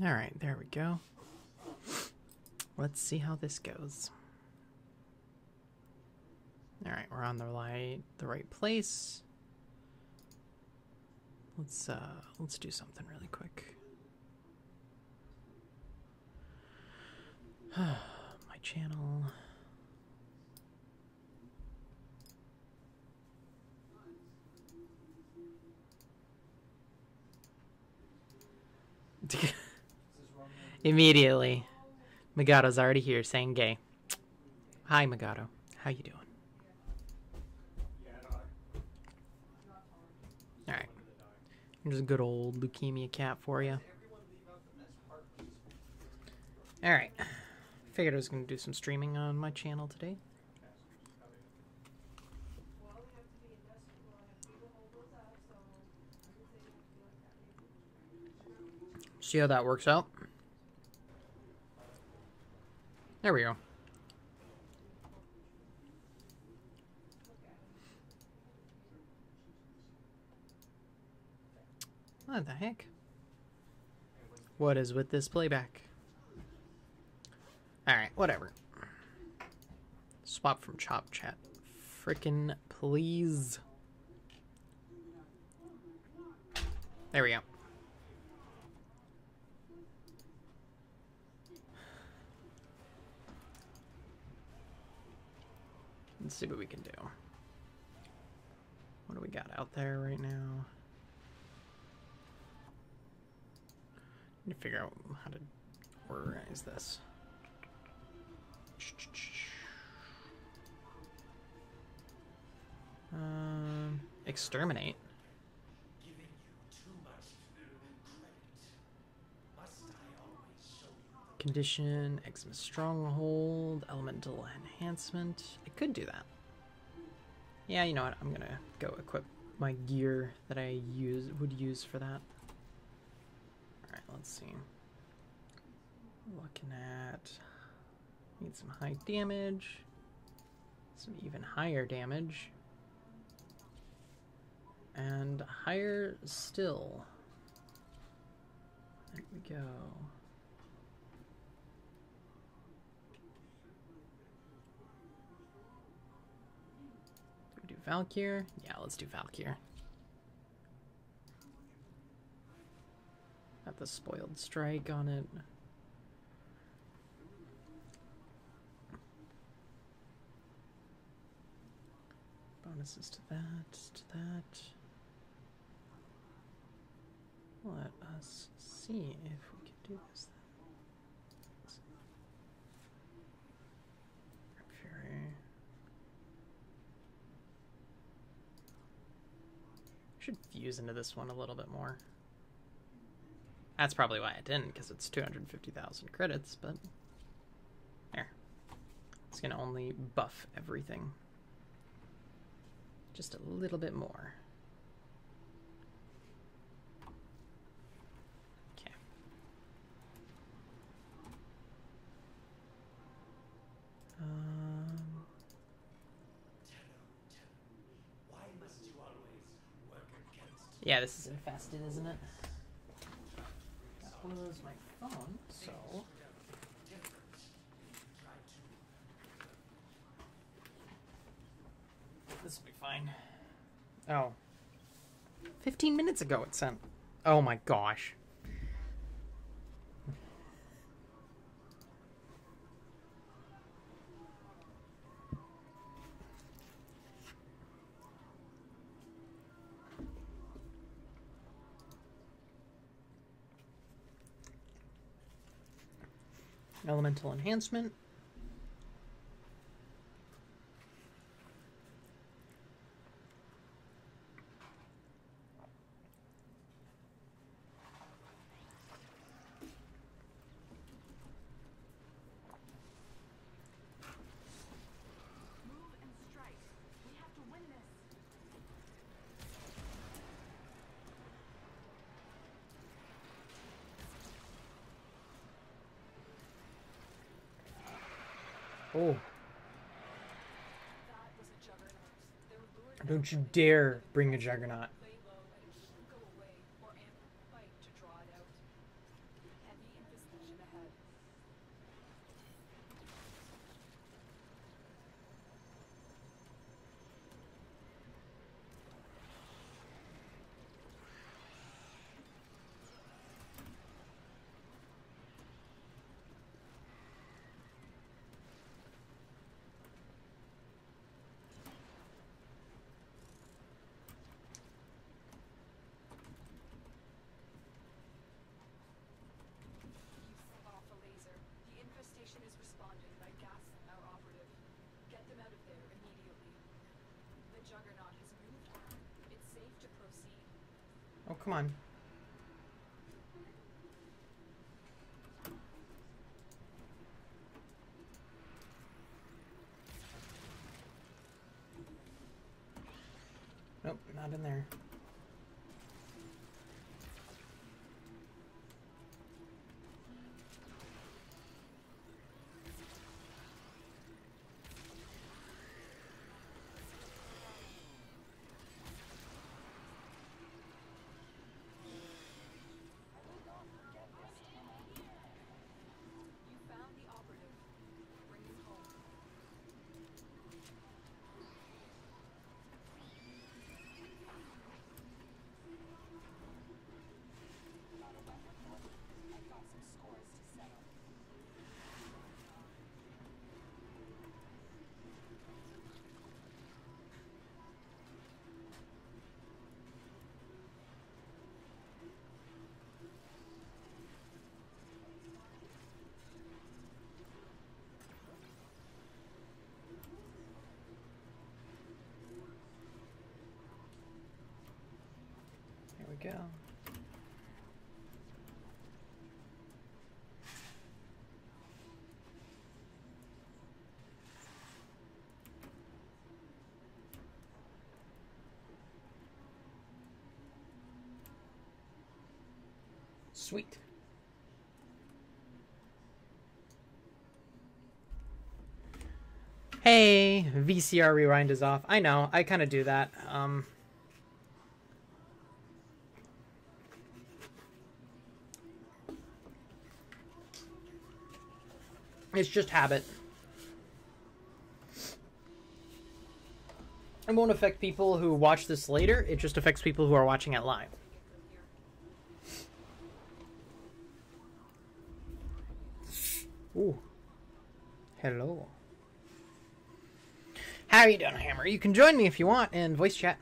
All right, there we go. Let's see how this goes. All right, we're on the right place. Let's do something really quick. My channel. Immediately, Magato's already here saying gay. Hi, Magato. How you doing? All right. Here's a good old leukemia cat for you. All right. Figured I was going to do some streaming on my channel today. See how that works out. There we go. What the heck? What is with this playback? Alright, whatever. Swap from Chop Chat. Frickin' please. There we go. Let's see what we can do. What do we got out there right now? Need to figure out how to organize this. Exterminate. Condition, Eczema Stronghold, Elemental Enhancement. I could do that. Yeah, you know what? I'm gonna go equip my gear that I would use for that. Alright, let's see. Looking at... Need some high damage. Some even higher damage. And higher still. There we go. Do Valkyr? Yeah, let's do Valkyr. Got the Spoiled Strike on it. Bonuses to that, to that. Let us see if we can do this then. Fury. Should fuse into this one a little bit more. That's probably why I didn't, because it's 250,000 credits, but there. It's going to only buff everything. Just a little bit more. Okay. Yeah, this is infested, isn't it? That was my phone, so... This will be fine. Oh. 15 minutes ago it sent. Oh my gosh. Elemental enhancement. Oh. Don't you dare bring a Juggernaut. Oh, come on. Nope, not in there. There we go. Sweet. Hey, VCR rewind is off. I know, I kind of do that. It's just habit. It won't affect people who watch this later. It just affects people who are watching it live. Ooh. Hello. How are you doing, Hammer? You can join me if you want in voice chat.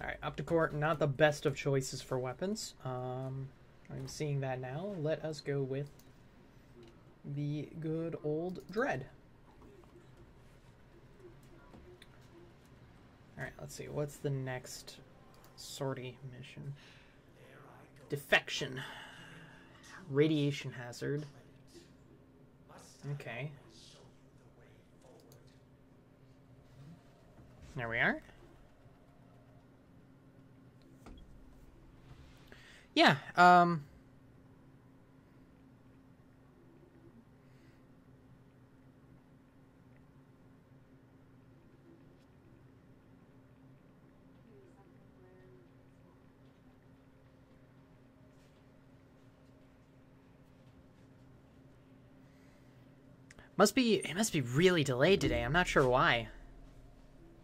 Alright, up to court. Not the best of choices for weapons. I'm seeing that now. Let us go with the good old Dread. Alright, let's see. What's the next sortie mission? Defection. Radiation hazard. Okay. There we are. Yeah, it must be really delayed today. I'm not sure why.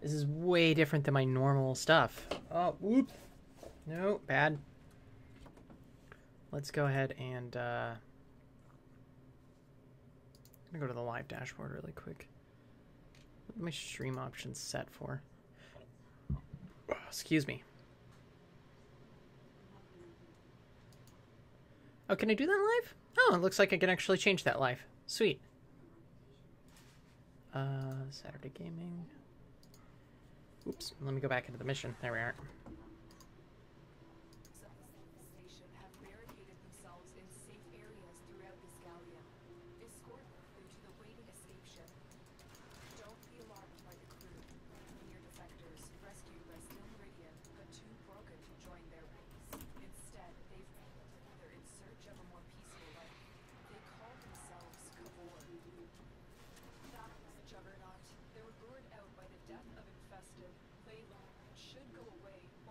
This is way different than my normal stuff. Oh, whoop. No, bad. Let's go ahead and I'm gonna go to the live dashboard really quick. What are my stream options set for? Oh, excuse me. Oh, can I do that live? Oh, it looks like I can actually change that live. Sweet. Saturday gaming. Oops, let me go back into the mission. There we are.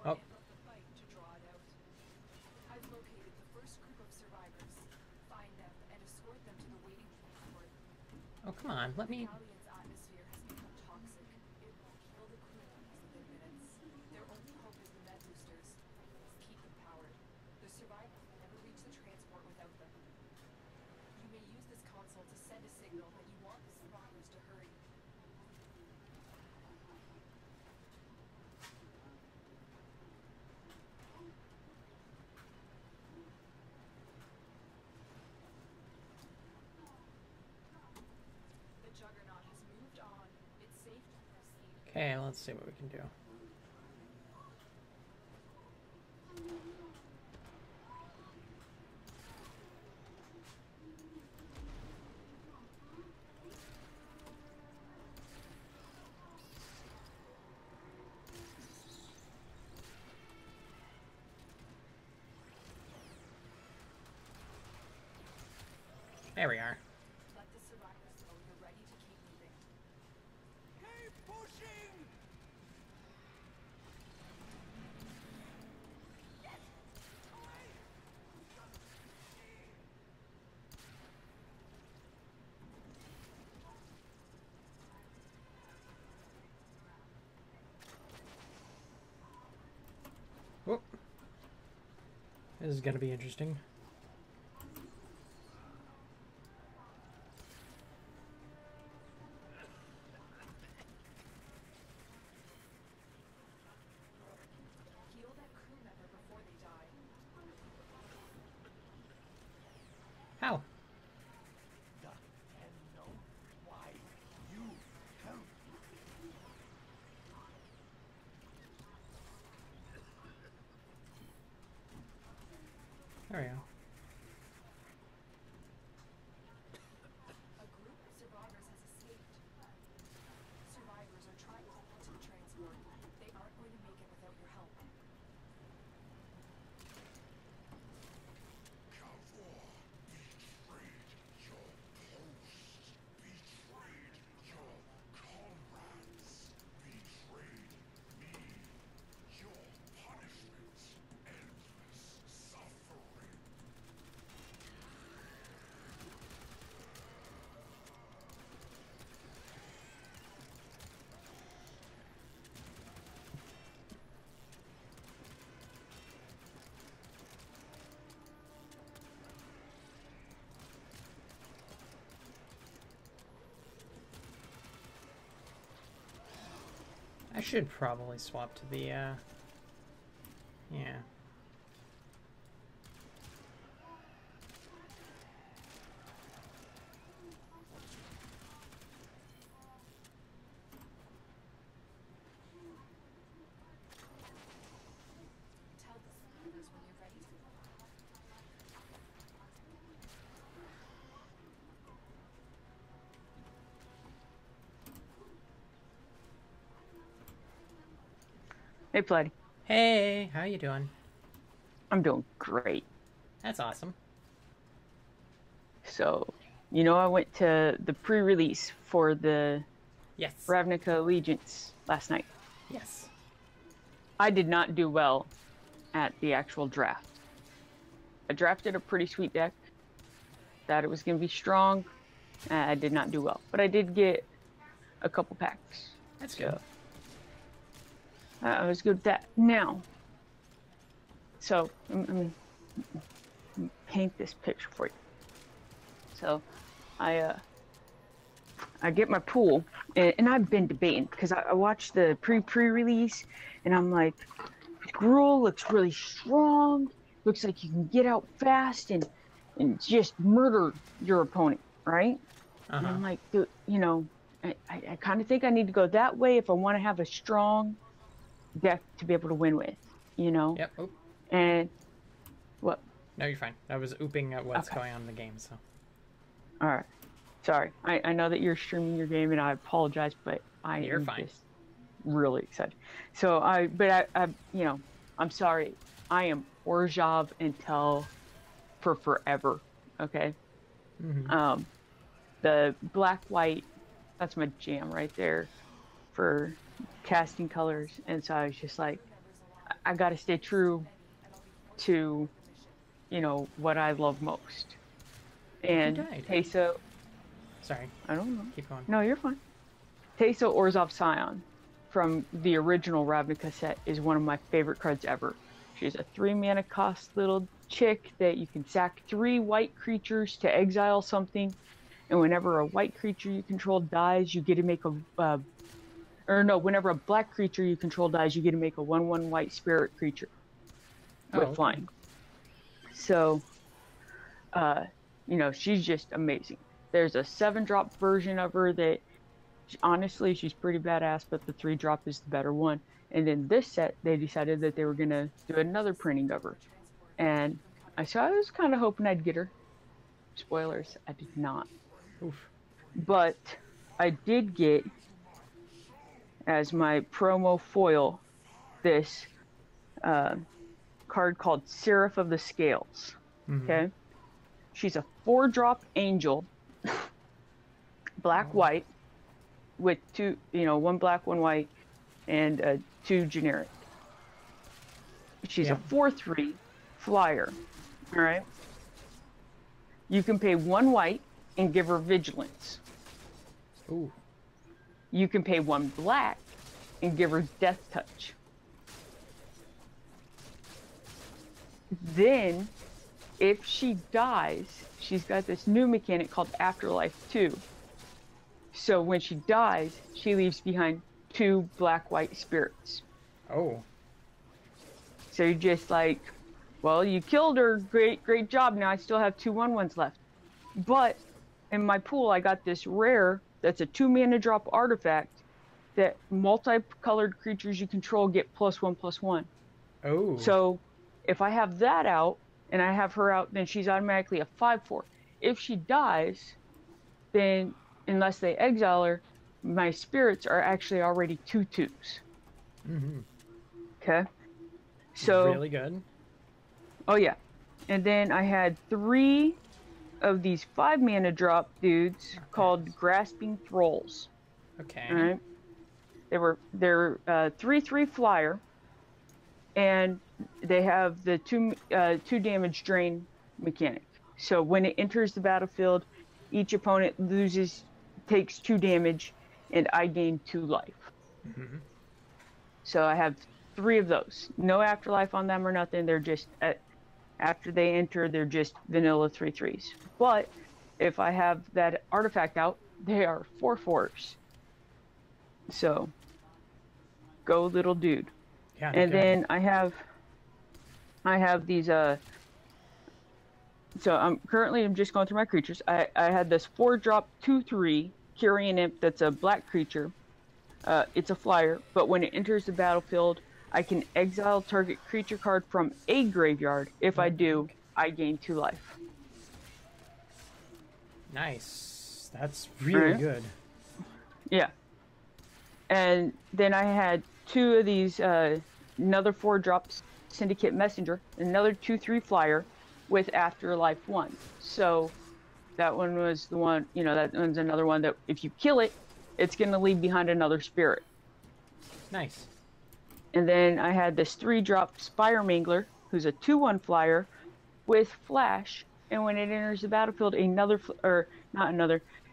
Oh. Oh, come on. Let me... Okay, let's see what we can do. There we are. Let the survivors know you're ready to keep moving. Keep pushing! Whoop. This is gonna be interesting. Heal that crew member before they die. How? Why you help? There we go. A group of survivors has escaped. Survivors are trying to get to the transport. They aren't going to make it without your help. I should probably swap to the, yeah. Tell the survivors when you're ready to. Hey, Platty. Hey, how you doing? I'm doing great. That's awesome. So, you know, I went to the pre-release for the Yes. Ravnica Allegiance last night. Yes. I did not do well at the actual draft. I drafted a pretty sweet deck. Thought it was going to be strong. I did not do well. But I did get a couple packs. That's good. I was good with that. Now, so let me paint this picture for you. So, I get my pool, and I've been debating because I watched the pre-release, and I'm like, Gruul looks really strong. Looks like you can get out fast and just murder your opponent, right? And I'm like, dude, you know, I kind of think I need to go that way if I want to have a strong deck to be able to win with, you know? Yep. Oop. And what? No, you're fine. I was ooping at what's going on in the game, so. All right. Sorry. I know that you're streaming your game, and I apologize, but You're am fine. just really excited. So I, you know, I'm sorry. I am Orzhov until for forever. Okay. Mm-hmm. The black-white, that's my jam right there for casting colors. And so I was just like, I got to stay true to, you know, what I love most. And Teysa, Sorry. I don't know. Keep going. No, you're fine. Teysa Orzhov Scion from the original Ravnica set is one of my favorite cards ever. She's a 3-mana cost little chick that you can sack 3 white creatures to exile something, and whenever a white creature you control dies, you get to make a whenever a black creature you control dies, you get to make a 1/1 white spirit creature with flying. So, you know, she's just amazing. There's a 7-drop version of her that Honestly, she's pretty badass, but the 3-drop is the better one. And then this set, they decided that they were gonna do another printing of her, and I was kind of hoping I'd get her. Spoilers, I did not. Oof. But I did get, as my promo foil, this card called Seraph of the Scales. Mm-hmm. Okay, she's a 4-drop angel, black-white, with 2, 1 black, 1 white, and 2 generic. She's a 4/3 flyer. All right. You can pay 1 white and give her vigilance. Ooh. You can pay 1 black and give her death touch. Then, if she dies, she's got this new mechanic called Afterlife 2. So when she dies, she leaves behind 2 black-white spirits. Oh. So you're just like, well, you killed her, great job, now I still have 2 1/1s left. But in my pool, I got this rare that's a 2-mana drop artifact that multicolored creatures you control get +1/+1. Oh. So if I have that out, and I have her out, then she's automatically a 5/4. If she dies, then unless they exile her, my spirits are actually already 2/2s. Mm-hmm. Okay. So really good. Oh yeah. And then I had 3 of these 5-mana drop dudes called Grasping Thralls. Okay. All right. They're 3/3 flyer, and they have the 2 damage drain mechanic. So when it enters the battlefield, each opponent takes 2 damage, and I gain 2 life. Mm-hmm. So I have 3 of those. No afterlife on them or nothing. They're just after they enter, they're just vanilla 3/3s. But if I have that artifact out, they are 4/4s. So go little dude. Yeah. And then I have these so I'm just going through my creatures. I had this 4-drop 2/3 Kyrian Imp that's a black creature. It's a flyer, but when it enters the battlefield, I can exile target creature card from a graveyard. If I do, I gain 2 life. Nice. That's really good. Yeah. And then I had 2 of these, another 4-drop Syndicate Messenger, another 2/3 flyer with Afterlife 1. So that one was the one, that one's another one that if you kill it, it's going to leave behind another spirit. Nice. And then I had this 3-drop Spire Mangler, who's a 2/1 flyer with Flash. And when it enters the battlefield,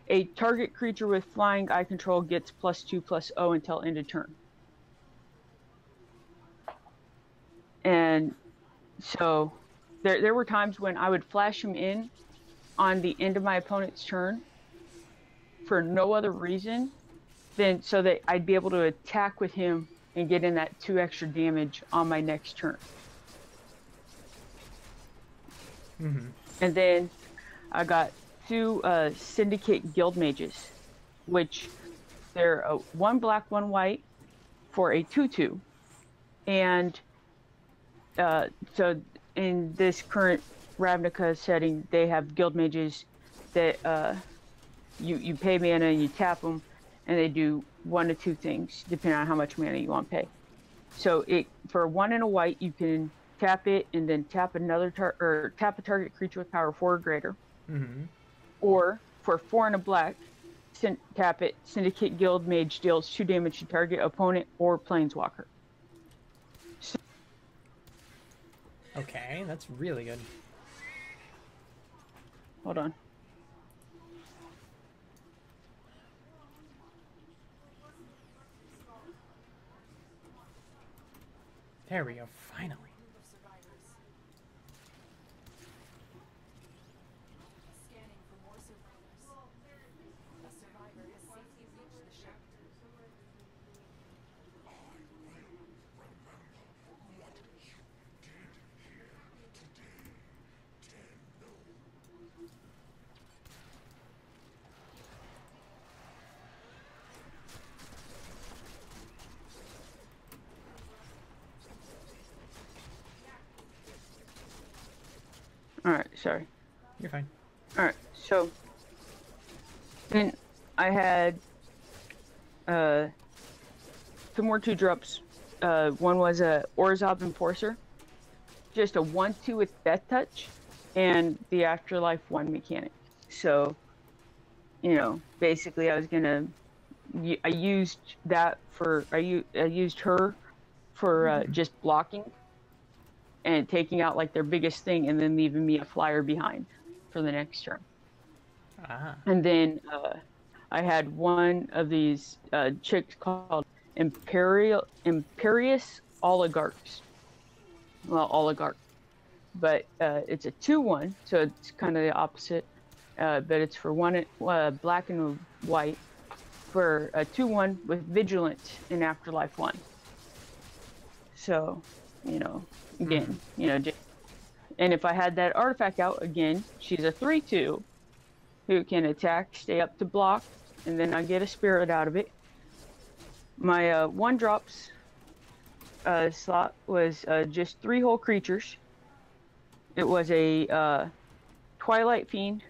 a target creature with flying I control gets +2/+0 until end of turn. And so there were times when I would flash him in on the end of my opponent's turn for no other reason than so that I'd be able to attack with him and get in that 2 extra damage on my next turn. Mm-hmm. And then I got 2 Syndicate Guild Mages, which they're 1 black, 1 white for a 2/2. And so in this current Ravnica setting, they have Guild Mages that you pay mana and you tap them, and they do 1 of 2 things depending on how much mana you want to pay. So for 1 and a white, you can tap it and then tap tap a target creature with power 4 or greater. Mm-hmm. Or for 4 and a black, tap it. Syndicate Guild Mage deals 2 damage to target opponent or planeswalker. Okay, that's really good. Hold on. There we go, finally. Scanning for more survivors. A survivor has safely reached the ship. Alright, sorry. You're fine. Alright, so then I had two more 2-drops. One was a Orzhov Enforcer, just a 1/2 with Death Touch, and the Afterlife 1 mechanic. So, you know, basically I was gonna, I used that for, I used her for just blocking and taking out like their biggest thing, and then leaving me a flyer behind for the next turn. Ah. And then I had one of these chicks called Imperious Oligarchs. Well, Oligarch. But it's a 2/1, so it's kind of the opposite. But it's for one black and white for a 2/1 with Vigilant in Afterlife 1. So, you know, again, you know, and if I had that artifact out again, she's a 3/2 who can attack, stay up to block, and then I get a spirit out of it. My 1-drops slot was just 3 whole creatures. It was a Twilight Fiend,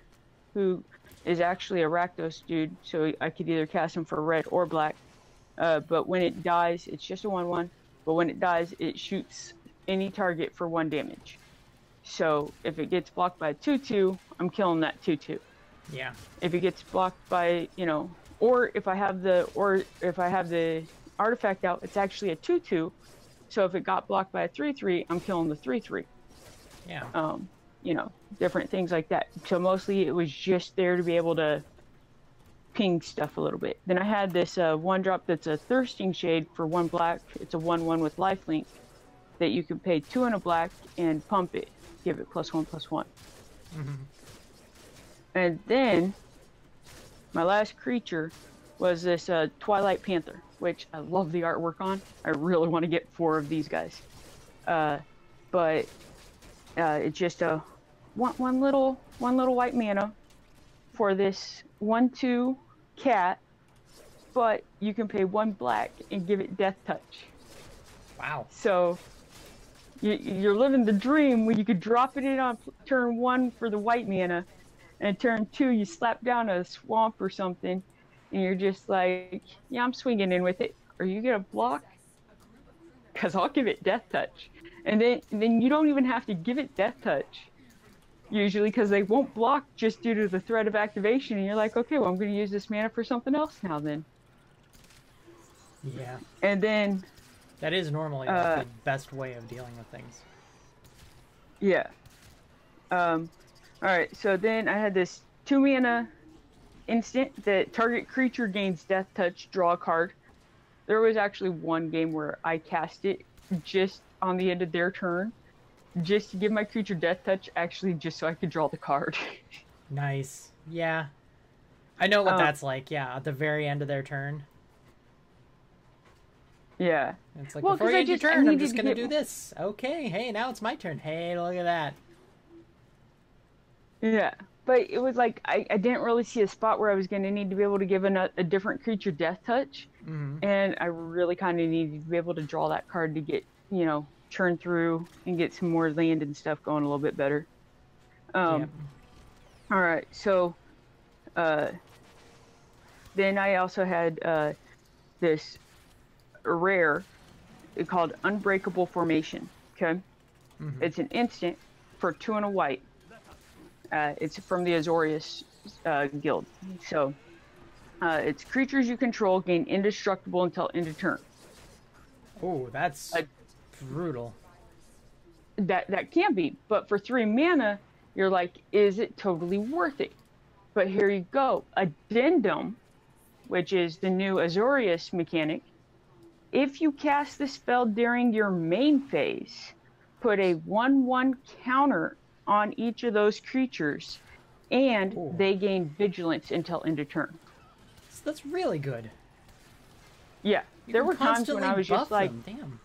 who is actually a Rakdos dude, so I could either cast him for red or black. But when it dies, it's just a 1/1. But when it dies, it shoots any target for 1 damage. So if it gets blocked by a 2/2, I'm killing that 2/2. Yeah. If it gets blocked by, you know, or if I have the artifact out, it's actually a 2/2. So if it got blocked by a 3/3, I'm killing the 3/3. Yeah. You know, different things like that. So mostly it was just there to be able to ping stuff a little bit. Then I had this 1-drop that's a Thirsting Shade for 1 black. It's a 1/1 with lifelink that you can pay 2 and a black and pump it. Give it +1/+1. Mm-hmm. And then my last creature was this Twilight Panther, which I love the artwork on. I really want to get 4 of these guys. But it's just a one little white mana for this 1/2 cat, but you can pay 1 black and give it Death Touch. Wow. So you're living the dream when you could drop it in on turn 1 for the white mana, and turn 2 you slap down a swamp or something, and you're just like, yeah, I'm swinging in with it. Are you gonna block? Because I'll give it Death Touch. And then you don't even have to give it Death Touch, usually, because they won't block just due to the threat of activation, and you're like, okay, well, I'm going to use this mana for something else now then. Yeah. And then... That is normally like, the best way of dealing with things. Yeah. Alright, so then I had this 2 mana instant that target creature gains Death Touch, draw a card. There was actually one game where I cast it just on the end of their turn, just to give my creature Death Touch, actually just so I could draw the card. Nice. Yeah. I know what that's like, yeah, at the very end of their turn. Yeah. It's like, well, before you end your turn, I'm just going to do this. Okay, hey, now it's my turn. Hey, look at that. Yeah. But it was like, I didn't really see a spot where I was going to need to be able to give a different creature Death Touch. Mm-hmm. And I really kind of needed to be able to draw that card to get, you know, churn through and get some more land and stuff going a little bit better. Yeah. All right, so then I also had this rare called Unbreakable Formation. Okay, It's an instant for 2 and a white. It's from the Azorius guild. So it's creatures you control gain indestructible until end of turn. Oh, that's brutal. That can be, but for 3 mana, you're like, is it totally worth it? But here you go, Addendum, which is the new Azorius mechanic. If you cast the spell during your main phase, put a 1/1 counter on each of those creatures, and they gain vigilance until end of turn. So that's really good. Yeah, there were times when I was just like, damn.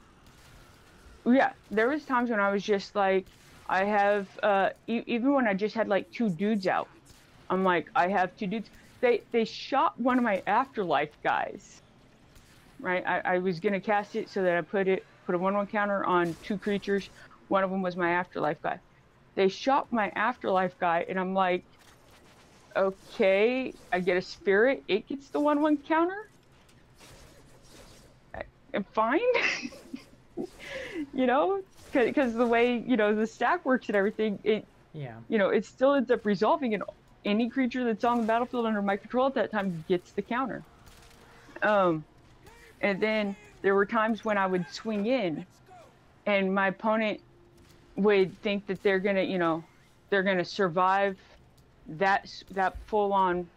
Yeah, there was times when I was just like, I have, even when I just had like 2 dudes out, I'm like, I have 2 dudes. They shot one of my Afterlife guys, right? I was going to cast it so that I put a 1/1 counter on 2 creatures. One of them was my Afterlife guy. they shot my afterlife guy, and I'm like, okay, I get a spirit, it gets the 1/1 counter. I'm fine. You know, because the way, you know, the stack works and everything, it, Yeah. you know, it still ends up resolving, and any creature that's on the battlefield under my control at that time gets the counter. And then there were times when I would swing in, and my opponent would think that they're gonna, you know, they're gonna survive that full on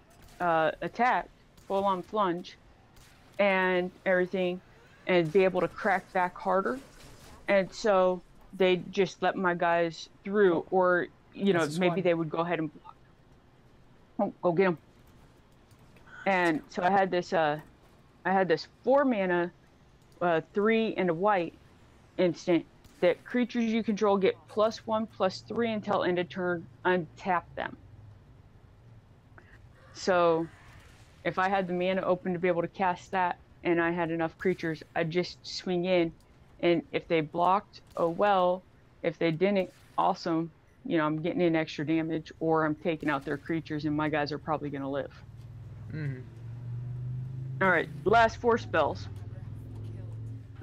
attack, full on plunge, and everything, and be able to crack back harder. And so they just let my guys through, or you know, maybe they would go ahead and block. Oh, go get them. And so I had this 4 mana, 3 and a white instant that creatures you control get +1/+3 until end of turn. Untap them. So if I had the mana open to be able to cast that, and I had enough creatures, I'd just swing in, and if they blocked, oh well. If they didn't, awesome. You know, I'm getting in extra damage, or I'm taking out their creatures, and my guys are probably going to live. Mm-hmm. All right, last 4 spells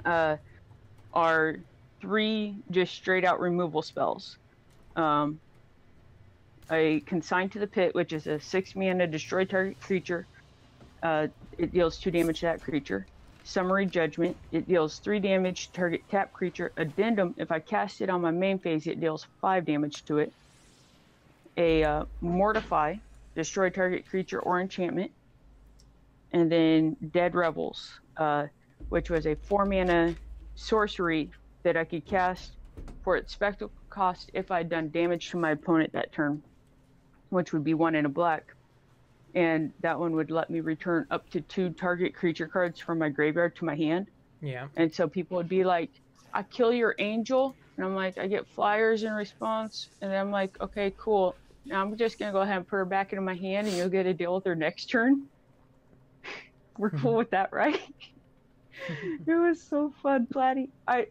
are 3 just straight out removal spells. A Consign to the Pit, which is a 6 mana destroy target creature. It deals 2 damage to that creature. Summary Judgment, it deals 3 damage to target tap creature. Addendum, if I cast it on my main phase, it deals 5 damage to it. A Mortify, destroy target creature or enchantment. And then Dead Rebels, which was a 4 mana sorcery that I could cast for its spectacle cost if I'd done damage to my opponent that turn, which would be 1 and a black. And that one would let me return up to 2 target creature cards from my graveyard to my hand. Yeah. And so people would be like, I kill your angel. And I'm like, I get flyers in response. And I'm like, okay, cool. Now I'm just going to go ahead and put her back into my hand, and you'll get to deal with her next turn. We're cool with that, right? It was so fun, Platty. I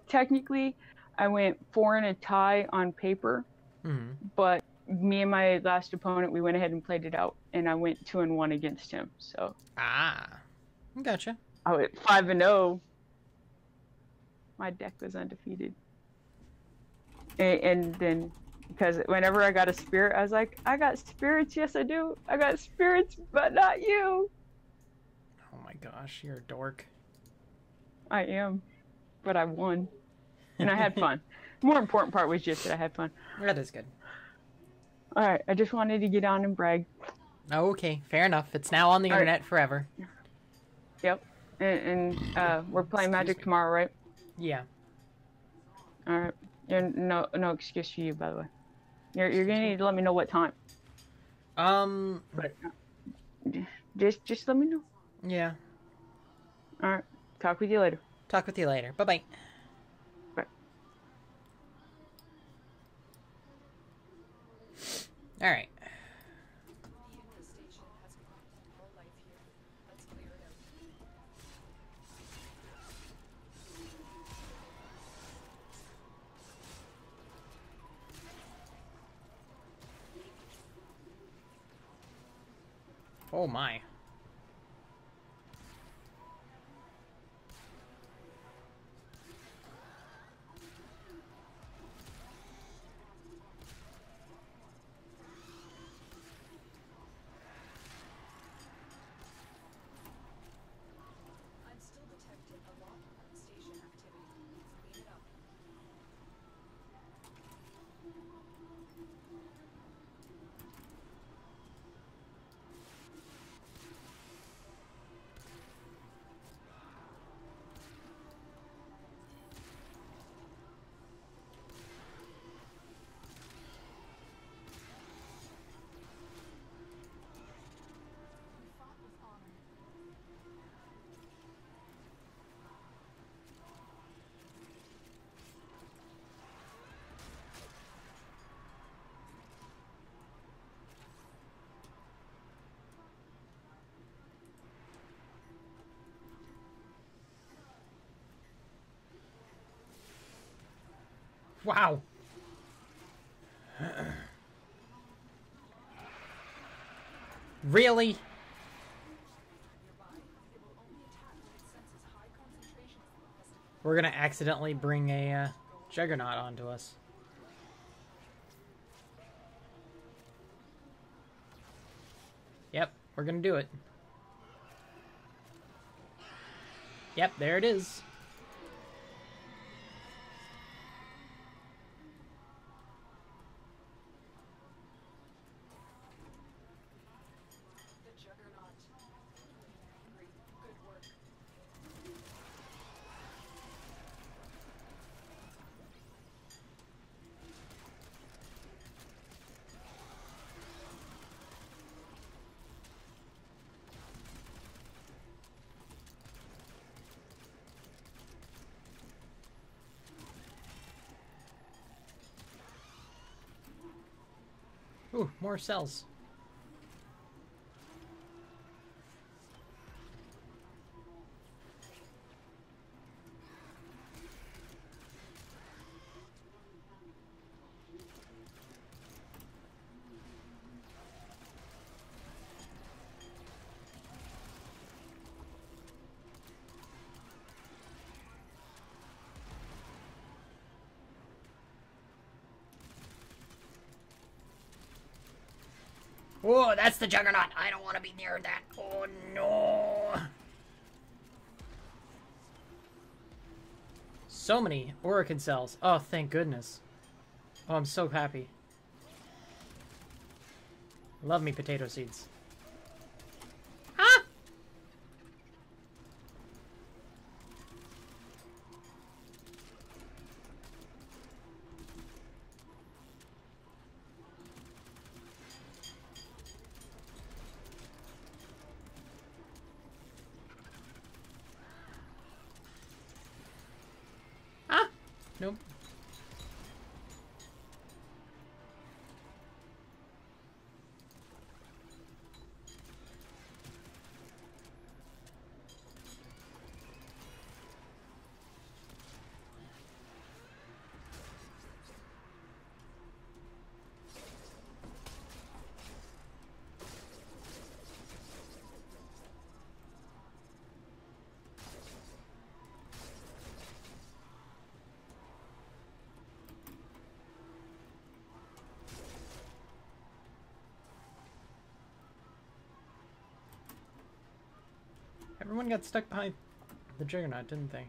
technically, I went 4 and a tie on paper, but me and my last opponent, we went ahead and played it out, and I went 2 and 1 against him. So Gotcha. I went 5 and 0. My deck was undefeated, and then because whenever I got a spirit, I was like, I got spirits. Yes, I do. I got spirits, but not you. Oh my gosh, you're a dork. I am, but I won, and I had fun. The more important part was just that I had fun. That is good. All right, I just wanted to get on and brag. Okay, fair enough. It's now on the internet forever. Yep, and we're playing Magic tomorrow, right? Yeah. All right. No excuse for you, by the way. You're gonna need to let me know what time. But just let me know. Yeah. All right. Talk with you later. Talk with you later. Bye-bye. Bye. All right. The infestation has corrupted all life here. Let's clear it out. Oh my. I'm still detecting a lot of infestation activity. Clean it up. We fought with honor. Wow. Really? Nearby, it will only attack when it senses high concentrations of the infested. We're gonna accidentally bring a Juggernaut onto us. Yep, we're gonna do it. Yep, there it is. The Juggernaut. Great. Good work. Ooh, more cells. Whoa, that's the Juggernaut. I don't want to be near that. Oh, no. So many Orokin cells. Oh, thank goodness. Oh, I'm so happy. Love me potato seeds. Ah! Ah! Nope. Everyone got stuck behind the Juggernaut, didn't they?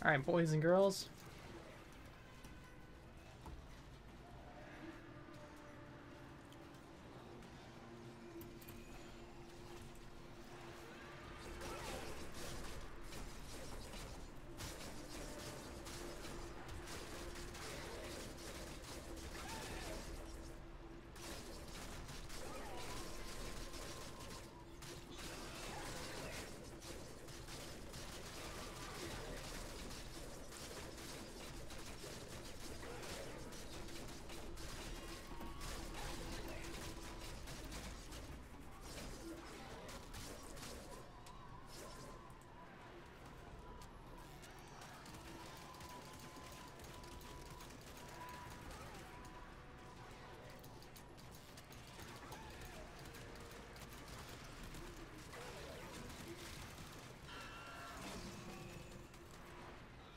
Alright, boys and girls.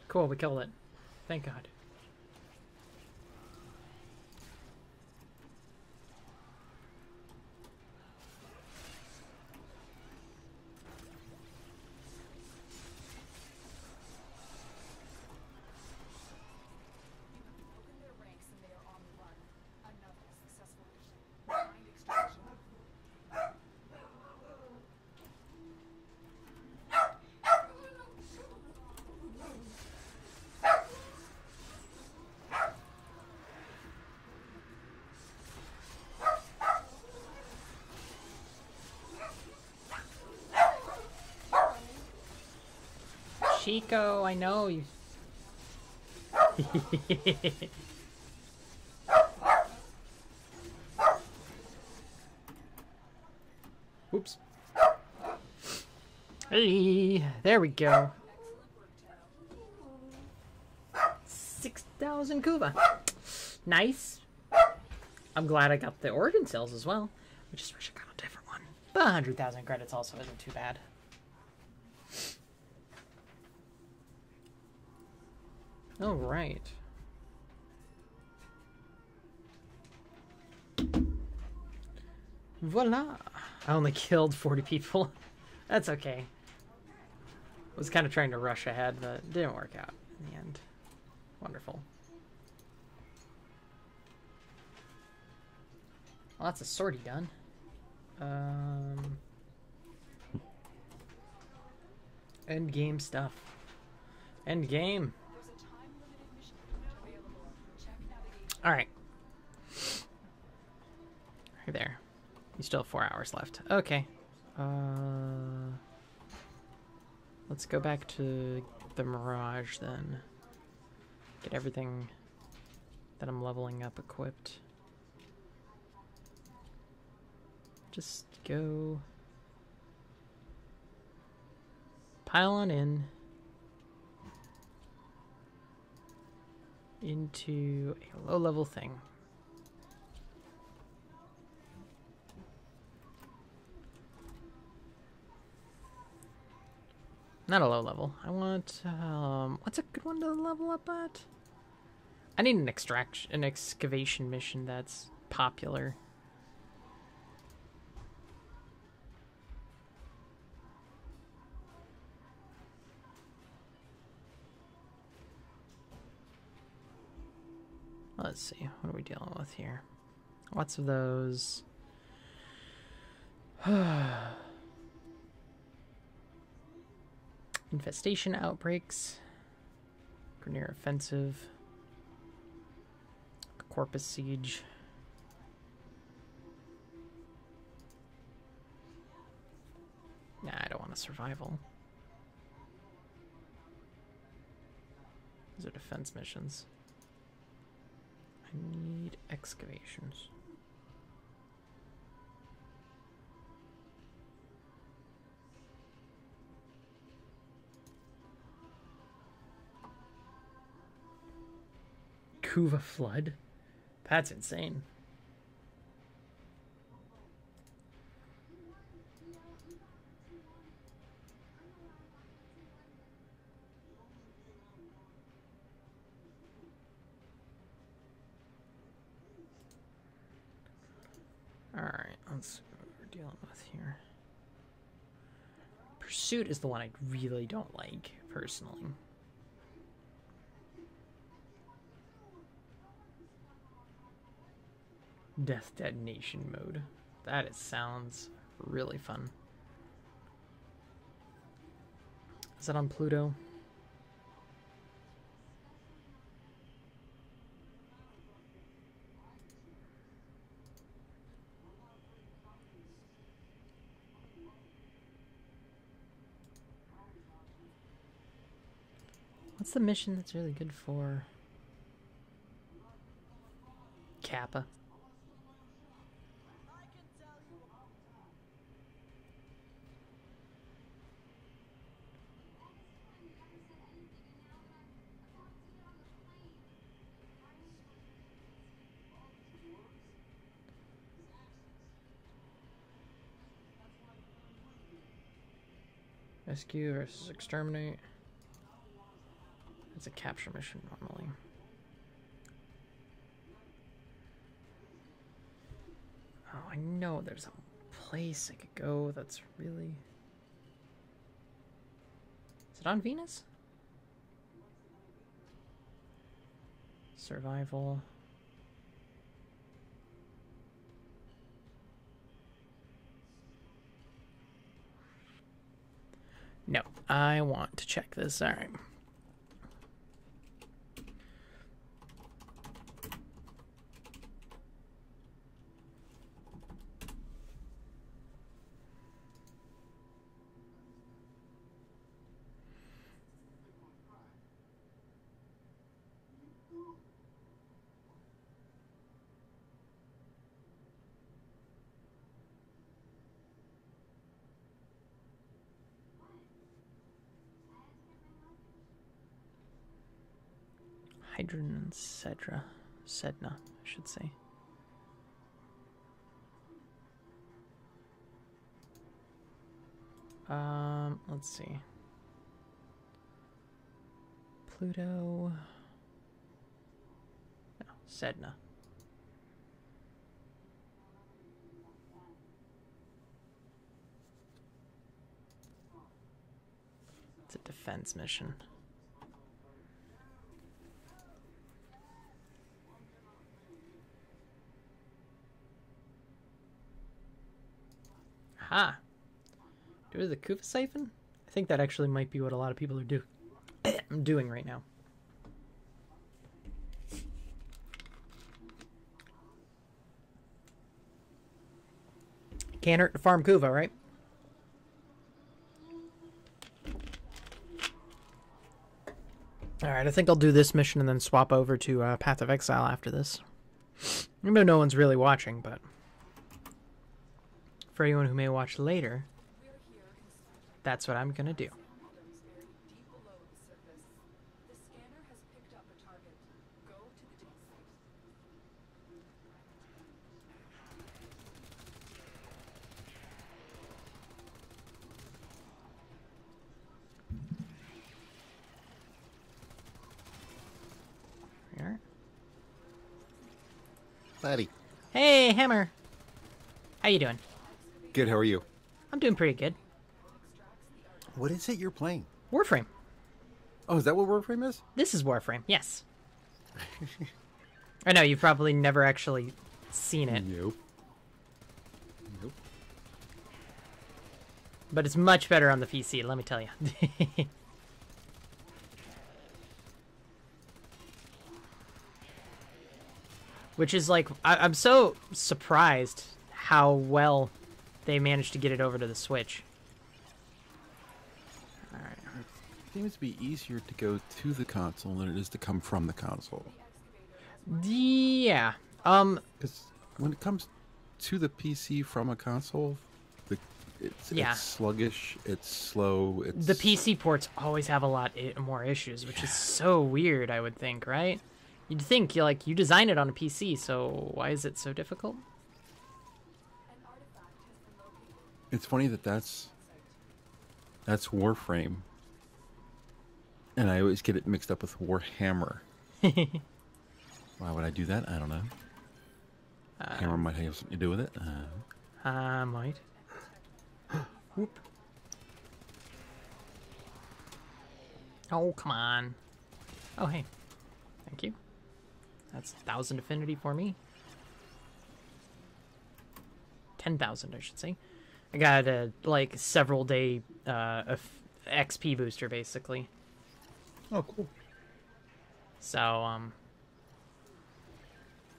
Cool, we killed it. Thank God. Broken their ranks and they are on the run. Another successful mission. Mind extraction. Chico, I know you. Oops. Hey, there we go. 6,000 Kuva. Nice. I'm glad I got the organ cells as well. I just wish I got a different one. But 100,000 credits also isn't too bad. All right. Voila. I only killed 40 people. That's okay. I was kind of trying to rush ahead, but it didn't work out in the end. Wonderful. Well, that's a sortie done. End game stuff. End game. All right. Hey there. You still have 4 hours left. Okay. Let's go back to the Mirage then. Get everything that I'm leveling up equipped. Just go pile on into a low-level thing. Not a low level. I want, what's a good one to level up at? I need an excavation mission that's popular. Let's see, what are we dealing with here? Lots of those. Infestation outbreaks. Grenier offensive. Corpus siege. Nah, I don't want a survival. These are defense missions. I need excavations. Kuva flood? That's insane. Alright, let's see what we're dealing with here. Pursuit is the one I really don't like, personally. Death detonation mode. That sounds really fun. Is that on Pluto? What's the mission that's really good for Kappa? Rescue versus exterminate. It's a capture mission normally. Oh, I know there's a place I could go that's really... Is it on Venus? Survival. No, I want to check this. All right. Hydrogen and Sedna, I should say. Let's see. Pluto. No, Sedna. It's a defense mission. Ha! Do the Kufa siphon? I think that actually might be what a lot of people are doing right now. Can't hurt to farm Kuva, right? Alright, I think I'll do this mission and then swap over to Path of Exile after this. I know no one's really watching, but for anyone who may watch later, that's what I'm gonna do. Platty. Hey, Hammer. How you doing? Good, how are you? I'm doing pretty good. What is it you're playing? Warframe. Oh, is that what Warframe is? This is Warframe, yes. I know, you've probably never actually seen it. Nope. Nope. But it's much better on the PC, let me tell you. Which is like, I'm so surprised how well they managed to get it over to the Switch. Alright. It seems to be easier to go to the console than it is to come from the console. Yeah. Because when it comes to the PC from a console, it's sluggish, it's slow. The PC ports always have a lot more issues, which is so weird, I would think, right? You'd think you design it on a PC, so why is it so difficult? It's funny that's Warframe, and I always get it mixed up with Warhammer. Why would I do that? I don't know. Hammer might have something to do with it. Might. Whoop. Oh, come on. Oh, hey. Thank you. That's 1,000 affinity for me. 10,000, I should say. I got a, several day XP booster, basically. Oh, cool. So,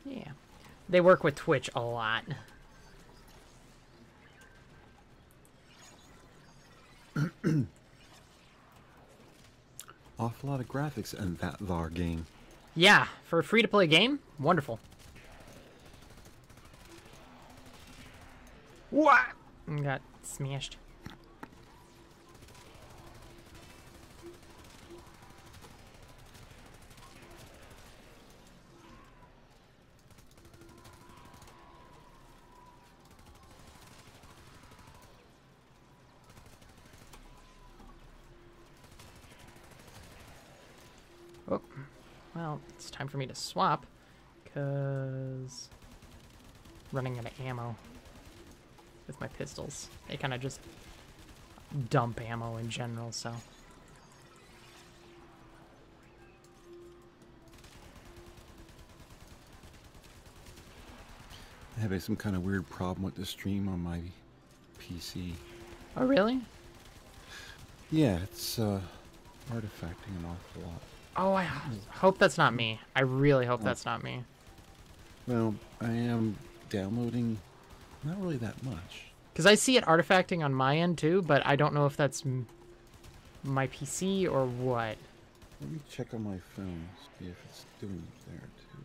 yeah. They work with Twitch a lot. Awful lot of graphics in that thar game. Yeah, for a free-to-play game, wonderful. What? Got smashed. Oh, well, it's time for me to swap, because running out of ammo with my pistols. They kind of just dump ammo in general, so. I'm having some kind of weird problem with the stream on my PC. Oh, really? Yeah, it's artifacting an awful lot. Oh, I hope that's not me. I really hope that's not me. Well, I am downloading not really that much. Because I see it artifacting on my end too, but I don't know if that's my PC or what. Let me check on my phone, see if it's doing it there too.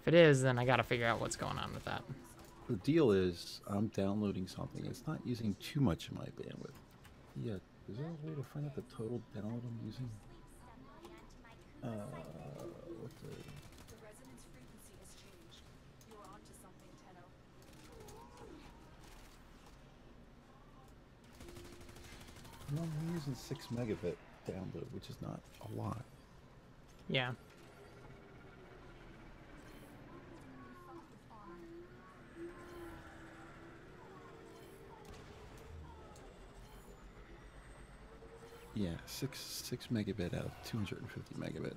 If it is, then I gotta figure out what's going on with that. The deal is, I'm downloading something. It's not using too much of my bandwidth. Yeah, is there a way to find out the total download I'm using? what the... The resonance frequency has changed. You're onto something, Tenno. No, I'm using 6 megabit download, which is not a lot. Yeah. Yeah, 6 megabit out of 250 megabit.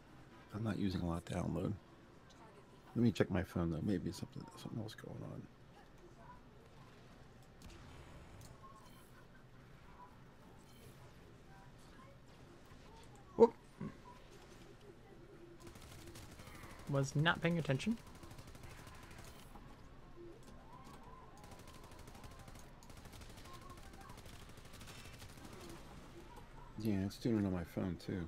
I'm not using a lot to download. Let me check my phone though. Maybe something else going on. Whoop. Was not paying attention. Yeah, it's doing it on my phone too.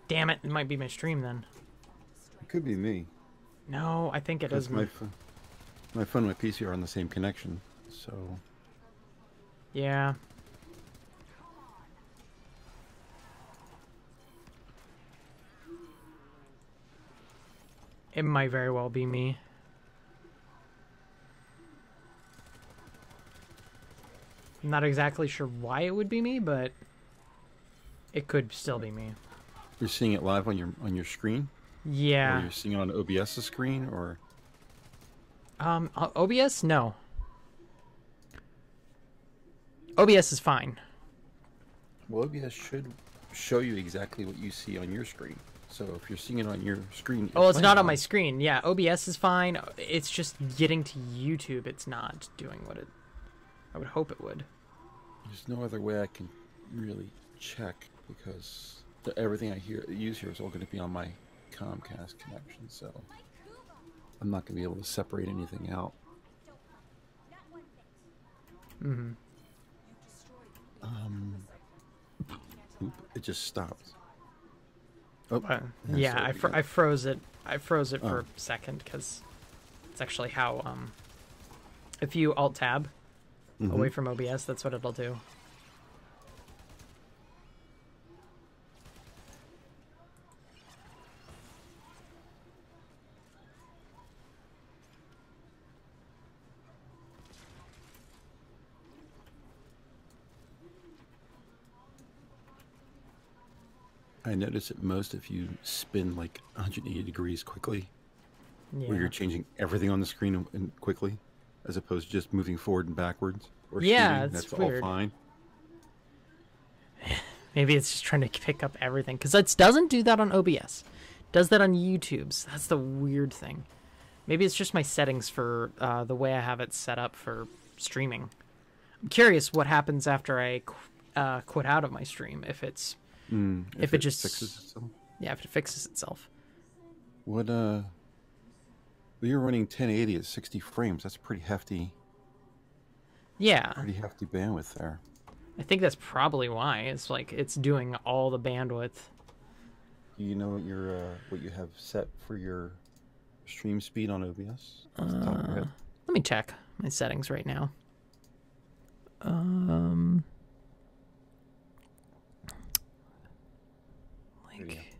Damn it! It might be my stream then. It could be me. No, I think it is My me. phone and my PC are on the same connection, so... Yeah. It might very well be me. I'm not exactly sure why it would be me, but it could still be me. You're seeing it live on your screen? Or Yeah. you're seeing it on OBS's screen, or... OBS? No. OBS is fine. Well, OBS should show you exactly what you see on your screen. So if you're seeing it on your screen... Oh, it's not on my screen. Yeah, OBS is fine. It's just getting to YouTube. It's not doing what I would hope it would. There's no other way I can really check, because everything I use here is all going to be on my Comcast connection, so I'm not going to be able to separate anything out. Mm-hmm. Oop, it just stopped. Oh, Yeah, so I froze it. I froze it for a second because it's actually how if you Alt Tab away from OBS, that's what it'll do. I notice it most if you spin like 180 degrees quickly, where you're changing everything on the screen and quickly, as opposed to just moving forward and backwards. Or Yeah, shooting. it's That's weird. all fine. Maybe it's just trying to pick up everything because it doesn't do that on OBS. It does that on YouTube's. That's the weird thing. Maybe it's just my settings for the way I have it set up for streaming. I'm curious what happens after I quit out of my stream if it's if it just fixes itself. Yeah, if it fixes itself. What you're running 1080 at 60 frames. That's pretty hefty. Yeah, Pretty hefty bandwidth there. I think that's probably why it's like it's doing all the bandwidth. Do you know what you have set for your stream speed on OBS? Off the top of your head? Let me check my settings right now. Like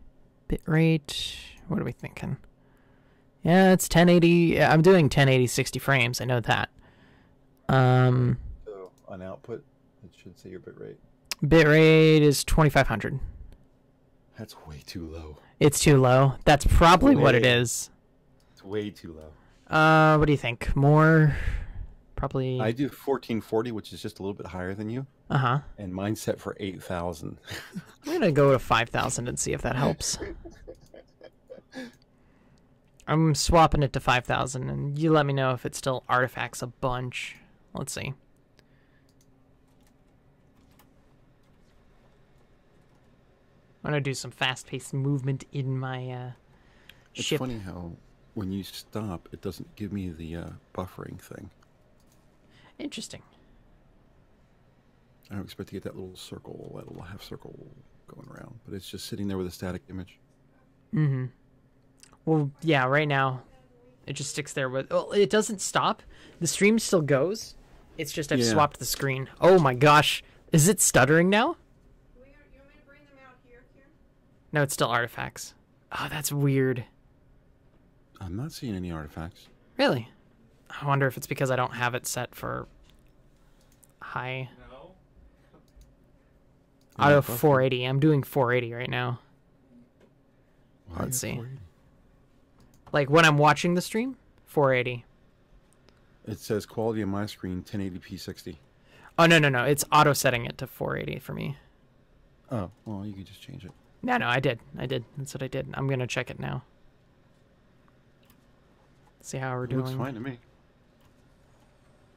bitrate. What are we thinking? Yeah, it's 1080. I'm doing 1080 60 frames. I know that. So on output, it should say your bitrate. Bitrate is 2500. That's way too low. It's too low. That's probably what it is. It's way too low. What do you think? More? Probably. I do 1440, which is just a little bit higher than you. Uh-huh. And mine's set for 8,000. I'm gonna go to 5,000 and see if that helps. I'm swapping it to 5,000, and you let me know if it still artifacts a bunch. Let's see. I'm gonna do some fast-paced movement in my It's ship. funny how when you stop, it doesn't give me the buffering thing. Interesting. I don't expect to get that little circle, that little half circle going around, but it's just sitting there with a static image. Mm-hmm. Well, yeah, right now, it just sticks there with... Well, it doesn't stop. The stream still goes. It's just I've swapped the screen. Oh my gosh. Is it stuttering now? You want me to bring them out here, Kieran? No, it's still artifacts. Oh, that's weird. I'm not seeing any artifacts. Really? I wonder if it's because I don't have it set for high. Auto 480. I'm doing 480 right now. Why Let's see. 480? Like when I'm watching the stream, 480. It says quality on my screen 1080p 60. Oh, no, no, no. It's auto setting it to 480 for me. Oh, well, you could just change it. No, no, I did. That's what I did. I'm going to check it now. See how we're doing. Looks fine to me.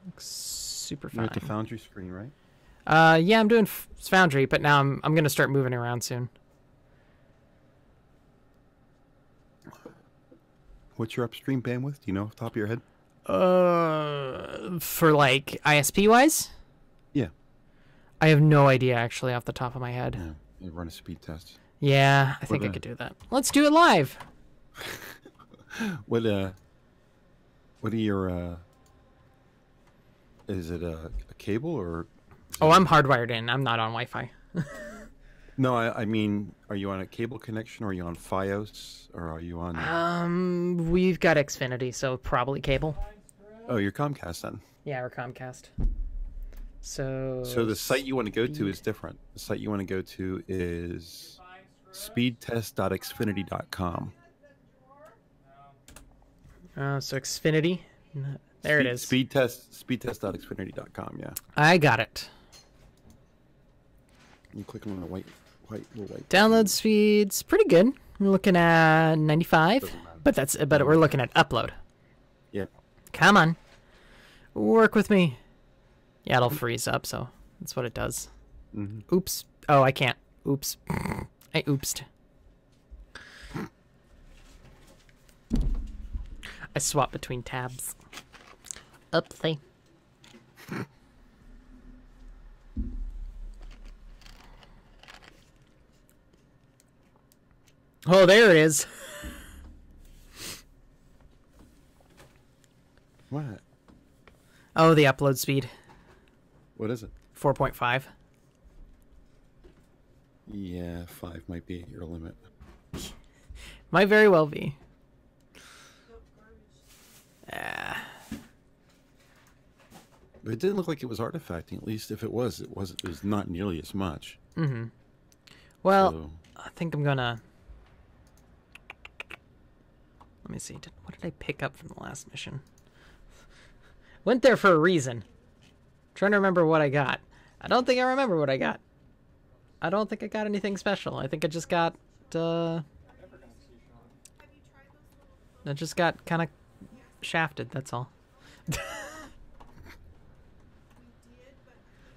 Looks super You're fine. at the Foundry screen, right? Yeah, I'm doing Foundry, but now I'm going to start moving around soon. What's your upstream bandwidth? Do you know off the top of your head? For like ISP wise? Yeah. I have no idea actually off the top of my head. Yeah. You run a speed test. Yeah, I think I could do that. Let's do it live. What are your is it a cable or? Oh, I'm hardwired in. I'm not on Wi-Fi. No, I mean, are you on a cable connection, or are you on FiOS, or are you on? We've got Xfinity, so probably cable. Oh, you're Comcast then. Yeah, we're Comcast. So So the site you want to go to is different. The site you want to go to is speedtest.xfinity.com. So Xfinity. There it is. Speedtest.xfinity.com. Yeah. I got it. You click on the little white. Download speed's pretty good. We're looking at 95, but we're looking at upload. Yeah. Come on, work with me. Yeah, it'll freeze up, so that's what it does. Mm-hmm. Oops. Oh, I can't. Oops. I oopsed. I swap between tabs. Oopsie. Oh, there it is. What? Oh, the upload speed. What is it? 4.5. Yeah, 5 might be your limit. Might very well be. But it didn't look like it was artifacting. At least if it was, it was not nearly as much. Mm-hmm. Well, So, I think I'm gonna... Let me see. What did I pick up from the last mission? Went there for a reason. Trying to remember what I got. I don't think I remember what I got. I don't think I got anything special. I think I just got... I just got kind of shafted, that's all.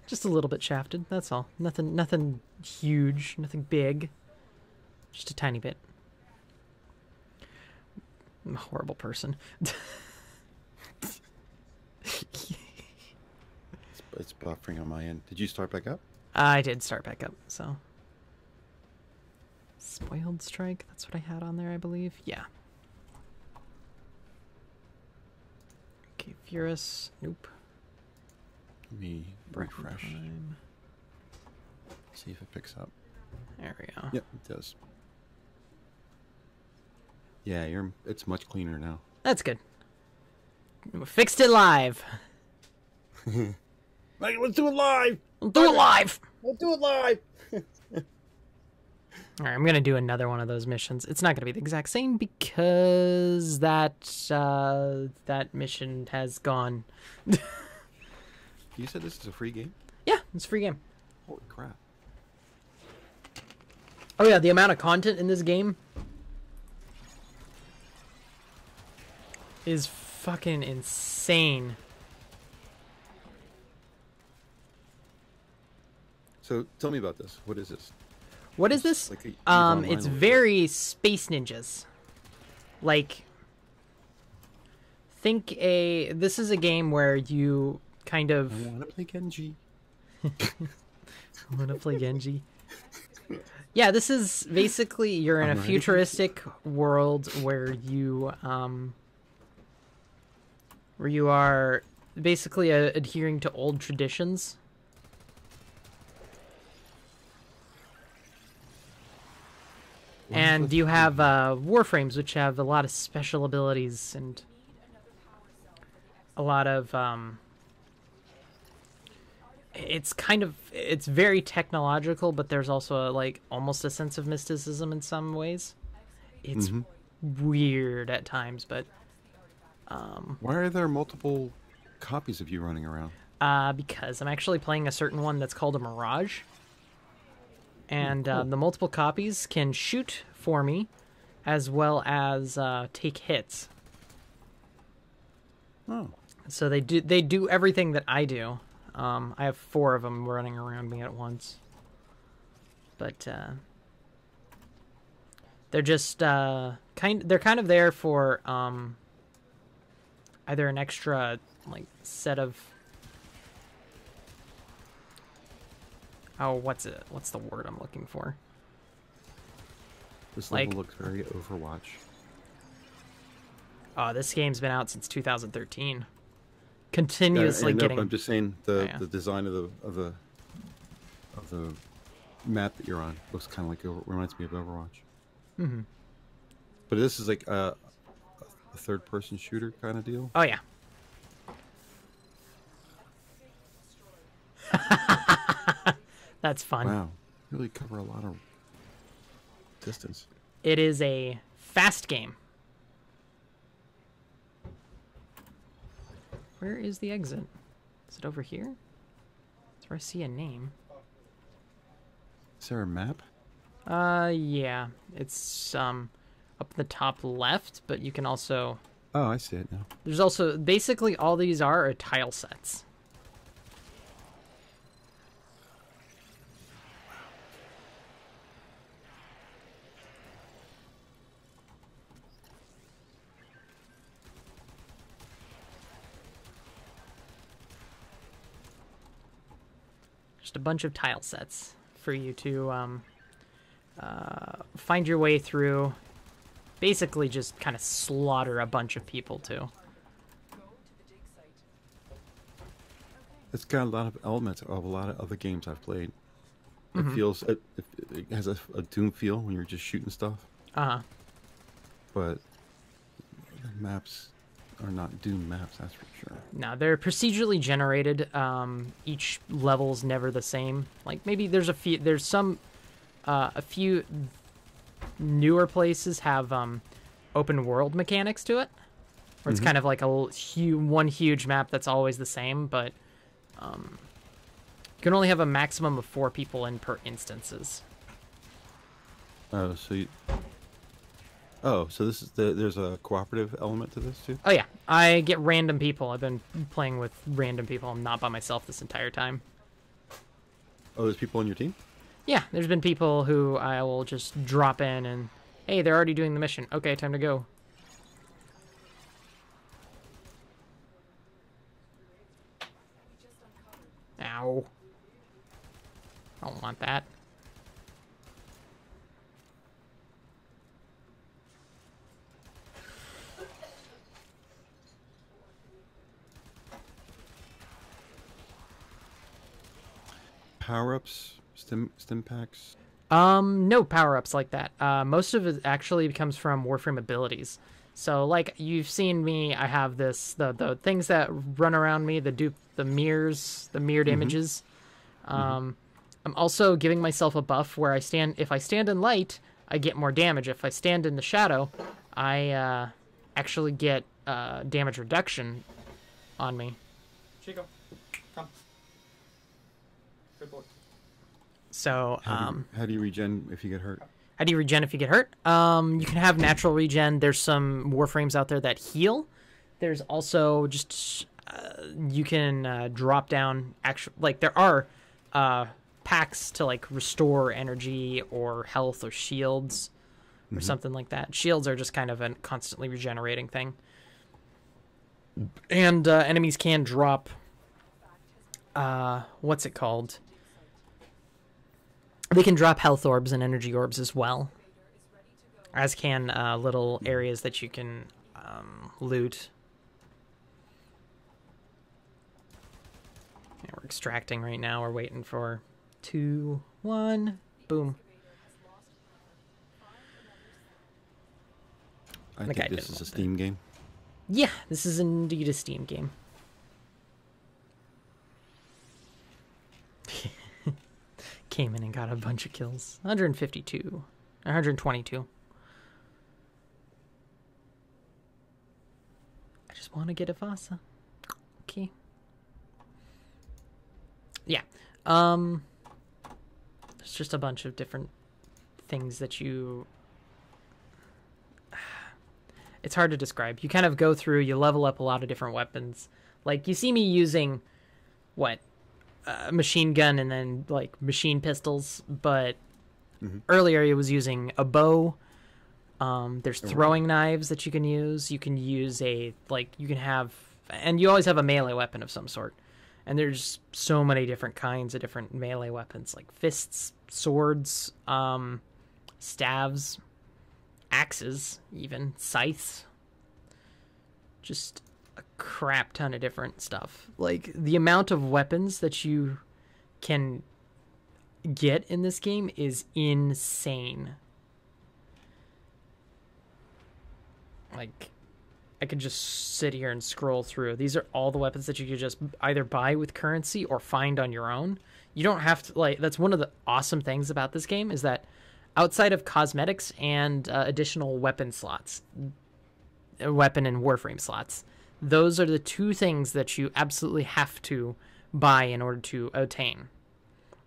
Just a little bit shafted, that's all. Nothing huge, nothing big. Just a tiny bit. I'm a horrible person. it's buffering on my end. Did you start back up? I did start back up, so. Spoiled Strike, that's what I had on there, I believe. Yeah. Okay, Furus. Nope. Let me refresh. Time. See if it picks up. There we go. Yep, it does. Yeah, it's much cleaner now. That's good. We fixed it live. Like, let's do it live! We'll do it live! Let's do it live! Alright, I'm gonna do another one of those missions. It's not gonna be the exact same because that mission has gone. You said this is a free game? Yeah, it's a free game. Holy crap. Oh yeah, the amount of content in this game is fucking insane. So, tell me about this. What is this? What is this? Like a online It's or- very Space Ninjas. Like, this is a game where you kind of... I want to play Genji. I want to play Genji. Yeah, this is basically, you're in I'm a ready. futuristic world where you are basically adhering to old traditions. And you have Warframes, which have a lot of special abilities and a lot of it's very technological, but there's also like almost a sense of mysticism in some ways. It's weird at times, but why are there multiple copies of you running around? because I'm actually playing a certain one that's called a Mirage. And cool. the multiple copies can shoot for me, as well as take hits. Oh, So they do everything that I do. I have 4 of them running around me at once. But they're just they're kind of there for either an extra like set of what's the word I'm looking for? this level looks very Overwatch. Oh, this game's been out since 2013. Continuously getting. I'm just saying the design of the map that you're on looks kind of like reminds me of Overwatch. Mm-hmm. But this is like a third-person shooter kind of deal. Oh yeah. That's fun. Wow, you really cover a lot of distance. It is a fast game. Where is the exit? Is it over here? That's where I see a name. Is there a map? Yeah. It's up in the top left, but you can also... Oh, I see it now. There's also... Basically, all these are tile sets. Just a bunch of tile sets for you to find your way through. Basically just kind of slaughter a bunch of people too. It's got a lot of elements of a lot of other games I've played. It feels it has a Doom feel when you're just shooting stuff. But the maps are not Doom maps, that's for sure. No, they're procedurally generated. Each level's never the same. Like maybe there's a few newer places have open world mechanics to it, where it's kind of like one huge map that's always the same, but you can only have a maximum of 4 people in per instances. Oh, so this is there's a cooperative element to this too? Oh yeah, I get random people. I've been playing with random people. I'm not by myself this entire time. Oh, there's people on your team? Yeah, there's been people who I will just drop in and, hey, they're already doing the mission. Okay, time to go. Ow. I don't want that. Power-ups? Stim packs? No power-ups like that. Most of it actually comes from Warframe abilities. So, like, you've seen me, I have this, the things that run around me, the mirrored images. I'm also giving myself a buff where if I stand in light, I get more damage. If I stand in the shadow, I actually get damage reduction on me. Chico, come. Good boy. So, how do you regen if you get hurt? How do you regen if you get hurt? You can have natural regen. There's some Warframes out there that heal. There's also just you can drop down. There are packs to like restore energy or health or shields or something like that. Shields are just kind of a constantly regenerating thing. And enemies can drop. What's it called? They can drop health orbs and energy orbs as well, as can little areas that you can loot. Yeah, we're extracting right now. We're waiting for 2, 1, boom. I The guy think this didn't is a want Steam game. Yeah, this is indeed a Steam game. Came in and got a bunch of kills. 152. 122. I just want to get a Vasa. Okay. Yeah. There's just a bunch of different things that you... It's hard to describe. You kind of go through, you level up a lot of different weapons. Like, you see me using, what, a machine gun and then, like, machine pistols, but earlier I was using a bow. There's throwing knives that you can use. You can use you can have, and you always have a melee weapon of some sort. And there's so many different kinds of different melee weapons, like fists, swords, staves, axes, even scythes. Just a crap ton of different stuff. Like, the amount of weapons that you can get in this game is insane. Like, I could just sit here and scroll through. These are all the weapons that you could just either buy with currency or find on your own. You don't have to, like, that's one of the awesome things about this game, is that outside of cosmetics and additional weapon slots, weapon and Warframe slots, those are the two things that you absolutely have to buy in order to attain.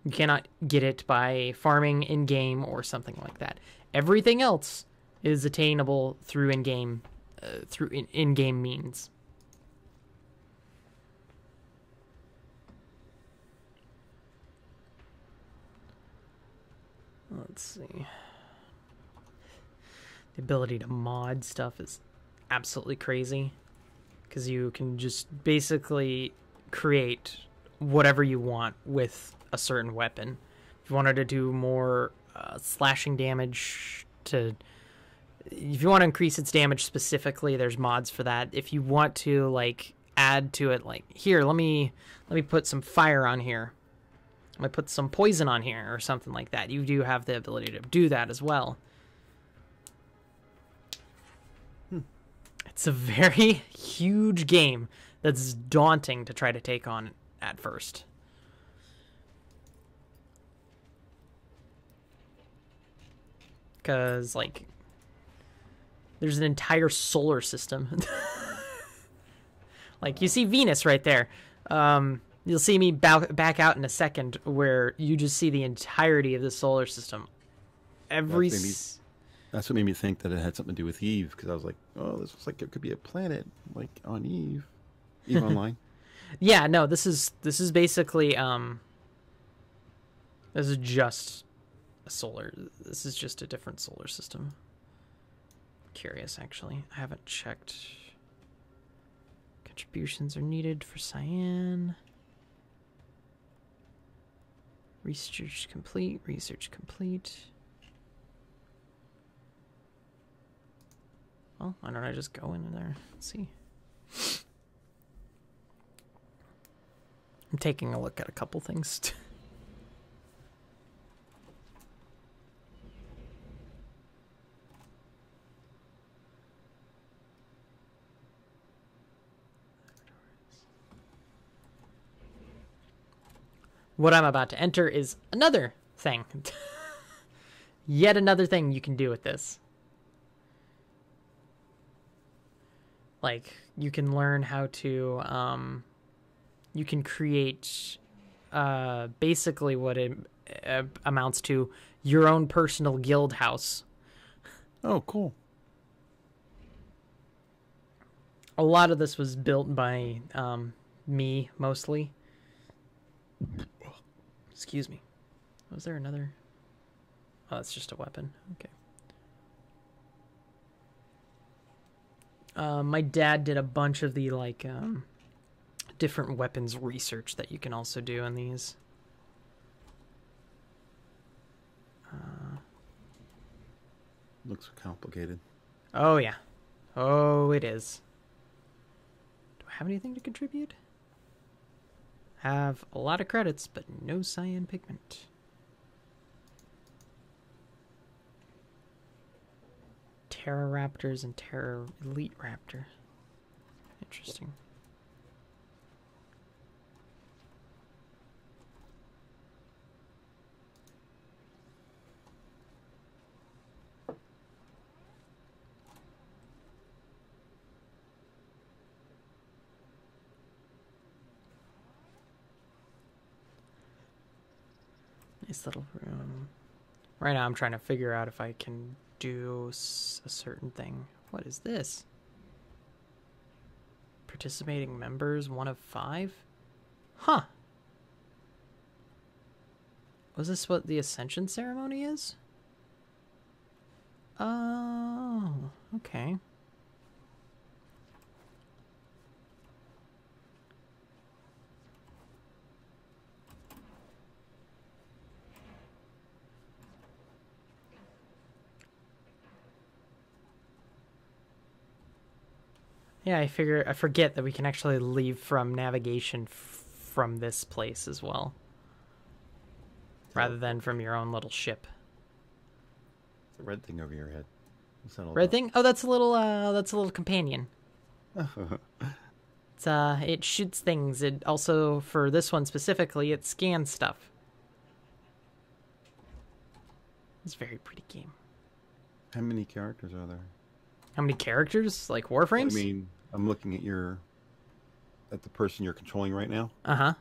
You cannot get it by farming in-game or something like that. Everything else is attainable through in-game means. Let's see. The ability to mod stuff is absolutely crazy, because you can just basically create whatever you want with a certain weapon. If you wanted to do more slashing damage, if you want to increase its damage specifically, there's mods for that. If you want to, like, add to it, like, here, let me put some fire on here, let me put some poison on here or something like that, you do have the ability to do that as well. It's a very huge game that's daunting to try to take on at first. Because, like, there's an entire solar system. Like, you see Venus right there. You'll see me back out in a second, where you just see the entirety of the solar system. That's what made me think that it had something to do with Eve, because I was like, oh, this looks like it could be a planet, like, on Eve. Eve Online. Yeah, no, this is basically, this is just this is just a different solar system. Curious, actually. I haven't checked. Contributions are needed for cyan. Research complete. Research complete. Well, why don't I just go in there? Let's see. I'm taking a look at a couple things. What I'm about to enter is another thing. Yet another thing you can do with this. Like, you can learn how to, you can create, basically what it amounts to, your own personal guild house. Oh, cool. A lot of this was built by me, mostly. Excuse me. Was there another? Oh, that's just a weapon. Okay. My dad did a bunch of the, like, different weapons research that you can also do in these. Looks complicated. Oh, yeah. Oh, it is. Do I have anything to contribute? Have a lot of credits, but no cyan pigment. Terra Raptors and Terra Elite Raptor. Interesting. Nice little room. Right now I'm trying to figure out if I can do a certain thing. What is this? Participating members, 1 of 5? Huh. Was this what the Ascension ceremony is? Oh, okay. Yeah, I forget that we can actually leave from navigation from this place as well. Rather than from your own little ship. The red thing over your head. What's that all Red about? thing? Oh, that's a little companion. It's it shoots things. It also, for this one specifically, it scans stuff. It's a very pretty game. How many characters are there? How many characters? Like Warframes? I mean, I'm looking at the person you're controlling right now. Uh-huh.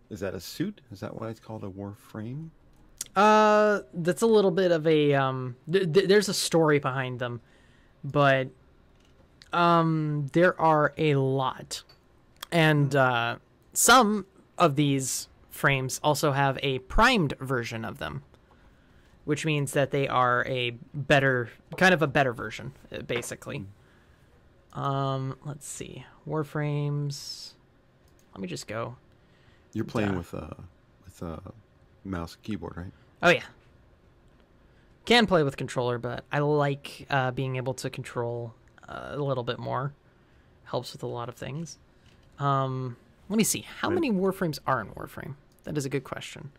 Is that a suit? Is that why it's called a Warframe? That's a little bit of a there's a story behind them, but there are a lot, and some of these frames also have a primed version of them, which means that they are a better version, basically. Let's see, Warframes. Let me just go. You're playing with mouse and keyboard, right? Oh yeah. Can play with controller, but I like being able to control a little bit more. Helps with a lot of things. Let me see. How many Warframes are in Warframe? That is a good question.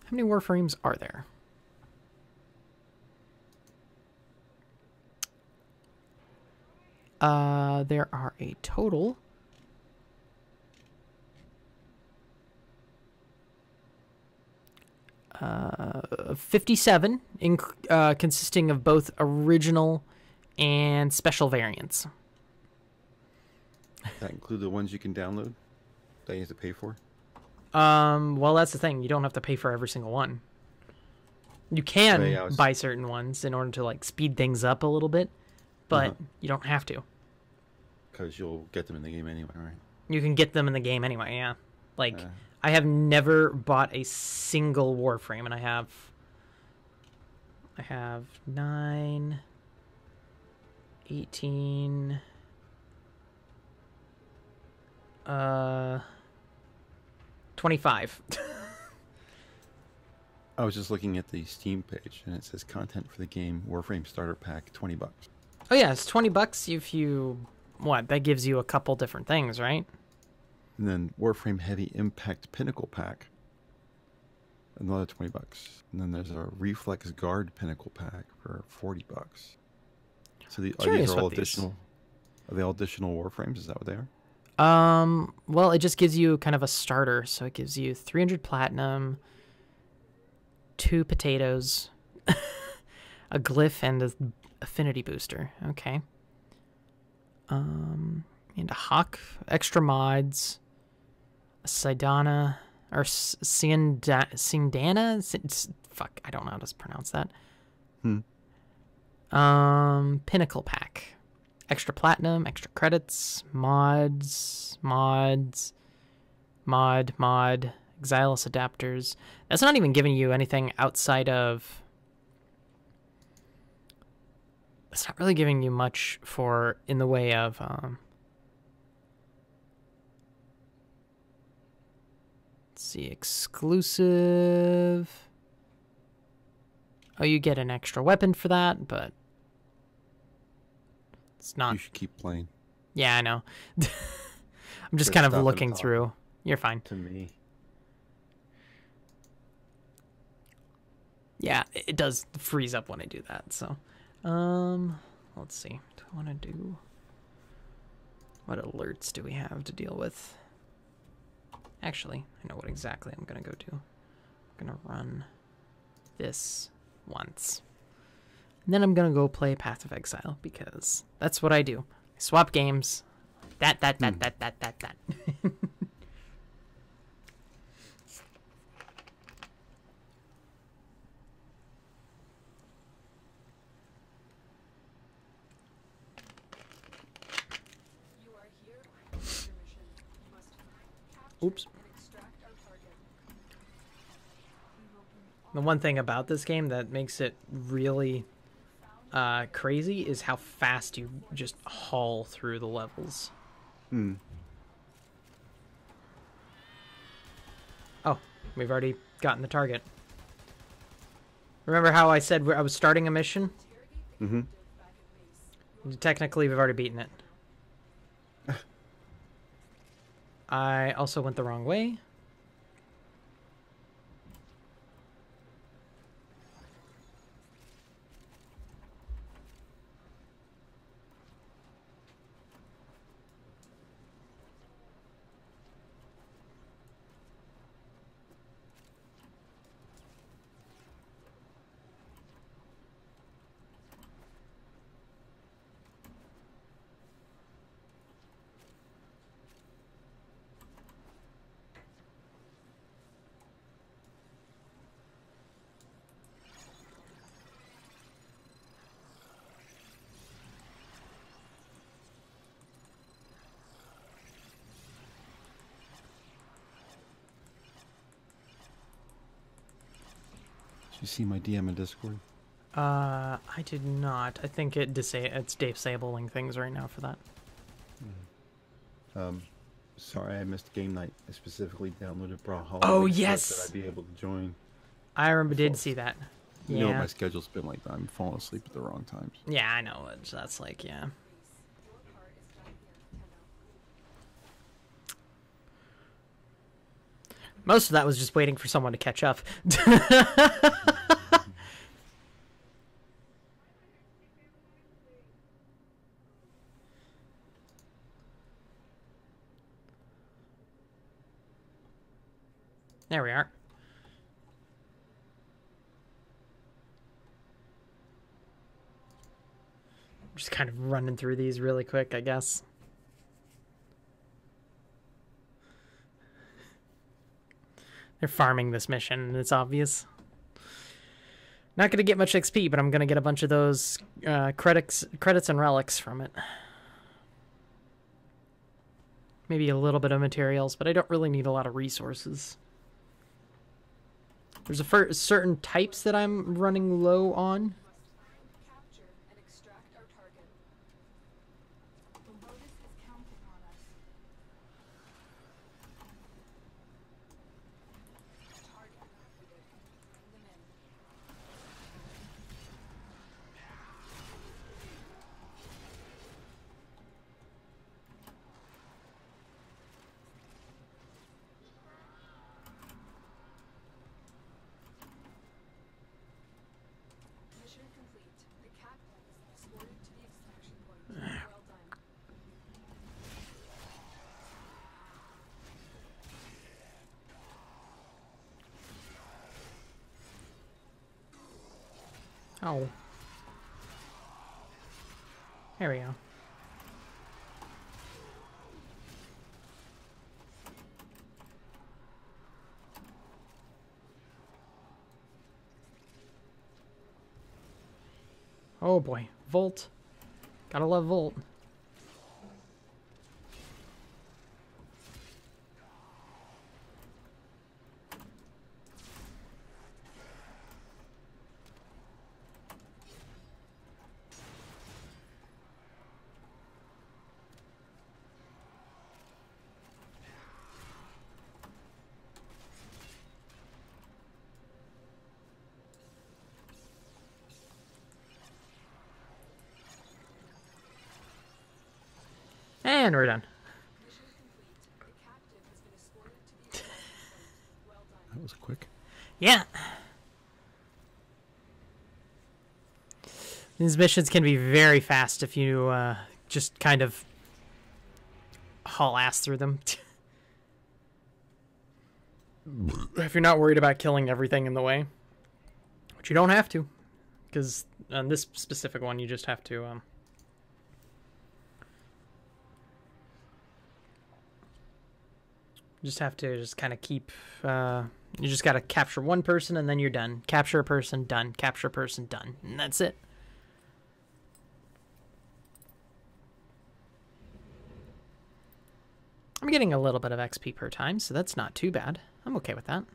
How many Warframes are there? There are a total 57, consisting of both original and special variants. That include the ones you can download that you have to pay for? Well, that's the thing. You don't have to pay for every single one. You can buy certain ones in order to like speed things up a little bit, but you don't have to. Because you'll get them in the game anyway, right? You can get them in the game anyway, yeah. Like, I have never bought a single Warframe, and I have 9, 18, 25. I was just looking at the Steam page, and it says content for the game Warframe Starter Pack, $20. Oh yeah, it's $20 if you... What? That gives you a couple different things, right? And then Warframe Heavy Impact Pinnacle Pack, another $20. And then there's a Reflex Guard Pinnacle Pack for $40. So these are all additional. Are they all additional Warframes? Is that what they are? Well, it just gives you kind of a starter, so it gives you 300 platinum, 2 potatoes, a glyph, and an affinity booster. Okay. And a hawk, extra mods, a Sidana, or Sindana? Fuck, I don't know how to pronounce that. Pinnacle pack. Extra platinum, extra credits, mods, Exilus adapters. That's not even giving you anything outside of... It's not really giving you much for in the way of let's see, exclusive. Oh, you get an extra weapon for that, but it's not. You should keep playing. Yeah, I know. I'm just kind of looking through. You're fine. To me. Yeah, it does freeze up when I do that. So, let's see. Do I want to do? What alerts do we have to deal with? Actually, I know what exactly I'm gonna go do. I'm gonna run this once, and then I'm gonna go play Path of Exile because that's what I do. I swap games. That. Oops. The one thing about this game that makes it really crazy is how fast you just haul through the levels. Oh, we've already gotten the target. Remember how I said I was starting a mission? Technically, we've already beaten it. I also went the wrong way. Did you see my DM in Discord? I did not. I think it's disabling things right now for that. Sorry, I missed game night. I specifically downloaded Brawlhalla. Oh, so yes! that I'd be able to join. I remember did see that. You know what my schedule's been like. I'm falling asleep at the wrong times. Yeah, I know. That's like, yeah. Most of that was just waiting for someone to catch up. There we are. Just kind of running through these really quick, I guess. They're farming this mission, and it's obvious. Not going to get much XP, but I'm going to get a bunch of those credits and relics from it. Maybe a little bit of materials, but I don't really need a lot of resources. There's certain types that I'm running low on. Capture and extract our target. The Lotus is counting on us. Target activated. Bring them in. Mission complete. The captain is escorted to the extraction point. Well done. Oh. There we go. Oh boy. Volt. Gotta love Volt. And we're done. Mission complete. The captive has been escorted to the extraction point. Well done. That was quick. Yeah. These missions can be very fast if you just kind of haul ass through them. If you're not worried about killing everything in the way. Which you don't have to. Because on this specific one, you just have to... you just have to just kind of keep... you just got to capture one person and then you're done. Capture a person, done. Capture a person, done. And that's it. I'm getting a little bit of XP per time, so that's not too bad. I'm okay with that.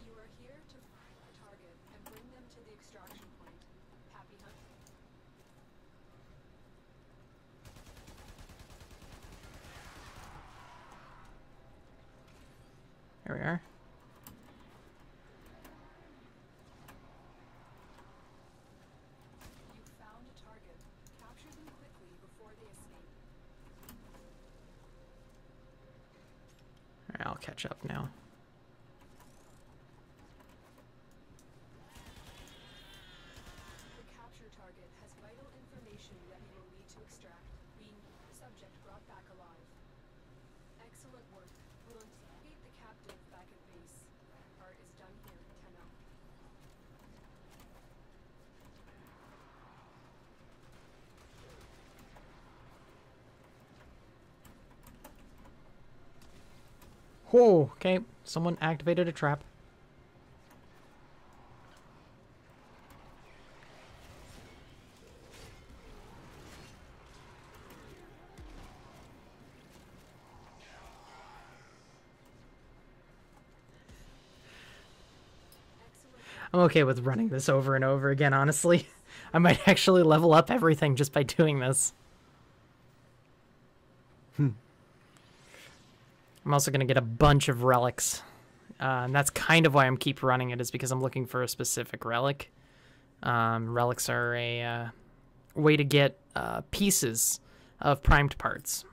You are here to find a target and bring them to the extraction point. Happy hunt. There we are. You found a target. Capture them quickly before they escape. Alright, I'll catch up now. The capture target has vital information that you will need to extract. Being subject brought back alive. Excellent work. We'll interrogate the captive back at base. Part is done here, Tenno. Whoa, okay. Someone activated a trap. I'm okay with running this over and over again, honestly. I might actually level up everything just by doing this. I'm also going to get a bunch of relics. And that's kind of why I'm keep running it, is because I'm looking for a specific relic. Relics are a way to get pieces of primed parts.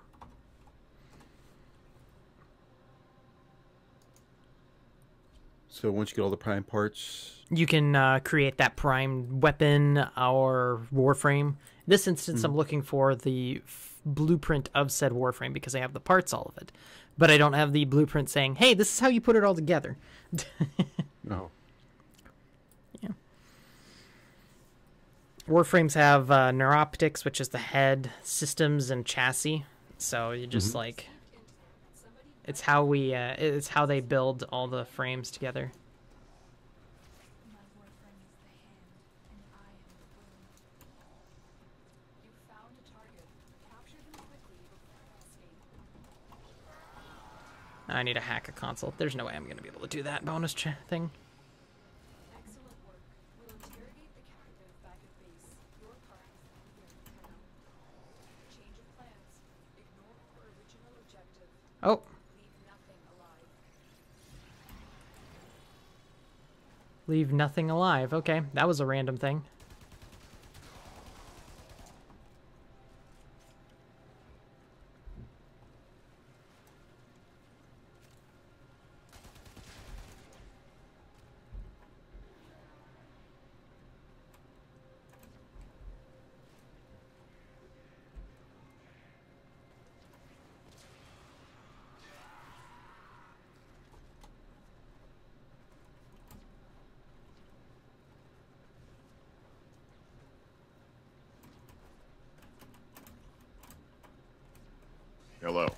So once you get all the prime parts, You can create that primed weapon or Warframe. In this instance, I'm looking for the blueprint of said Warframe because I have the parts, all of it. But I don't have the blueprint saying, hey, this is how you put it all together. no. Yeah. Warframes have neuroptics, which is the head, systems, and chassis. So you just like... It's how we, it's how they build all the frames together. My Warframe is the hand, and I am the womb. You found a target. Capture them quickly before they escape. I need to hack a console. There's no way I'm going to be able to do that bonus thing. Excellent work. We'll interrogate the captive back at base. Your part is here, Tenno. Change of plans. Ignore our original objective. Oh, Leave nothing alive. leave nothing alive. Okay, that was a random thing. Hello.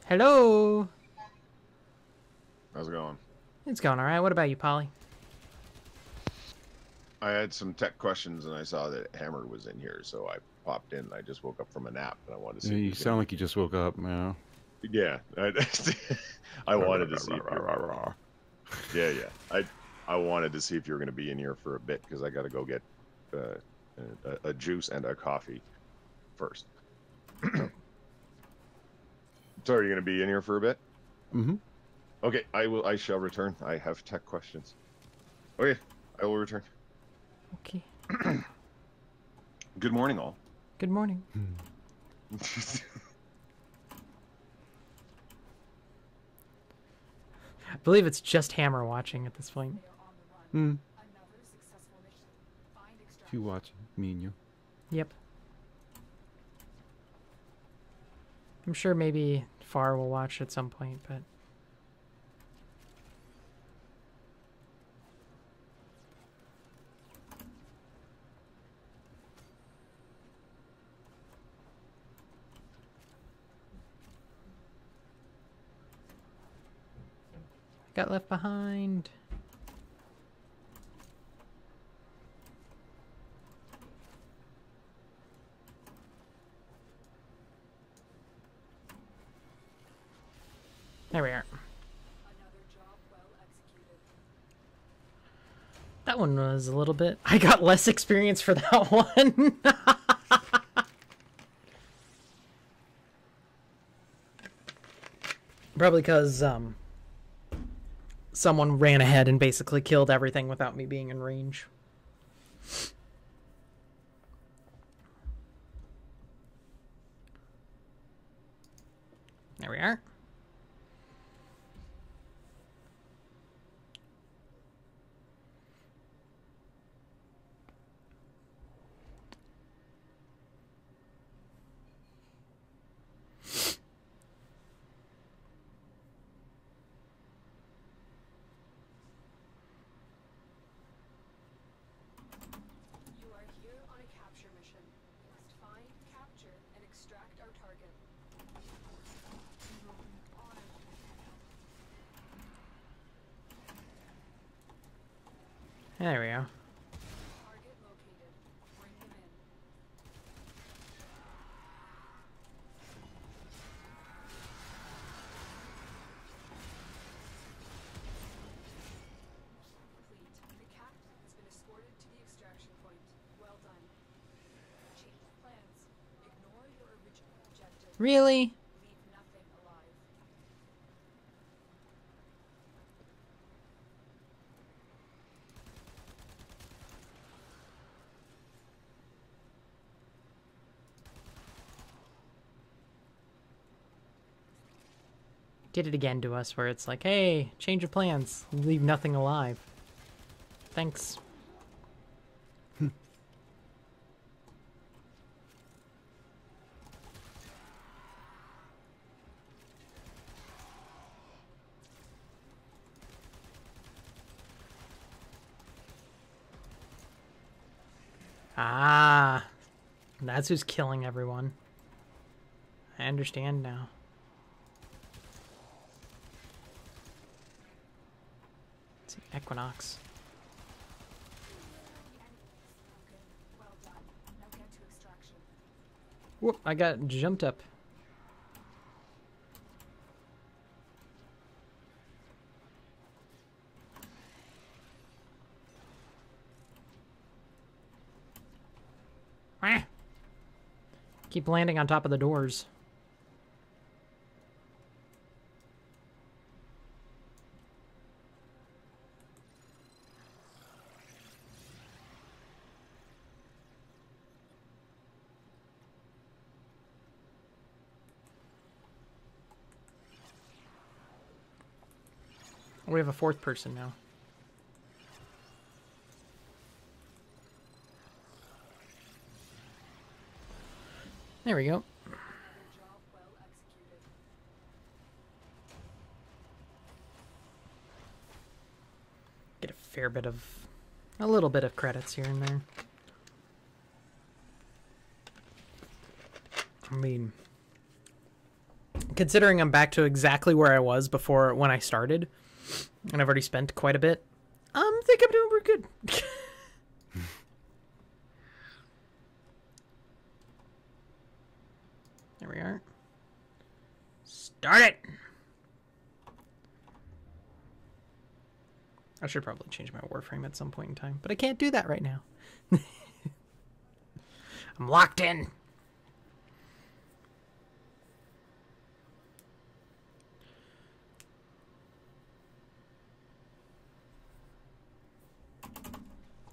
Hello. How's it going? It's going all right. What about you, Polly? I had some tech questions and I saw that Hammer was in here, so I popped in. I just woke up from a nap and I wanted to see. You sound like you just woke up, man. Yeah, I wanted to see. Yeah. I wanted to see if you were going to be in here for a bit because I got to go get a juice and a coffee first. So are you going to be in here for a bit? Mm-hmm. Okay, I shall return. I have tech questions. Okay, I will return. Okay. Good morning, all. Good morning. I believe it's just Hammer watching at this point. They are on the run. Mm. Another successful mission. Find Two watching, me and you. Yep. I'm sure maybe Far will watch at some point, but... Got left behind. There we are. Another job well executed. That one was a little bit... I got less experience for that one. Probably because, someone ran ahead and basically killed everything without me being in range. There we are. You are here on a capture mission. You must find, capture, and extract our target. There we go. Target located. Bring them in. Complete. The captain has been escorted to the extraction point. Well done. Change of plans. Ignore your original objective. Really? Leave nothing alive. Did it again to us where it's like, hey, change of plans. Leave nothing alive. Thanks. Ah, that's who's killing everyone. I understand now. It's an Equinox. Well done. Now get to extraction. Whoop, I got jumped up. Ah. Keep landing on top of the doors. We have a fourth person now. There we go. Another job well executed. Get a fair bit of... a little bit of credits here and there. I mean... considering I'm back to exactly where I was before when I started, and I've already spent quite a bit, I think I'm doing pretty good. There we are. Start it! I should probably change my Warframe at some point in time, but I can't do that right now. I'm locked in.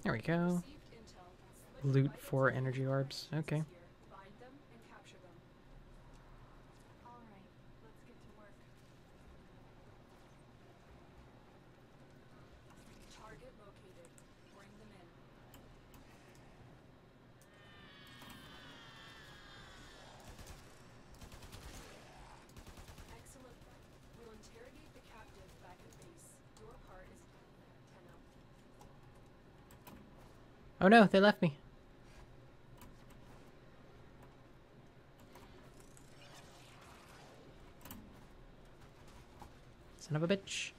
There we go. Received intel. Split Loot items 4 into energy orbs. Okay. here. Find them and capture them. All right, let's get to work. Target located. Bring them in. Oh no, they left me. Son of a bitch.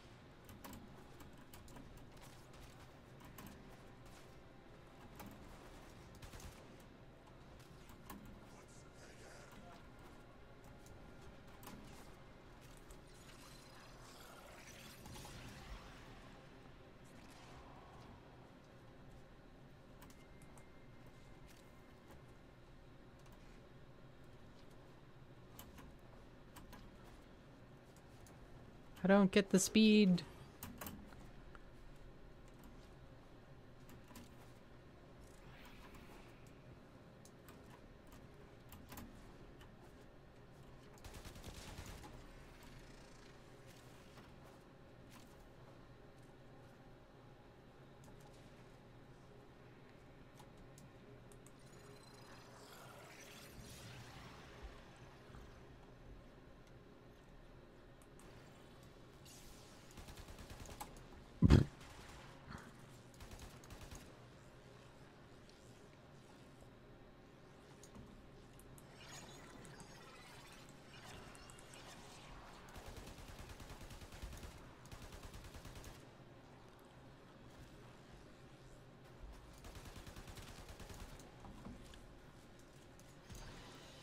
I don't get the speed.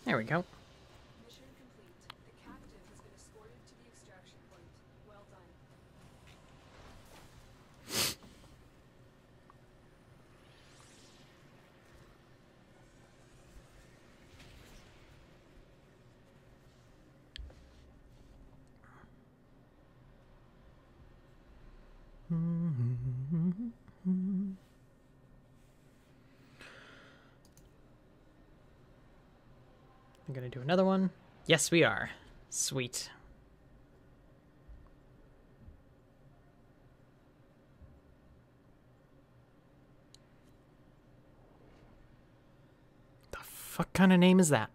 There we go. Mission complete. The captive has been escorted to the extraction point. Well done. I'm gonna do another one. Yes, we are. Sweet. The fuck kind of name is that?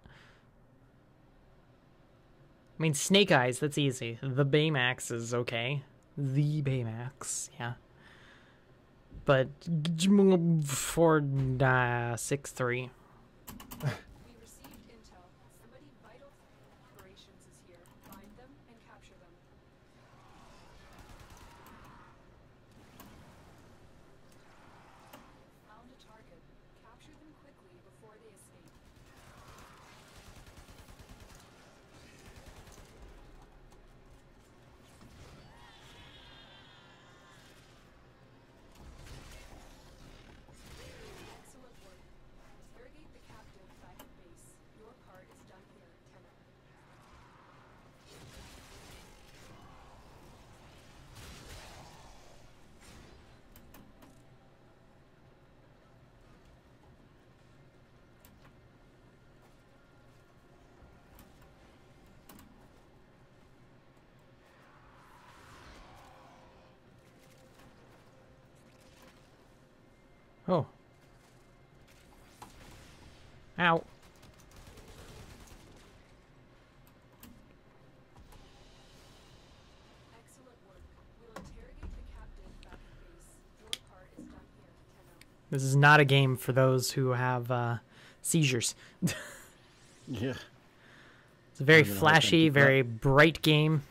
I mean, Snake Eyes, that's easy. The Baymax is okay. The Baymax, yeah. But 463. We received intel. Somebody vital operations is here. Find them and capture them. Found a target. Capture them quickly before they escape. Excellent work. Interrogate the captive back at base. Your part is done here, Tenno. Oh. Ow. Excellent work. We'll interrogate the captive back at base. Your part is done here, Tenno. This is not a game for those who have seizures. Yeah. It's a very I'm gonna hope I flashy, keep that. very bright game.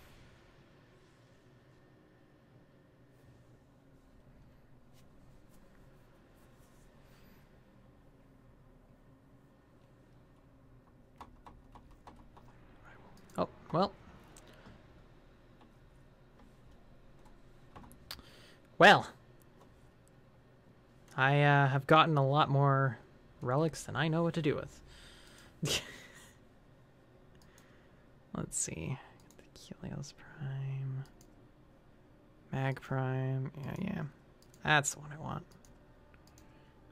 Oh, well. Well. I have gotten a lot more relics than I know what to do with. Let's see. The Helios Prime. Mag Prime. Yeah. That's the one I want.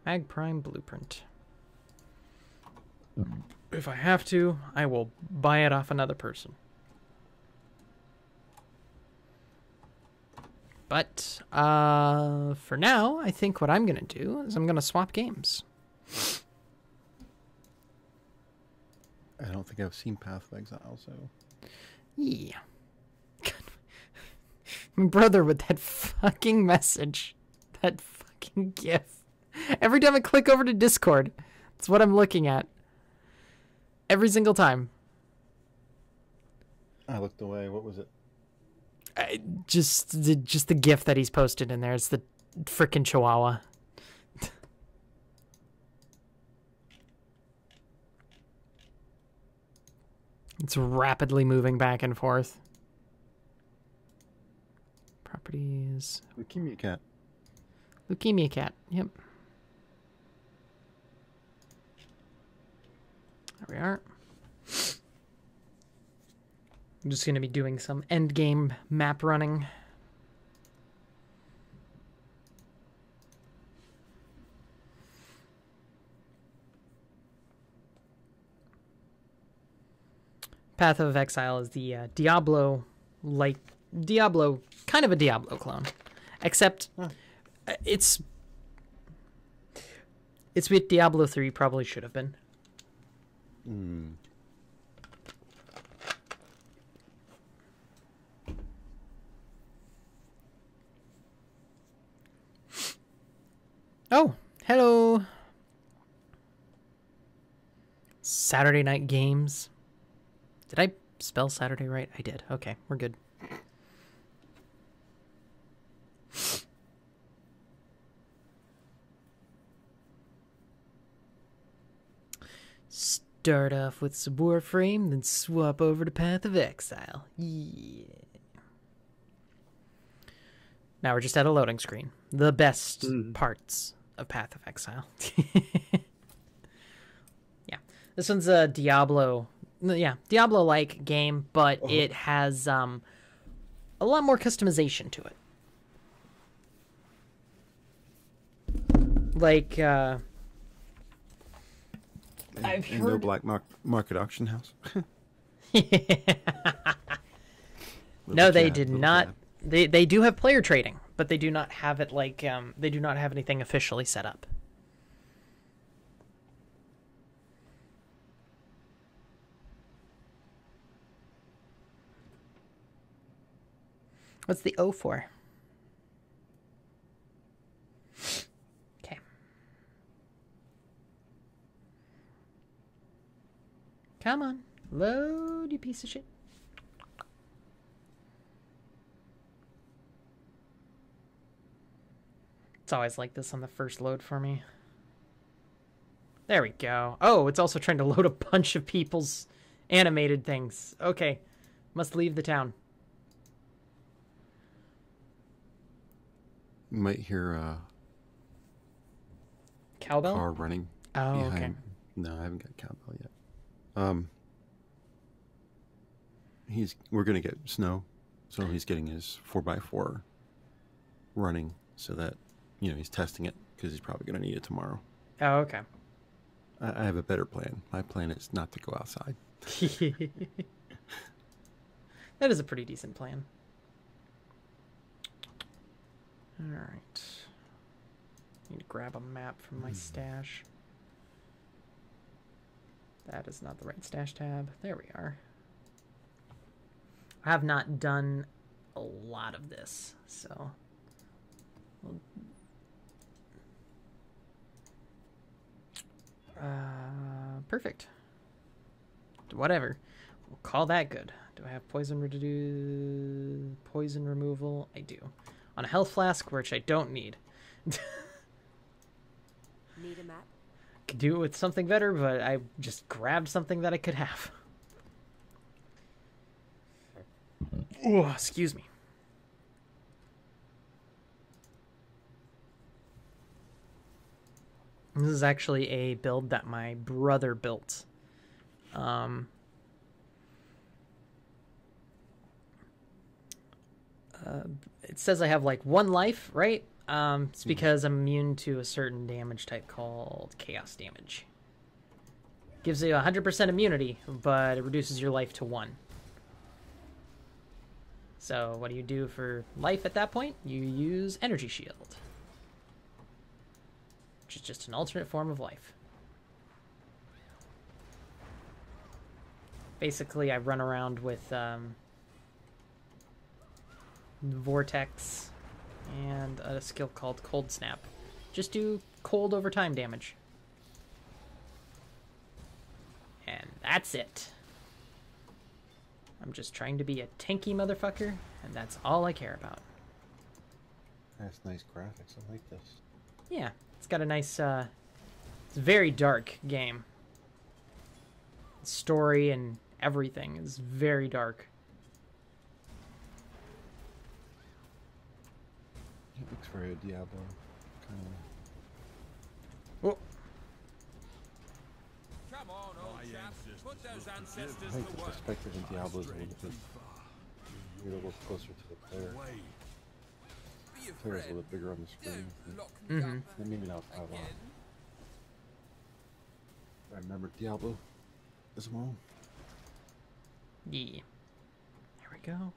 Mag Prime Blueprint. If I have to, I will buy it off another person. But for now, I think what I'm going to do is I'm going to swap games. I don't think I've seen Path of Exile, so. Yeah. My brother with that fucking message. That fucking gif. Every time I click over to Discord, it's what I'm looking at. Every single time. I looked away. What was it? Just the GIF that he's posted in there. It's the frickin' Chihuahua. It's rapidly moving back and forth. Properties. Leukemia cat. Leukemia cat. Yep. There we are. I'm just going to be doing some end game map running. Path of Exile is the Diablo, kind of a Diablo clone, except it's what Diablo 3 probably should have been. Oh, hello. Saturday Night Games. Did I spell Saturday right? I did. Okay, we're good. Start off with some Warframe, then swap over to Path of Exile. Yeah. Now we're just at a loading screen. The best parts of Path of Exile. Yeah. This one's a Diablo... Yeah, Diablo-like game, but it has a lot more customization to it. Like, I've heard... No black market auction house? No, they did not. They do have player trading, but they do not have it like, they do not have anything officially set up. What's the O for? Okay. Come on. Load, you piece of shit. It's always like this on the first load for me. There we go. Oh, it's also trying to load a bunch of people's animated things. Okay. Must leave the town. You might hear a cowbell car running. Oh, behind. okay. No, I haven't got cowbell yet. We're gonna get snow, so he's getting his 4x4 running so that he's testing it because he's probably gonna need it tomorrow. Oh, okay. I have a better plan. My plan is not to go outside. That is a pretty decent plan. All right. Need to grab a map from my stash. That is not the right stash tab. There we are. I have not done a lot of this, so... perfect. Whatever. We'll call that good. Do I have poison removal? I do. On a health flask, which I don't need. Need a map? Could do it with something better, but I just grabbed something that I could have. Oh, excuse me. This is actually a build that my brother built. It says I have like 1 life, right? It's because I'm immune to a certain damage type called chaos damage. Gives you 100% immunity, but it reduces your life to 1. So what do you do for life at that point? You use energy shield, which is just an alternate form of life. Basically, I run around with Vortex and a skill called Cold Snap. Just do cold over time damage. And that's it. I'm just trying to be a tanky motherfucker, and that's all I care about. That's nice graphics. I like this. Yeah, it's got a nice, it's a very dark game. Story and everything is very dark. It looks very Diablo kind Oh, Come on, old chap. Put those ancestors of. I think to the work. perspective in Diablo is a little bit. You're a little closer to the player. Be a The player's a friend. little bigger on the screen. Don't lock me Mhm. up And maybe not 5 again. I remember Diablo as well. yeah. There we go.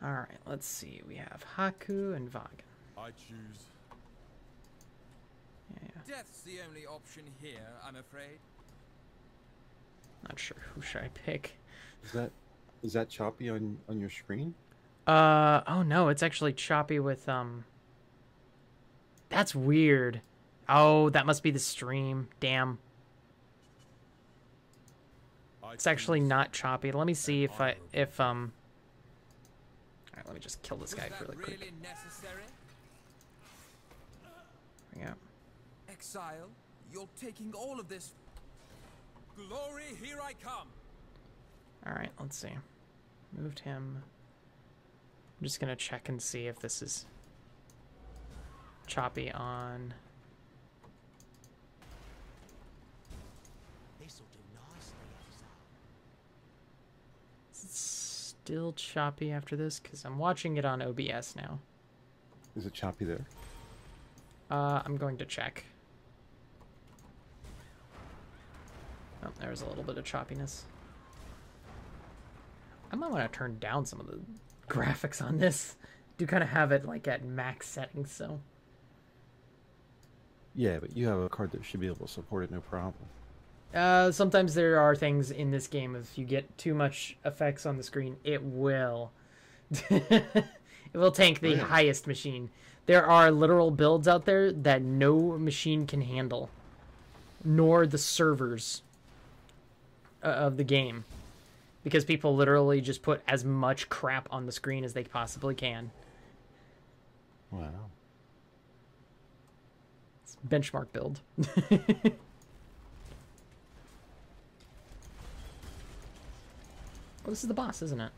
Alright, let's see. We have Haku and Vagan. I choose. Yeah, Death's the only option here, I'm afraid. not sure who should I pick. Is that choppy on your screen? Oh no, it's actually choppy with, that's weird. Oh, that must be the stream. Damn. It's actually not choppy. Let me see if Alright, let me just kill this guy Was that really quick. really necessary? Yeah. Exile, you're taking all of this. Glory, here I come. Alright, let's see. Moved him. I'm just gonna check and see if this is choppy on. This'll do nicely, Exile. Is it still choppy after this? Because I'm watching it on OBS now. Is it choppy there? I'm going to check. Oh, there's a little bit of choppiness. I might want to turn down some of the graphics on this. Do kind of have it like at max settings, so. Yeah, but you have a card that should be able to support it, no problem. Sometimes there are things in this game, if you get too much effects on the screen, it will. It will tank the Really? highest machine. There are literal builds out there that no machine can handle, nor the servers of the game. Because people literally just put as much crap on the screen as they possibly can. Wow. It's benchmark build. Oh, this is the boss, isn't it?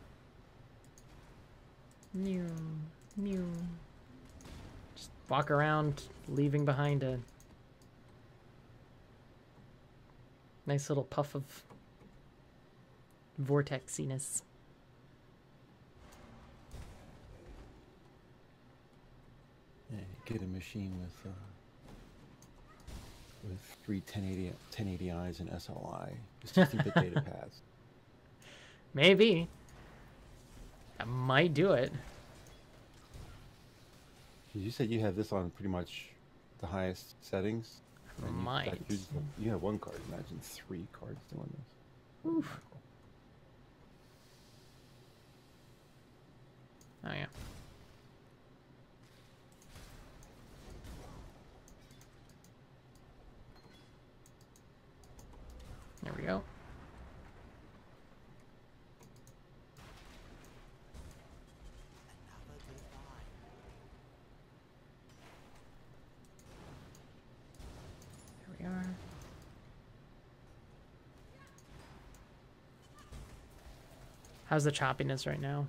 Mew, mew. Just walk around, leaving behind a nice little puff of vortexiness. Yeah, get a machine with three 1080Is and SLI. It's 16-bit data paths. Maybe. That might do it. You said you have this on pretty much the highest settings. and you've got Might. You have one card. Imagine 3 cards doing this. Oof. Oh, yeah. There we go. Another goodbye. There we are. How's the choppiness right now?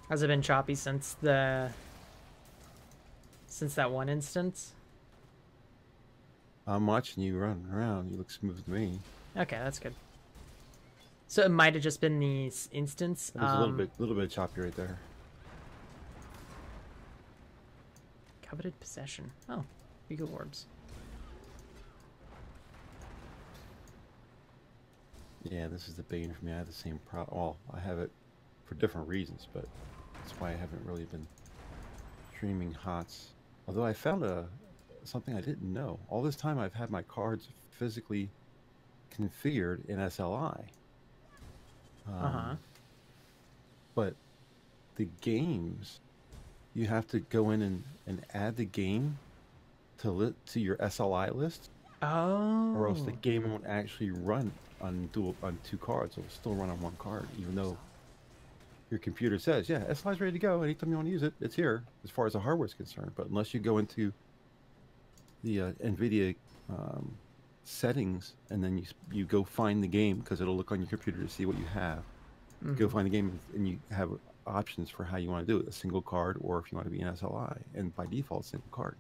Has it been choppy since that one instance? I'm watching you run around. You look smooth to me. Okay, that's good. So it might have just been the instance. There's a little bit choppy right there. Coveted possession. Oh, Beagle orbs. Yeah, this is the bane for me. I have the same problem. Well, I have it for different reasons, but that's why I haven't really been streaming HOTS. Although I found something I didn't know. All this time I've had my cards physically configured in SLI. Uh-huh. But the games you have to go in and add the game to your SLI list, Oh. or else the game won't actually run on two cards. It'll still run on one card, even though your computer says, "Yeah, SLI's ready to go. Anytime you want to use it, it's here." As far as the hardware is concerned, but unless you go into the NVIDIA settings and then you go find the game, because it'll look on your computer to see what you have. Go find the game and you have options for how you want to do it: a single card, or if you want to be an SLI, and by default, single card.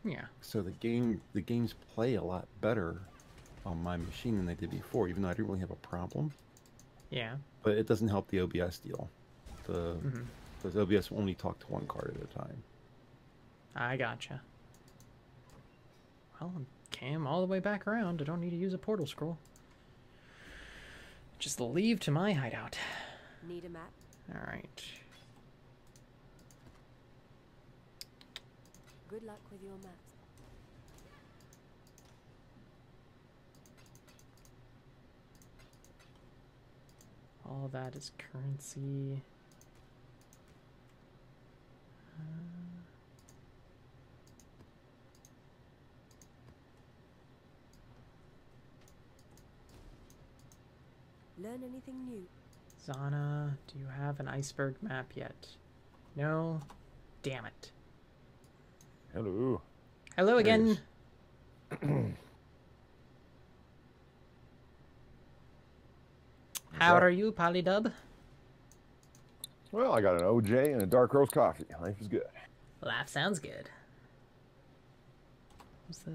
Yeah. So the games play a lot better on my machine than they did before, even though I didn't really have a problem. Yeah. But it doesn't help the OBS deal. Because OBS will only talk to one card at a time. I gotcha. Well, came all the way back around. I don't need to use a portal scroll. Just leave to my hideout. Need a map? Alright. Good luck with your maps. All that is currency. Learn anything new? Zana, do you have an iceberg map yet? No? Damn it. Hello. Hello again. How are you, Polydub? Well, I got an OJ and a dark roast coffee. Life is good. Life sounds good. What's the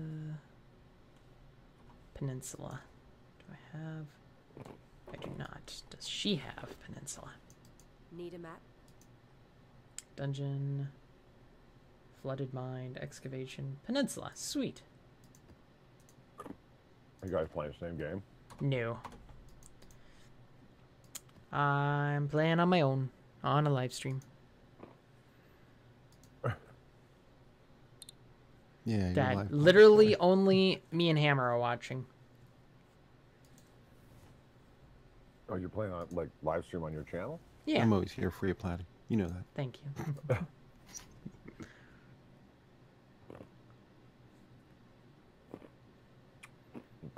peninsula? Do I have? I do not. Does she have peninsula? Need a map? Dungeon, flooded mind, excavation, peninsula. Sweet. Are you guys playing the same game? No. I'm playing on my own on a live stream. Yeah, That literally only me and Hammer are watching. Oh, you're playing on like live stream on your channel? Yeah. I'm always here for you, Platty. You know that. Thank you.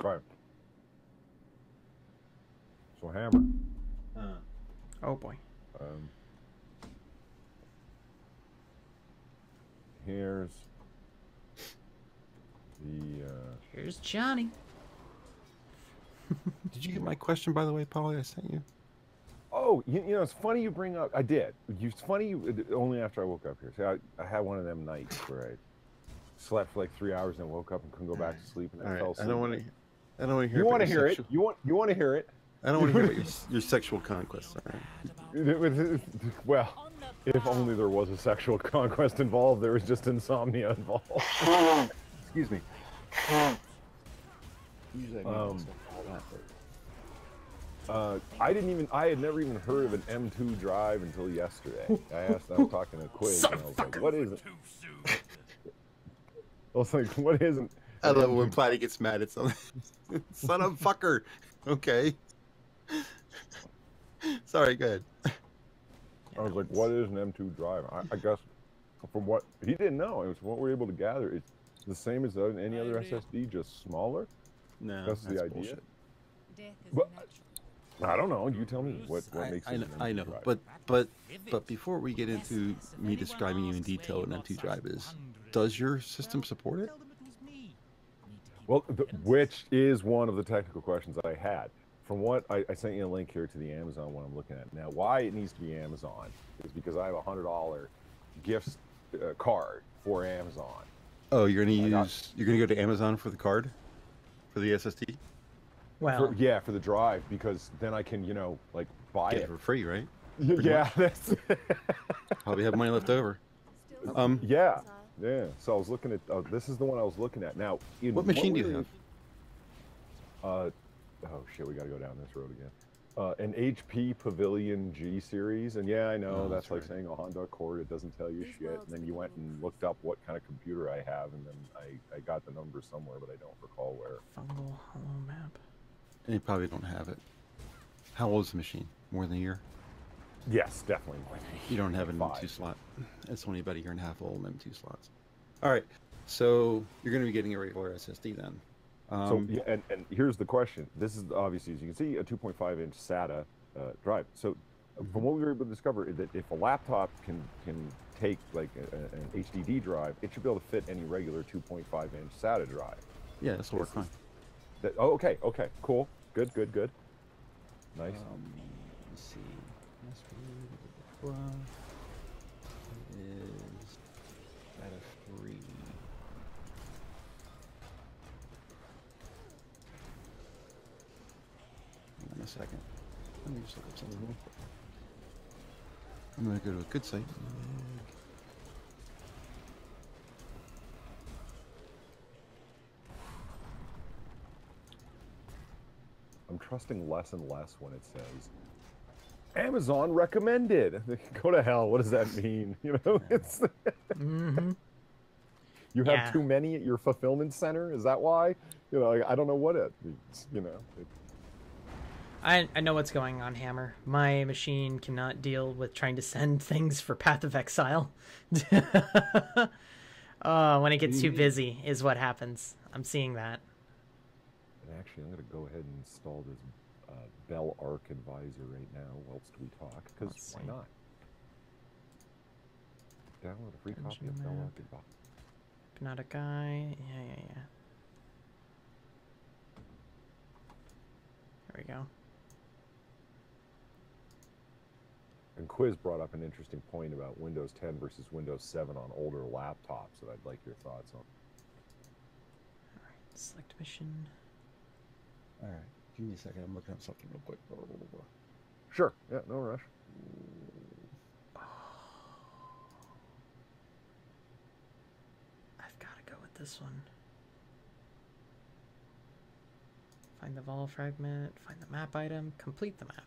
Okay. So Hammer. Oh boy. Here's the Here's Johnny. Did you get my question, by the way, Polly? I sent you. Oh, you know, it's funny you bring up. I did. It's funny only after I woke up here. See, I had one of them nights where I slept for like 3 hours and woke up and couldn't go back to sleep, and I fell asleep. I don't want to. I don't want to hear. You want to hear sexual... it? You want to hear it? I don't want to hear about your sexual conquests. All right. Well, if only there was a sexual conquest involved. There was just insomnia involved. Excuse me. I had never even heard of an M2 drive until yesterday. I was talking to Quiz, and I was like, what is it? I was like, what is it? I love it when Platty gets mad at something. Son of a fucker. Okay. Sorry, go ahead. I was like, what is an M2 drive? I guess from what he didn't know, it was what we're able to gather. It's the same as any other SSD, just smaller. No, that's the idea. Bullshit. But I don't know. You tell me what makes it. I know, but before we get into me describing you in detail what an M2 drive is, does your system support it? Well, which is one of the technical questions I had. From what I sent you a link here to the Amazon one I'm looking at now. Why it needs to be Amazon is because I have a $100 gift card for Amazon. Oh, you're gonna go to Amazon for the card, for the SSD. Well, for the drive, because then I can like buy it for free, right? Yeah, that's. Probably have money left over. Yeah. So I was looking at. This is the one I was looking at. Now, what machine do you have? Oh shit, we got to go down this road again. An HP Pavilion G series, and yeah, I know that's like saying a Honda Accord. It doesn't tell you shit. And then you went and looked up what kind of computer I have, and then I got the number somewhere, but I don't recall where. Fungal hollow map. And you probably don't have it. How old is the machine? More than a year? Yes, definitely more than You don't have an 5. M2 slot. It's only about a year and a half old M2 slots. All right, so you're going to be getting a regular SSD then. So yeah, and here's the question. This is obviously, as you can see, a 2.5-inch SATA drive. So from what we were able to discover, is that if a laptop can take like an HDD drive, it should be able to fit any regular 2.5-inch SATA drive. Yeah, this will work fine. Oh, okay, cool, good. Nice. Let's see. Is SATA free? Hang on a second. Let me just look up something real quick. I'm going to go to a good site. I'm trusting less and less when it says Amazon recommended. Go to hell. What does that mean? You know, it's you have too many at your fulfillment center. Is that why? You know, I don't know what it means. You know. I know what's going on, Hammer. My machine cannot deal with trying to send things for Path of Exile. When it gets too busy is what happens. I'm seeing that. And actually, I'm going to go ahead and install this Bell Arc Advisor right now whilst we talk, because why not? Download a free copy of Bell Arc Advisor. Not a guy. Yeah. There we go. And Quiz brought up an interesting point about Windows 10 versus Windows 7 on older laptops that I'd like your thoughts on. All right, select mission. All right, give me a second. I'm looking up something real quick. Sure. Yeah, no rush. I've got to go with this one. Find the vol fragment, find the map item, complete the map.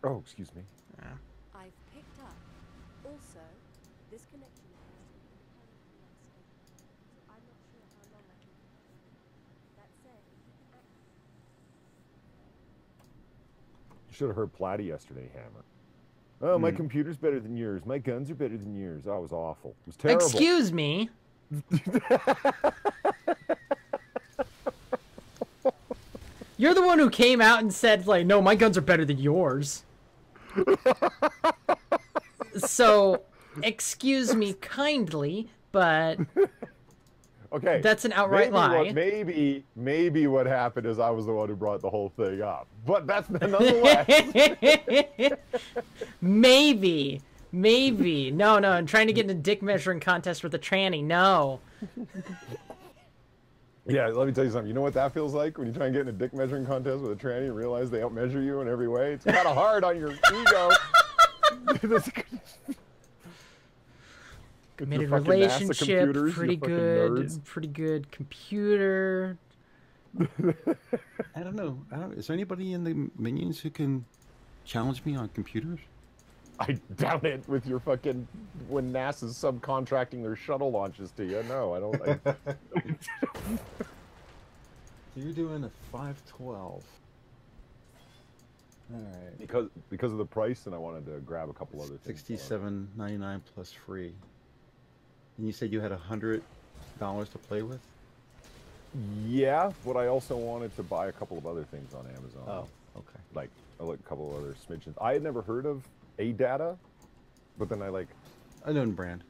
Oh, excuse me. Yeah. I've picked up. Also, this connection has been so I'm not sure how long I can. That said, You should have heard Platty yesterday, Hammer. Oh, my computer's better than yours. My guns are better than yours. Oh, it was awful. It was terrible. Excuse me. You're the one who came out and said, like, no, my guns are better than yours. So, excuse me kindly, but okay, that's an outright lie. Maybe what happened is I was the one who brought the whole thing up. But that's nonetheless. Maybe. No, I'm trying to get in a dick measuring contest with a tranny. No. Yeah, let me tell you something. You know what that feels like when you try and get in a dick measuring contest with a tranny and realize they outmeasure you in every way? It's kind of hard on your ego. Committed relationship, pretty good computer. I don't know. Is there anybody in the minions who can challenge me on computers? I doubt it with your fucking, when NASA's subcontracting their shuttle launches to you. No, I don't. So you're doing a 512. All right. Because of the price, and I wanted to grab a couple other things. $67.99 plus free. And you said you had $100 to play with? Yeah, but I also wanted to buy a couple of other things on Amazon. Oh, okay. Like a couple of other smidgens. I had never heard of A-Data, but then I known brand.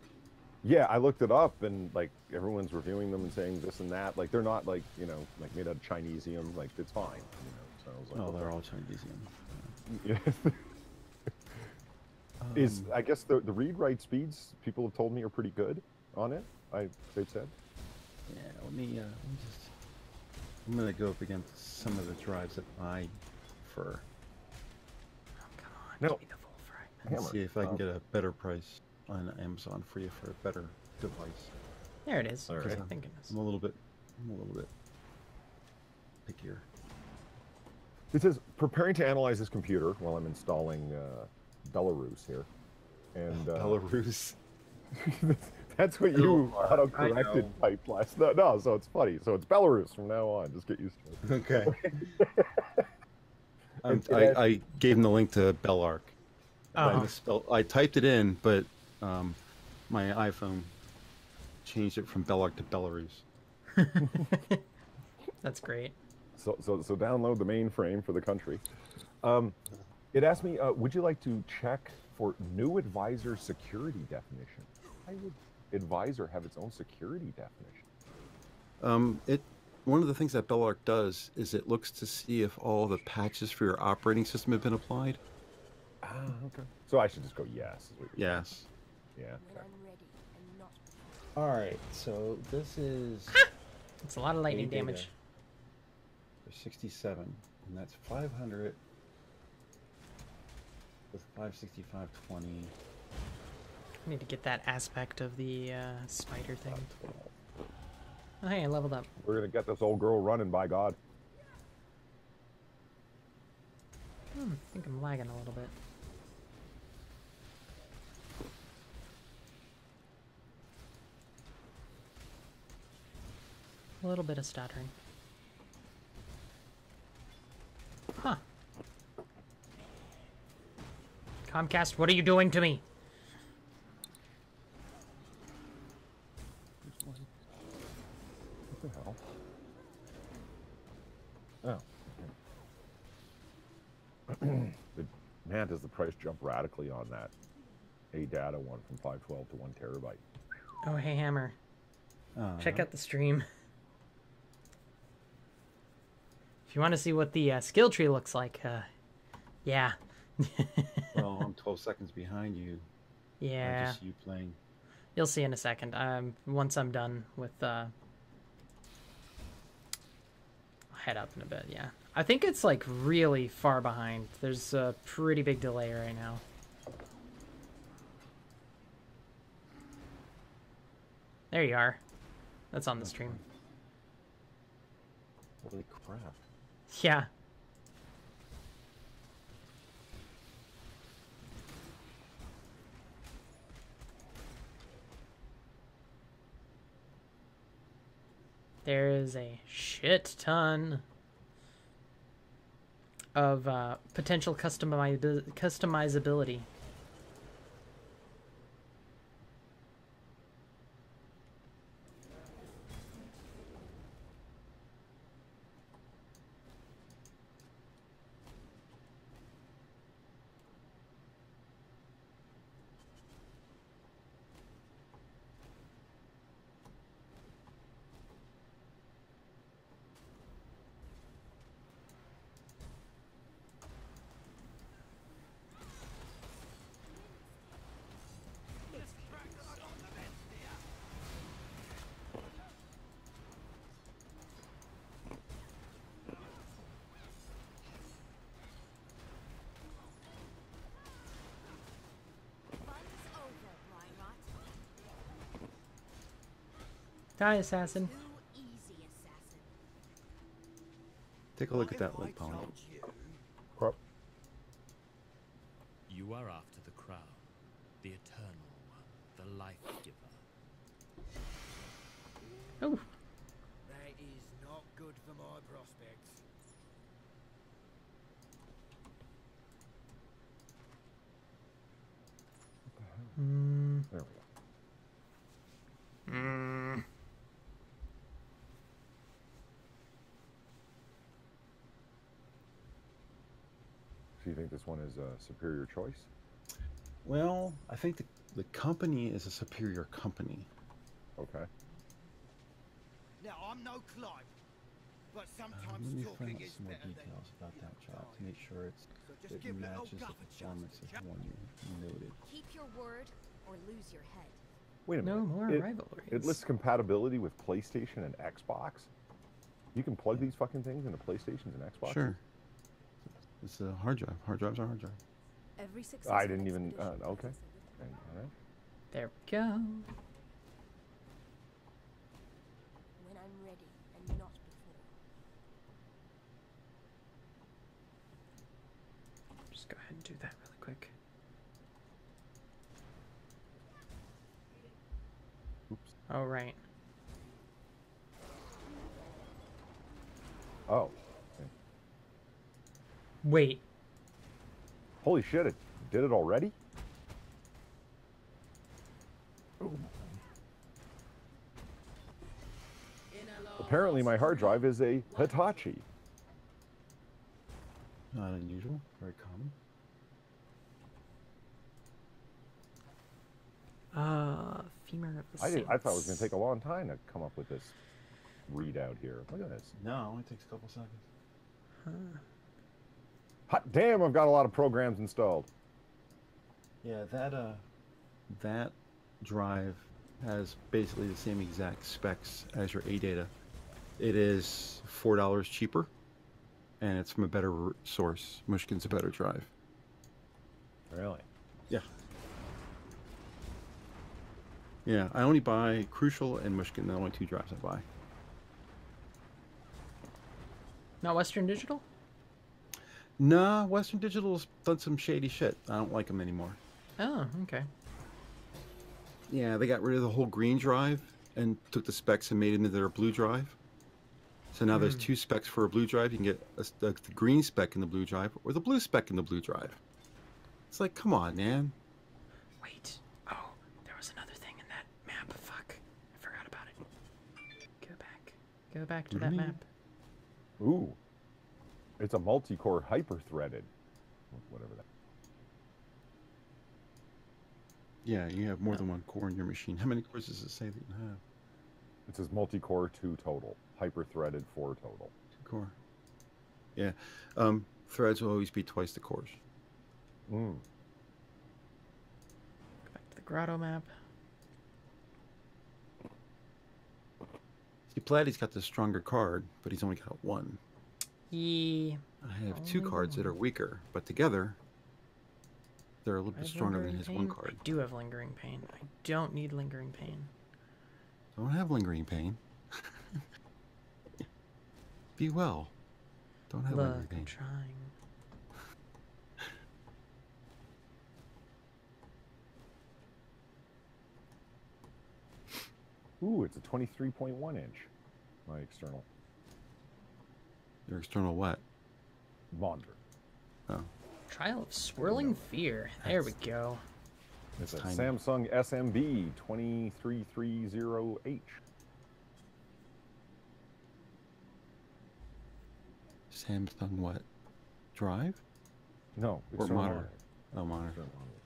Yeah, I looked it up, and like everyone's reviewing them and saying this and that. Like they're not like, you know, like made out of Chinesium. Like it's fine, you know. So I was like, oh, they're all Chinesium. Yeah. I guess the read-write speeds people have told me are pretty good on it. They've said. Yeah, let me just. I'm gonna go up against some of the drives that I prefer. Oh, come on, No. give me the full fragment. Let's see if I can get a better price on Amazon for you for a better device. There it is. All right. Thank goodness. I'm a little bit pickier. It says preparing to analyze this computer while I'm installing Belarus here, and Belarus. That's what you auto-corrected typed last. No, so it's funny. So it's Belarus from now on. Just get used to it. Okay. I gave him the link to Bellark. Oh. I typed it in, but my iPhone changed it from Bellark to Belarus. That's great. So download the mainframe for the country. It asked me, would you like to check for new advisor security definition? Why would advisor have its own security definition? One of the things that Bellark does is it looks to see if all the patches for your operating system have been applied. Ah, okay. So I should just go yes. Yes. Yeah. When I'm ready and not. All right. So this is. It's a lot of lightning data. damage. There's 67, and that's 500 with 565.20. I need to get that aspect of the spider thing. Oh, hey, I leveled up. We're gonna get this old girl running, by God. I think I'm lagging a little bit. A little bit of stuttering. Huh. Comcast, what are you doing to me? What the hell? Oh. Okay. Man, does the price jump radically on that data one from 512 to 1 terabyte? Oh, hey, Hammer. Check out the stream. If you want to see what the skill tree looks like, yeah. Well, I'm 12 seconds behind you. Yeah. I just see you playing. You'll see in a second. Once I'm done with, I'll head up in a bit, yeah. I think it's, like, really far behind. There's a pretty big delay right now. There you are. That's on the stream. Holy crap. Yeah. There is a shit ton of potential customizability. Die, assassin. Take a look at that link, Polly. Crap. You are after the crown, the eternal one, the life giver. Oh. That is not good for my prospects. There we go. So you think this one is a superior choice? Well, I think the company is a superior company. Okay. Now, I'm no climb, but sometimes Let me talking find out is some more better than details about that job to make sure So just it give little matches the Guff a performance of chance. the one you noted. Keep your word or lose your head. Wait a minute. No more rivalries. It lists compatibility with PlayStation and Xbox. You can plug these fucking things into PlayStations and Xbox. Sure. It's a hard drive. Hard drives are hard drive. Every I didn't even. expedition Okay. has a different All right. There we go. when I'm ready and not before. Just go ahead and do that really quick. Oops. Oh, right. Oh. Okay. Wait. Holy shit! It did it already. Apparently, my hard drive is a Hitachi. Not unusual. Very common. Femur of the I thought it was going Saints. to take a long time to come up with this readout here. Look at this. No, it only takes a couple seconds. Huh. Hot damn! I've got a lot of programs installed. Yeah, that drive has basically the same exact specs as your ADATA. It is $4 cheaper, and it's from a better source. Mushkin's a better drive. Really? Yeah. Yeah, I only buy Crucial and Mushkin. The only two drives I buy. Not Western Digital? Nah, Western Digital's done some shady shit. I don't like them anymore. Oh, okay. Yeah, they got rid of the whole green drive and took the specs and made it into their blue drive. So now there's two specs for a blue drive. You can get the green spec in the blue drive or the blue spec in the blue drive. It's like, come on, man. Wait. Oh, there was another thing in that map. Fuck. I forgot about it. Go back. Go back to that map. Ooh. It's a multi-core hyper-threaded. Whatever that. Yeah, you have more than one core in your machine. How many cores does it say that you have? It says multi-core 2 total. Hyper-threaded 4 total. 2 core. Yeah. Threads will always be twice the cores. Mm. Go back to the grotto map. See, Platty's got the stronger card, but he's only got one. Yeah. I have two Only cards that are one. weaker, but together they're a little I bit have stronger than lingering his pain? one card. I do have lingering pain. I don't need lingering pain. Don't have lingering pain. Be well. Don't have Look, lingering I'm pain. trying. Ooh, it's a 23.1 inch. My external Your external what? monitor. Oh. Trial of Swirling Fear. There we go. It's a tiny. Samsung SMB 2330H. Samsung what? Drive? No, Or external monitor? Oh, monitor. External monitor.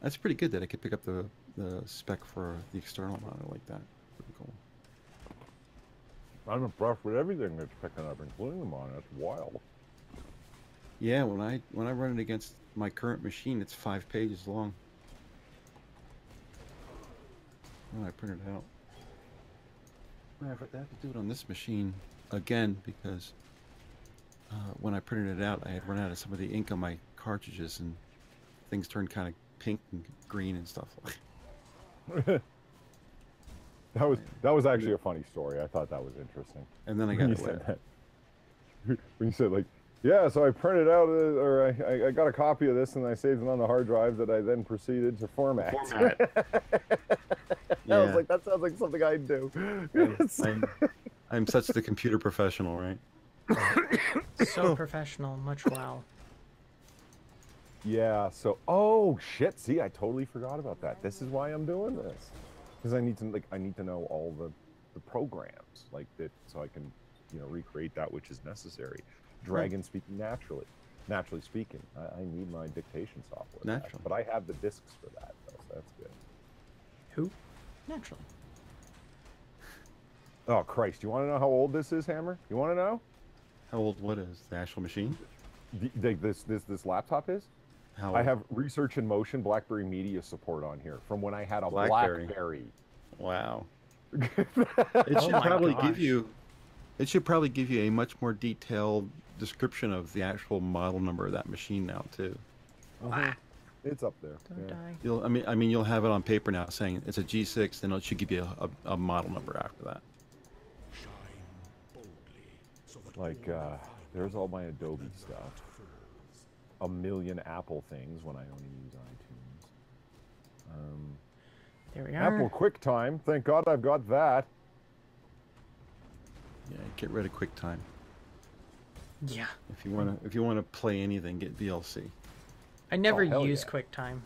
That's pretty good that I could pick up the spec for the external monitor like that. Pretty cool. I'm impressed with everything it's picking up, including the monitor. It's wild. Yeah, when I run it against my current machine, it's 5 pages long. When I print it out. I have to do it on this machine again because when I printed it out, I had run out of some of the ink on my cartridges and things turned kind of pink and green and stuff. That was actually a funny story. I thought that was interesting. And then I When got you it said wet. that. When you said like, yeah, so I printed out, or I got a copy of this and I saved it on the hard drive that I then proceeded to format. I was like, that sounds like something I'd do. I'm such the computer professional, right? So professional. Much wow. Yeah, so oh shit, see, I totally forgot about that. This is why I'm doing this. Because I need to know all the programs like that so I can, recreate that which is necessary. Dragon speaking naturally speaking. I need my dictation software. Naturally. But I have the discs for that though, so that's good. Who? Naturally. Oh Christ, you want to know how old this is, Hammer? You want to know? How old what is the actual machine? This laptop is? How I old? have Research in Motion BlackBerry Media support on here from when I had a BlackBerry. BlackBerry. Wow. It It should my probably gosh. give you. It should probably give you a much more detailed description of the actual model number of that machine now too. It's up there. Don't yeah. die. I mean, you'll have it on paper now saying it's a G6, then it should give you a model number after that. Like, there's all my Adobe stuff. A million Apple things when I only use iTunes. There we are. Apple QuickTime. Thank God I've got that. Yeah, get rid of QuickTime. Yeah. If you wanna play anything, get VLC. I never hell use yeah. QuickTime.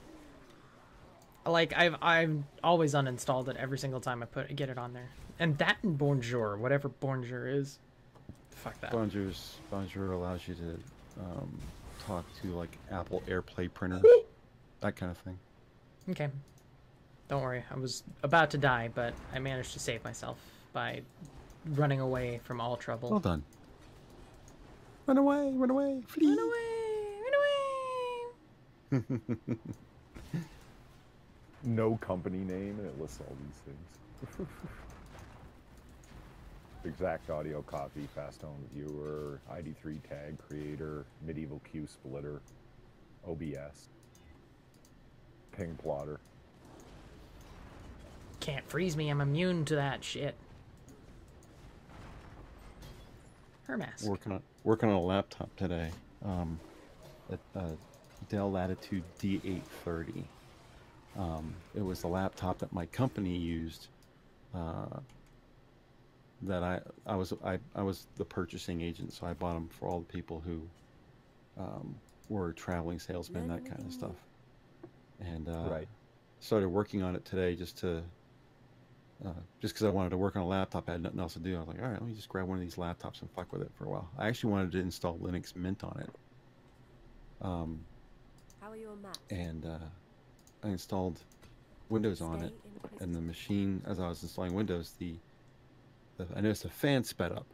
Like I've always uninstalled it every single time I get it on there. And that and Bonjour, whatever Bonjour is. Fuck that. Bonjour allows you to talk to like Apple AirPlay printers, that kind of thing. Okay. Don't worry. I was about to die, but I managed to save myself by running away from all trouble. Well done. Run away, flee. Run away, run away. No company name, and it lists all these things. Exact audio copy, fast tone viewer, ID3 tag creator, medieval queue splitter, OBS, ping plotter. Can't freeze me. I'm immune to that shit. Her mask. Working on a laptop today. A Dell Latitude D830. It was the laptop that my company used. That I was the purchasing agent, so I bought them for all the people who were traveling salesmen, that kind of stuff. And Right. started working on it today just because I wanted to work on a laptop. I had nothing else to do. I was like, all right, let me just grab one of these laptops and fuck with it for a while. I actually wanted to install Linux Mint on it. How are you on Mac? And I installed Windows on it, and the machine, as I was installing Windows, I noticed the fan sped up.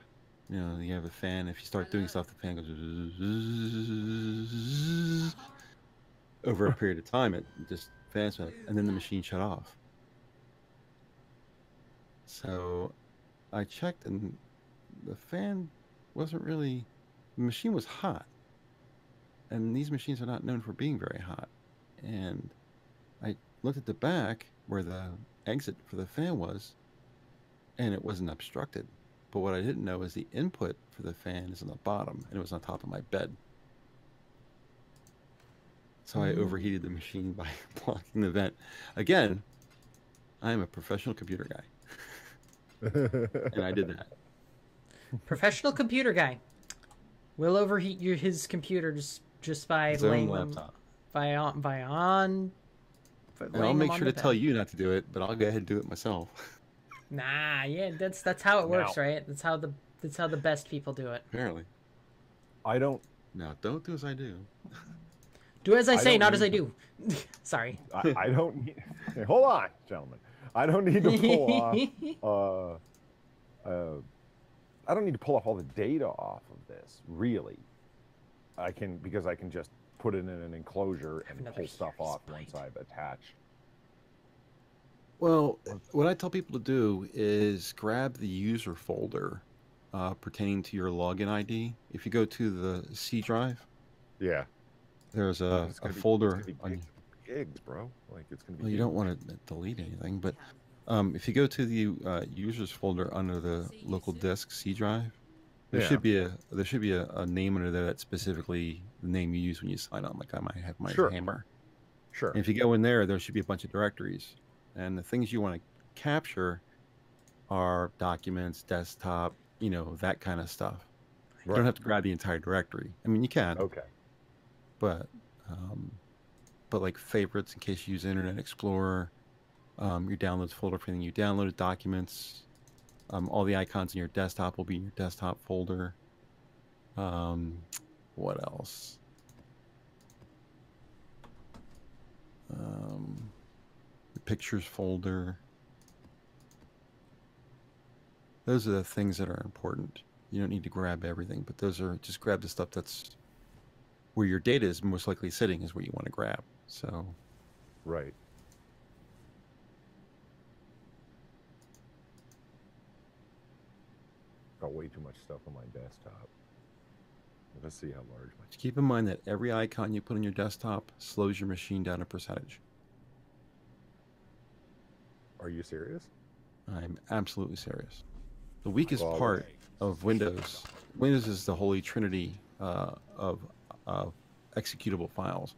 You know, you have a fan. If you start doing stuff, the fan goes over a period of time. It just fan sped up, and then the machine shut off. So I checked, and the fan wasn't really. The machine was hot, and these machines are not known for being very hot. And I looked at the back where the exit for the fan was, and it wasn't obstructed. But what I didn't know is the input for the fan is on the bottom, and it was on top of my bed. So I overheated the machine by blocking the vent. Again, I am a professional computer guy. And I did that. Professional computer guy. Will overheat his computer just by His own laying laptop. them And I'll make sure to tell you not to do it, but I'll go ahead and do it myself. Nah, yeah, that's how it works, right? That's how the best people do it. Apparently. I don't. No, don't do as I do. Do as I say, don't not as I need do. Sorry. I don't need. Hey, hold on, gentlemen. I don't need to pull off. I don't need to pull off all the data off of this. Really, because I can just put it in an enclosure and pull stuff off once I've attached. Well, what I tell people to do is grab the user folder pertaining to your login ID. If you go to the C drive, Yeah. there's a It's gonna be- folder. It's gonna be gigs, bro. Like it's gonna be. Well, you don't want to delete anything, but if you go to the users folder under the local disk C drive, there Yeah. should be a name under there that's specifically the name you use when you sign on. Like I might have my Sure. hammer. Sure. And if you go in there should be a bunch of directories, and the things you want to capture are documents, desktop, that kind of stuff. You don't have to grab the entire directory. I mean, you can. Okay. But like favorites in case you use Internet Explorer, your downloads folder for anything you downloaded, documents, all the icons in your desktop will be in your desktop folder. What else? The pictures folder. Those are the things that are important. You don't need to grab everything, but just grab the stuff that's where your data is most likely sitting is where you want to grab. So, Right. Got way too much stuff on my desktop. Let's see how large my. just keep in mind that every icon you put on your desktop slows your machine down a percentage. Are you serious? I'm absolutely serious. The weakest Well, part of Windows is the holy trinity of executable files.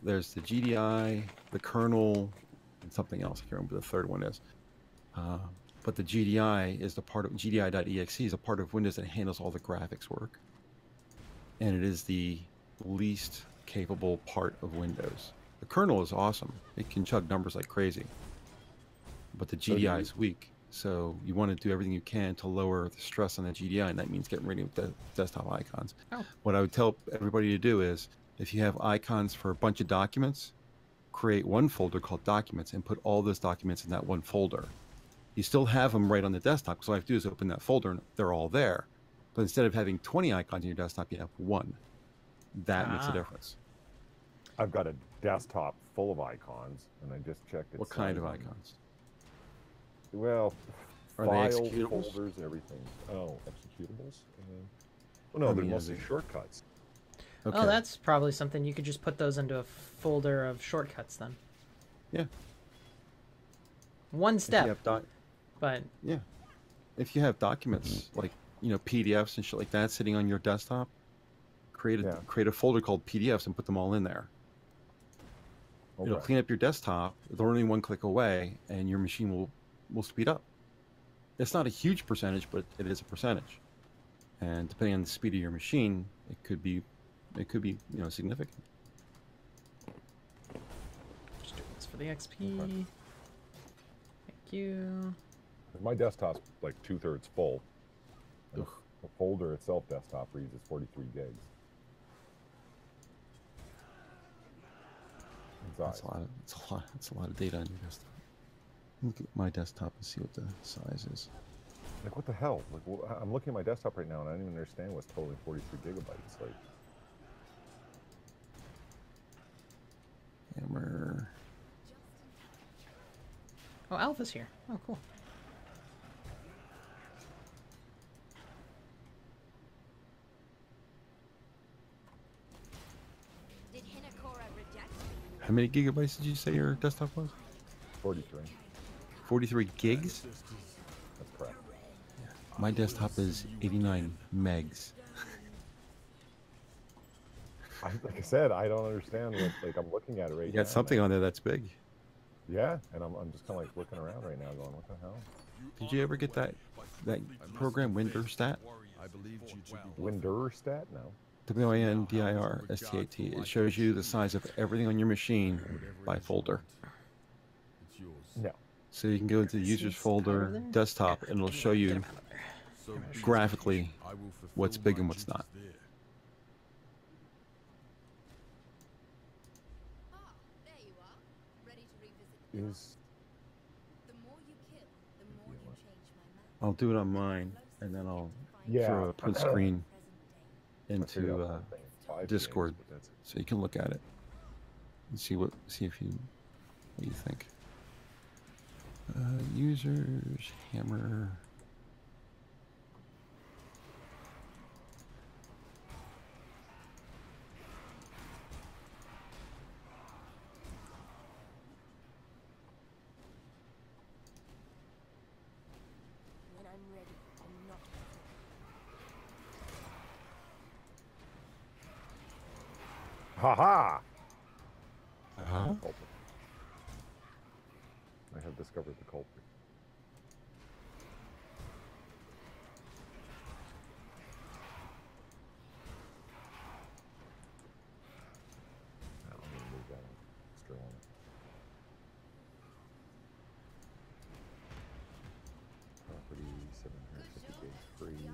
There's the GDI, the kernel, and something else. I can't remember what the third one is. But the GDI is the part of GDI.exe is a part of Windows that handles all the graphics work. and it is the least capable part of Windows. The kernel is awesome. It can chug numbers like crazy. But the GDI is weak. So you want to do everything you can to lower the stress on the GDI, and that means getting rid of the desktop icons. Oh. What I would tell everybody to do is, if you have icons for a bunch of documents, create one folder called Documents and put all those documents in that one folder. You still have them right on the desktop, because all I have to do is open that folder and they're all there. But instead of having 20 icons on your desktop, you have one. That makes a difference. I've got a desktop full of icons, and I just checked it. What kind of icons? Well, Are they files, executables? folders, everything. Oh, executables? Well, no, they're mostly shortcuts. Okay. Oh, that's probably something you could just put those into a folder of shortcuts then. Yeah. One step. But yeah, if you have documents like PDFs and shit like that sitting on your desktop, create a folder called PDFs and put them all in there. Okay. It'll clean up your desktop. They're only one click away, and your machine will speed up. It's not a huge percentage, but it is a percentage. And depending on the speed of your machine, it could be significant. Just doing this for the XP. Okay. Thank you. My desktop's like 2/3 full. The folder itself, desktop, uses 43 gigs. That's a lot of data on your desktop. Look at my desktop and see what the size is. Like, what the hell? Like, I'm looking at my desktop right now, and I don't even understand what's totally 43 gigabytes. Like, Hammer. Oh, Alpha's here. Oh, cool. How many gigabytes did you say your desktop was? 43. 43 gigs? That's correct. Yeah. My desktop is 89 megs. Like I said, I don't understand what, like, I'm looking at it right now. You got something on there that's big. Yeah, and I'm just kind of like looking around right now going, what the hell? Did you ever get that program, Windurstat? Windurstat? No. WINDIRSTAT. It shows you the size of everything on your machine by folder. No. So you can go into the users folder, desktop, and it'll show you graphically what's big and what's not. I'll do it on mine, and then I'll throw a print screen into Discord, so you can look at it and see what you think. Users, hammer. When I'm ready, I'm not Ha-ha! Uh-huh. I have discovered the culprit. I'm going to move that extra one. Property, 750 gigs free.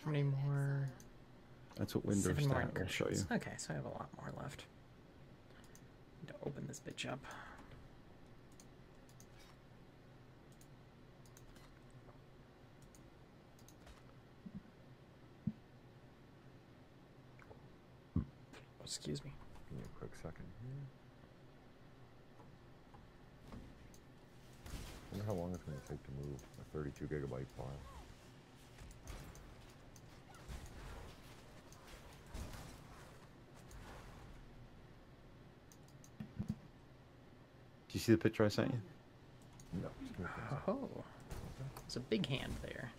How many more? That's what 7 more Windurstat will show you. Okay, so I have a lot more left. Need to open this bitch up. Excuse me. Give me a quick second here. I wonder how long it's going to take to move a 32 gigabyte file. Do you see the picture I sent you? No. Oh, there's a big hand there.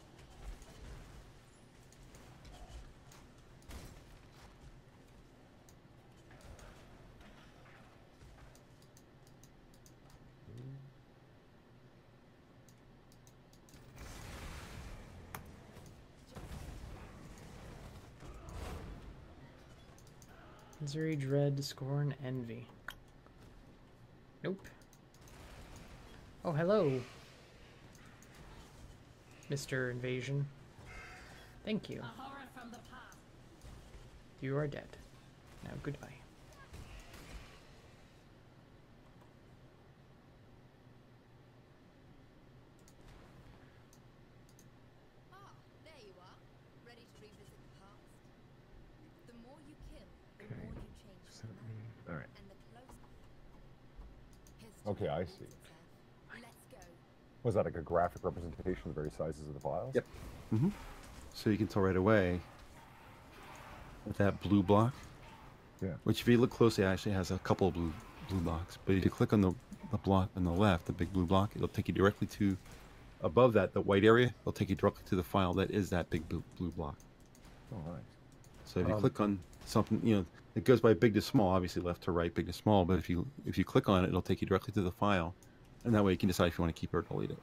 Misery, dread, scorn, envy. Nope. Oh, hello, Mr. Invasion. Thank you. You are dead. Now, goodbye. Ah, there you are. Ready to revisit the past? The more you kill, the more you change the map. All right. And the closer. Okay, I see. Let's go. Was that like a graphic representation of the various sizes of the files? Yep. So you can tell right away with that blue block. Yeah. Which, if you look closely, actually has a couple of blue blocks. But if you click on the block on the left, the big blue block, it'll take you directly to, above that, the white area. It'll take you directly to the file that is that big blue block. Oh, nice. So if you click on something, you know, it goes by big to small, obviously left to right, big to small. But if you click on it, it'll take you directly to the file, and that way you can decide if you want to keep it or delete it.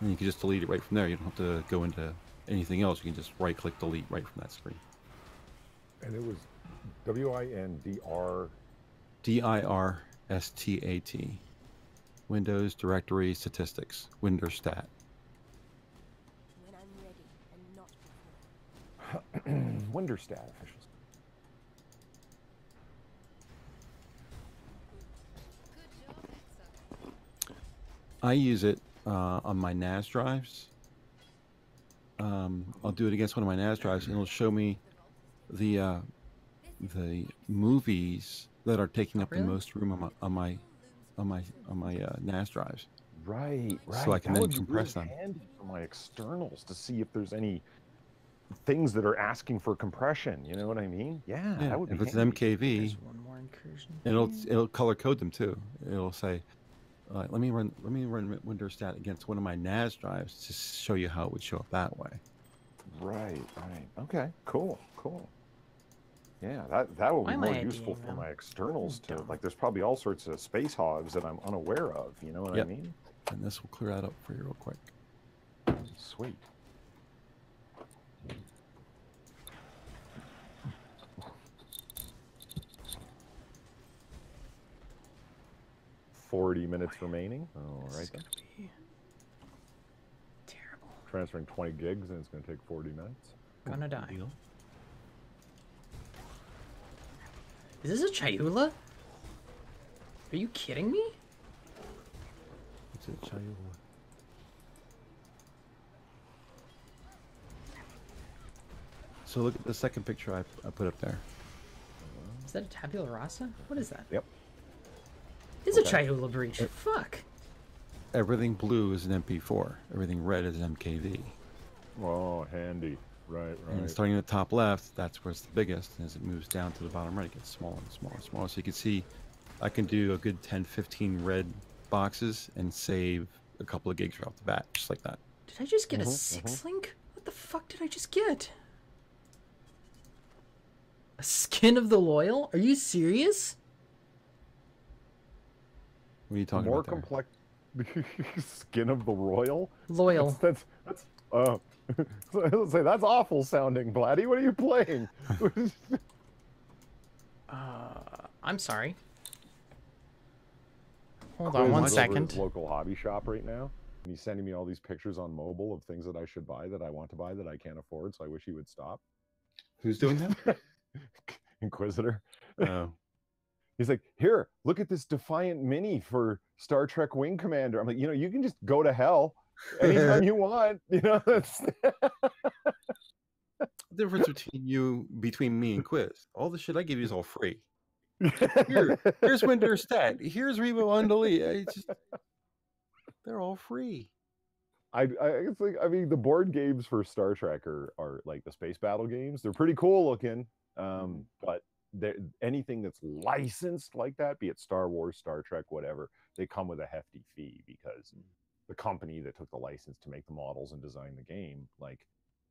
And you can just delete it right from there. You don't have to go into anything else. You can just right-click delete right from that screen. And it was WINDR. DIRSTAT. Windows Directory Statistics. Windorstat. When I'm ready and not before. Windorstat officials. Good job, Exile. I use it on my NAS drives. I'll do it against one of my NAS drives, and it'll show me the movies that are taking up the most room on my NAS drives. Right, right. So I can that then would be compress really them. handy for my externals to see if there's any things that are asking for compression. You know what I mean? Yeah, Yeah, that would be if it's handy. MKV, There's one more incursion. it'll color code them too. It'll say, let me run Windorstat against one of my NAS drives to show you how it would show up that way. Right, right. Okay, cool, cool. Yeah, that will Why be am more I useful IDing for them? my externals to, Dumb. like, there's probably all sorts of space hogs that I'm unaware of. You know what I Yep. mean? And this will clear that up for you real quick. Sweet. $40 remaining. All This right, is then. gonna be terrible. Transferring 20 gigs, and it's going to take 40 minutes. Gonna die. Deal. Is this a Chayula? Are you kidding me? It's a Chayula. So look at the second picture I put up there. Is that a tabula rasa? What is that? Yep. It's a Chayula breach. Fuck. Everything blue is an MP4. Everything red is an MKV. Oh, handy. Right, And right. starting at the top left, that's where it's the biggest. And as it moves down to the bottom right, it gets smaller and smaller and smaller. So you can see I can do a good 10, 15 red boxes and save a couple of gigs right off the bat, just like that. Did I just get a 6-link? What the fuck did I just get? A skin of the loyal? Are you serious? What are you talking More about there? complex. Skin of the royal. Loyal. That's let's say that's awful sounding, Platty. What are you playing? I'm sorry. Hold Quiz on one is over at second. his local hobby shop right now, and he's sending me all these pictures on mobile of things that I should buy, that I want to buy, that I can't afford. So I wish he would stop. Who's doing that? Inquisitor. Oh. He's like, here, look at this Defiant Mini for Star Trek Wing Commander. I'm like, you can just go to hell anytime you want. That's The difference between me and Quiz. All the shit I give you is all free. Here's Windorstat. Here's Revo Undelete. They're all free. it's like, I mean, the board games for Star Trek are like the space battle games. They're pretty cool looking, but anything that's licensed like that, be it Star Wars, Star Trek, whatever, they come with a hefty fee, because the company that took the license to make the models and design the game, like,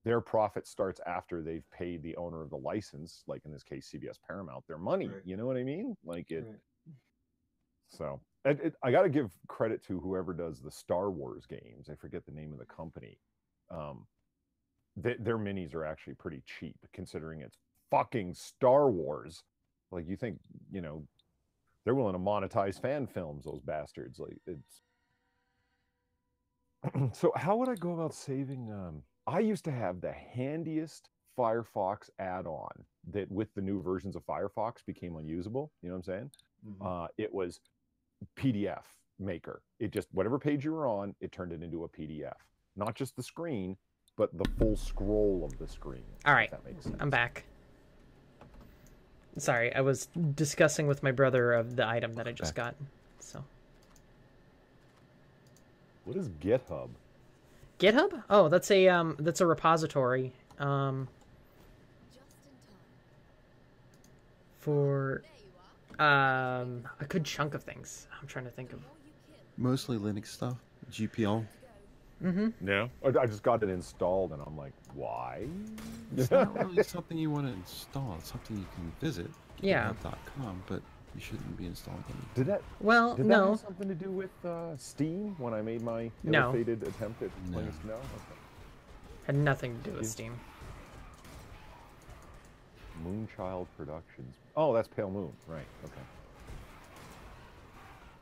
their profit starts after they've paid the owner of the license, like in this case CBS Paramount, their money. Right. You know what I mean? Like it. Right. So I got to give credit to whoever does the Star Wars games. I forget the name of the company. Their minis are actually pretty cheap, considering it's fucking Star Wars. Like, you think, you know, they're willing to monetize fan films, those bastards. Like, it's... So how would I go about saving? I used to have the handiest Firefox add-on that, with the new versions of Firefox, became unusable. You know what I'm saying? It was PDF Maker. It just, whatever page you were on, it turned it into a PDF. Not just the screen, but the full scroll of the screen. All right, if that makes sense. I'm back. Sorry, I was discussing with my brother of the item that I just got. So. What is GitHub? GitHub? Oh, that's a repository. For a good chunk of things. I'm trying to think of. Mostly Linux stuff. GPL. Yeah. I just got it installed, and I'm like, why? It's not really something you want to install. It's something you can visit. Yeah. GitHub.com, but you shouldn't be installing anything. Did that? Well, did no. that have something to do with Steam when I made my No. ill-fated attempt at playing? No. Okay. Had nothing to do with Steam. Moonchild Productions. Oh, that's Pale Moon. Right. Okay.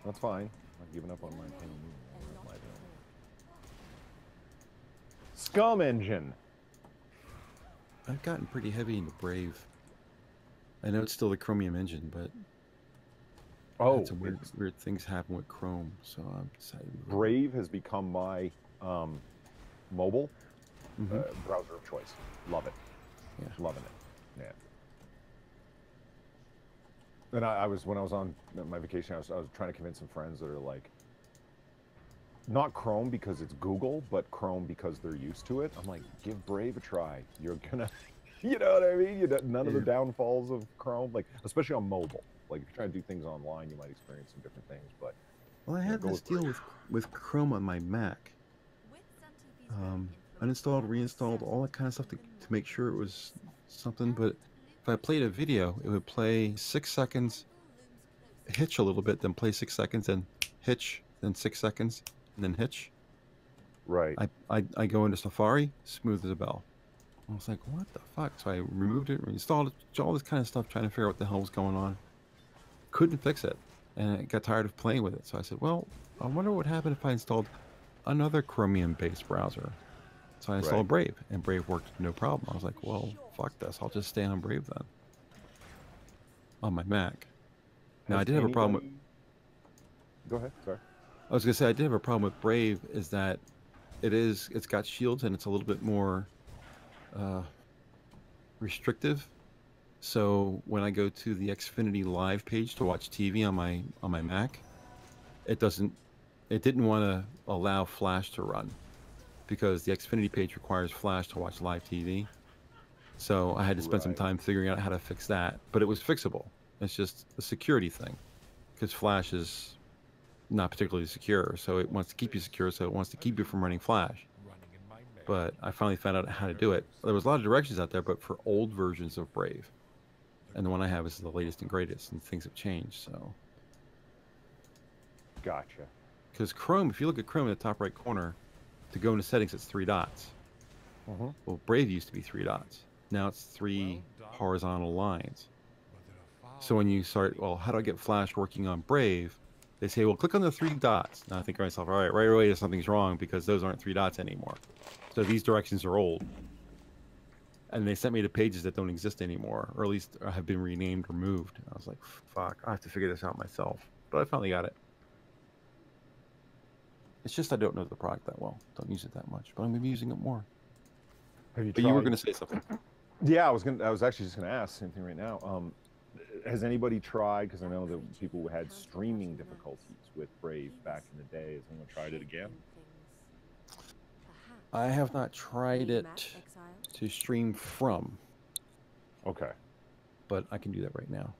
That's fine. I've given up on my Pale Moon. That's my bad. Scum Engine. I've gotten pretty heavy into Brave. I know it's still the Chromium engine, but some weird things happen with Chrome, so I'm deciding. Brave has become my mobile browser of choice. Love it. Yeah. Loving it. Yeah. And I was, when I was on my vacation, I was trying to convince some friends that are like, not Chrome because it's Google, but Chrome because they're used to it. I'm like, give Brave a try. You're gonna, you know what I mean? None of the downfalls of Chrome, like, especially on mobile. Like, if you're trying to do things online, you might experience some different things. But well, I had this deal with Chrome on my Mac. Uninstalled, reinstalled, all that kind of stuff to make sure it was something. But if I played a video, it would play 6 seconds, hitch a little bit, then play 6 seconds, then hitch, then 6 seconds, and then hitch. Right. I go into Safari, smooth as a bell. I was like, what the fuck? So I removed it, reinstalled it, all this kind of stuff, trying to figure out what the hell was going on. Couldn't fix it, and I got tired of playing with it. So I said, well, I wonder what would happen if I installed another Chromium-based browser. So I installed Brave, and Brave worked no problem. I was like, well, fuck this. I'll just stay on Brave then. On my Mac. Now, I did have a problem with... Go ahead, sorry. I was going to say, I did have a problem with Brave, is that it's got shields, and it's a little bit more restrictive. So when I go to the Xfinity Live page to watch TV on my Mac, it didn't want to allow Flash to run, because the Xfinity page requires Flash to watch live TV. So I had to spend some time figuring out how to fix that, but it was fixable. It's just a security thing, because Flash is not particularly secure, so it wants to keep you secure, so it wants to keep you from running Flash. But I finally found out how to do it. There was a lot of directions out there, but for old versions of Brave. And the one I have is the latest and greatest, and things have changed, so. Gotcha. Because Chrome, if you look at Chrome in the top right corner, to go into settings, it's 3 dots. Well, Brave used to be 3 dots. Now it's 3 horizontal lines. So when you start, well, how do I get Flash working on Brave? They say, well, click on the 3 dots. Now I think to myself, all right away, something's wrong, because those aren't 3 dots anymore. So these directions are old. And they sent me to pages that don't exist anymore, or at least have been renamed or moved. I was like, fuck, I have to figure this out myself. But I finally got it. It's just I don't know the product that well. Don't use it that much, but I'm going to be using it more. Have you but tried... you were going to say something. Yeah, I was actually just going to ask the same thing right now. Has anybody tried, because I know that people had streaming difficulties with Brave back in the day. Has anyone tried it again? I have not tried it to stream from. Okay. But I can do that right now.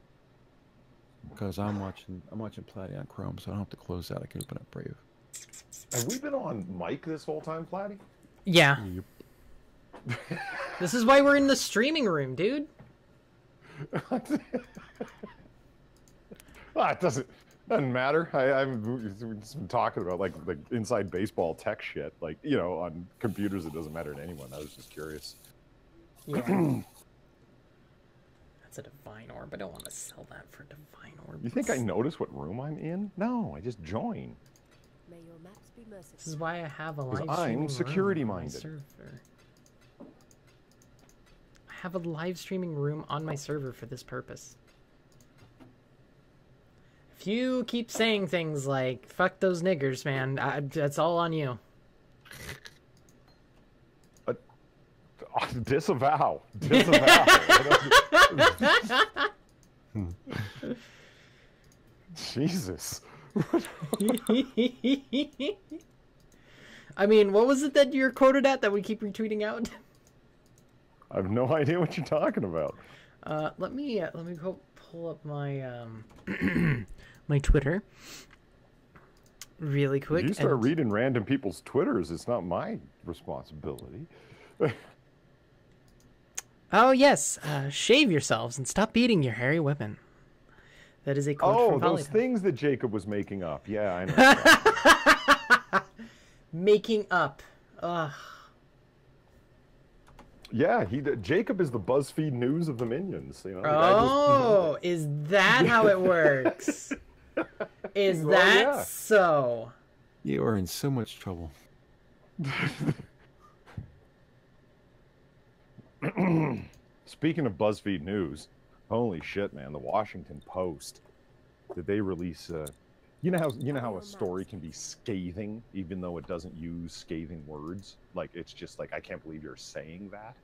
Because I'm watching Platty on Chrome, so I don't have to close that. I can open up Brave. Have we been on mic this whole time, Platty? Yeah. This is why we're in the streaming room, dude. It doesn't matter. We've just been talking about like inside baseball tech shit. Like, you know, on computers it doesn't matter to anyone. I was just curious. Yeah. That's a divine orb. I don't want to sell that for divine orb. You think I notice what room I'm in? No, I just join. May your maps be merciful. This is why I have a live Because streaming I'm security room on my minded. server. I have a live streaming room on my server for this purpose. If you keep saying things like "fuck those niggers," man, that's all on you. Disavow. Jesus. I mean, what was it that you're quoted at that we keep retweeting out? I have no idea what you're talking about. Let me go pull up my my Twitter really quick. If you start reading random people's Twitters, it's not my responsibility. Oh yes, shave yourselves and stop beating your hairy women. That is a quote from those Volleyball. things that Jacob was making up. Yeah, I know. Making up. Ugh. Yeah, Jacob is the BuzzFeed news of the minions. You know, the guy Oh, is that how it works? Is Well, that yeah. so? You are in so much trouble. Speaking of BuzzFeed news, holy shit, man! The Washington Post. Did they release? You know how a story can be scathing, even though it doesn't use scathing words. Like it's just like, I can't believe you're saying that.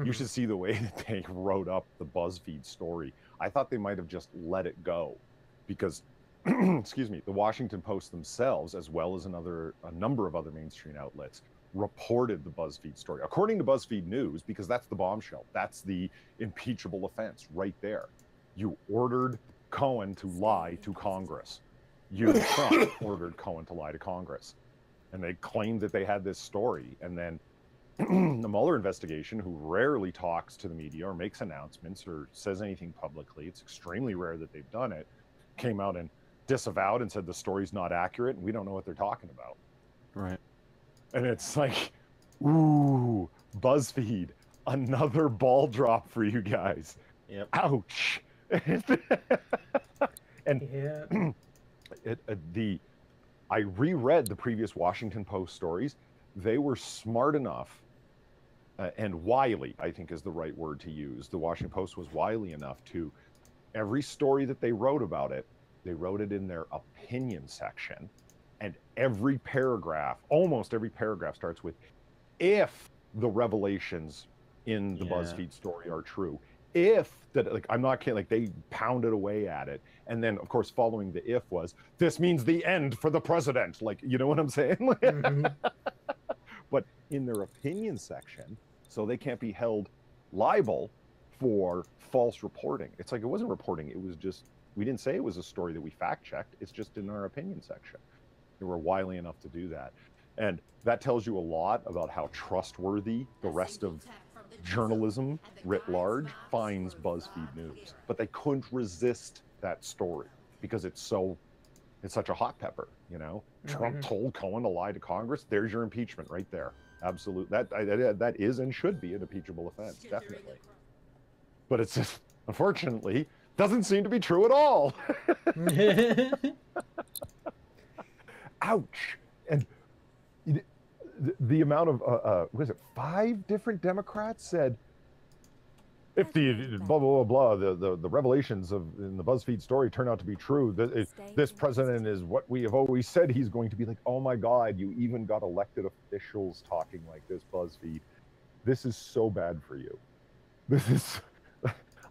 You should see the way that they wrote up the BuzzFeed story. I thought they might have just let it go, because, excuse me, the Washington Post themselves, as well as a number of other mainstream outlets, reported the BuzzFeed story. According to BuzzFeed News, because that's the bombshell, that's the impeachable offense right there. You ordered Cohen to lie to Congress. You, Trump, ordered Cohen to lie to Congress. And they claimed that they had this story. And then the Mueller investigation, who rarely talks to the media or makes announcements or says anything publicly, it's extremely rare that they've done it, came out and disavowed and said the story's not accurate and we don't know what they're talking about. Right. And it's like, ooh, BuzzFeed, another ball drop for you guys. Yep. Ouch. And Yeah. I reread the previous Washington Post stories. They were smart enough and wily, I think is the right word to use. The Washington Post was wily enough to, every story that they wrote about it, they wrote it in their opinion section. And every paragraph, almost every paragraph, starts with, if the revelations in the BuzzFeed story are true. If that, like, I'm not kidding, like they pounded away at it. And then, of course, following the if was, this means the end for the president. Like, you know what I'm saying? Mm-hmm. But in their opinion section, so they can't be held liable for false reporting. It's like, it wasn't reporting. It was just, we didn't say it was a story that we fact checked. It's just in our opinion section. They were wily enough to do that. And that tells you a lot about how trustworthy the rest of journalism writ large finds BuzzFeed News. But they couldn't resist that story because it's such a hot pepper, you know? Trump told Cohen to lie to Congress. There's your impeachment right there. Absolute. That is and should be an impeachable offense, definitely. But it's just, unfortunately, doesn't seem to be true at all. Ouch. And the amount of, what is it, 5 different Democrats said, if the blah, blah, blah, blah, the revelations in the BuzzFeed story turn out to be true, this president is what we have always said he's going to be. Like, oh my God, you even got elected officials talking like this, BuzzFeed. This is so bad for you. This is,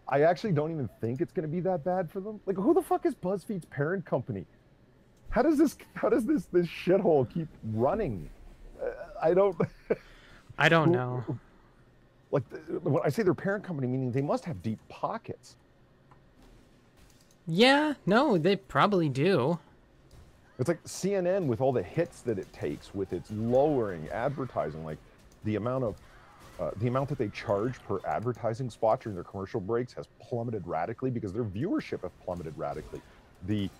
I actually don't even think it's going to be that bad for them. Like, who the fuck is BuzzFeed's parent company? How does this shithole keep running? I don't know. Like, when I say their parent company, meaning they must have deep pockets. Yeah, no, they probably do. It's like CNN with all the hits that it takes with its lowering advertising, like the amount that they charge per advertising spot during their commercial breaks has plummeted radically because their viewership has plummeted radically. The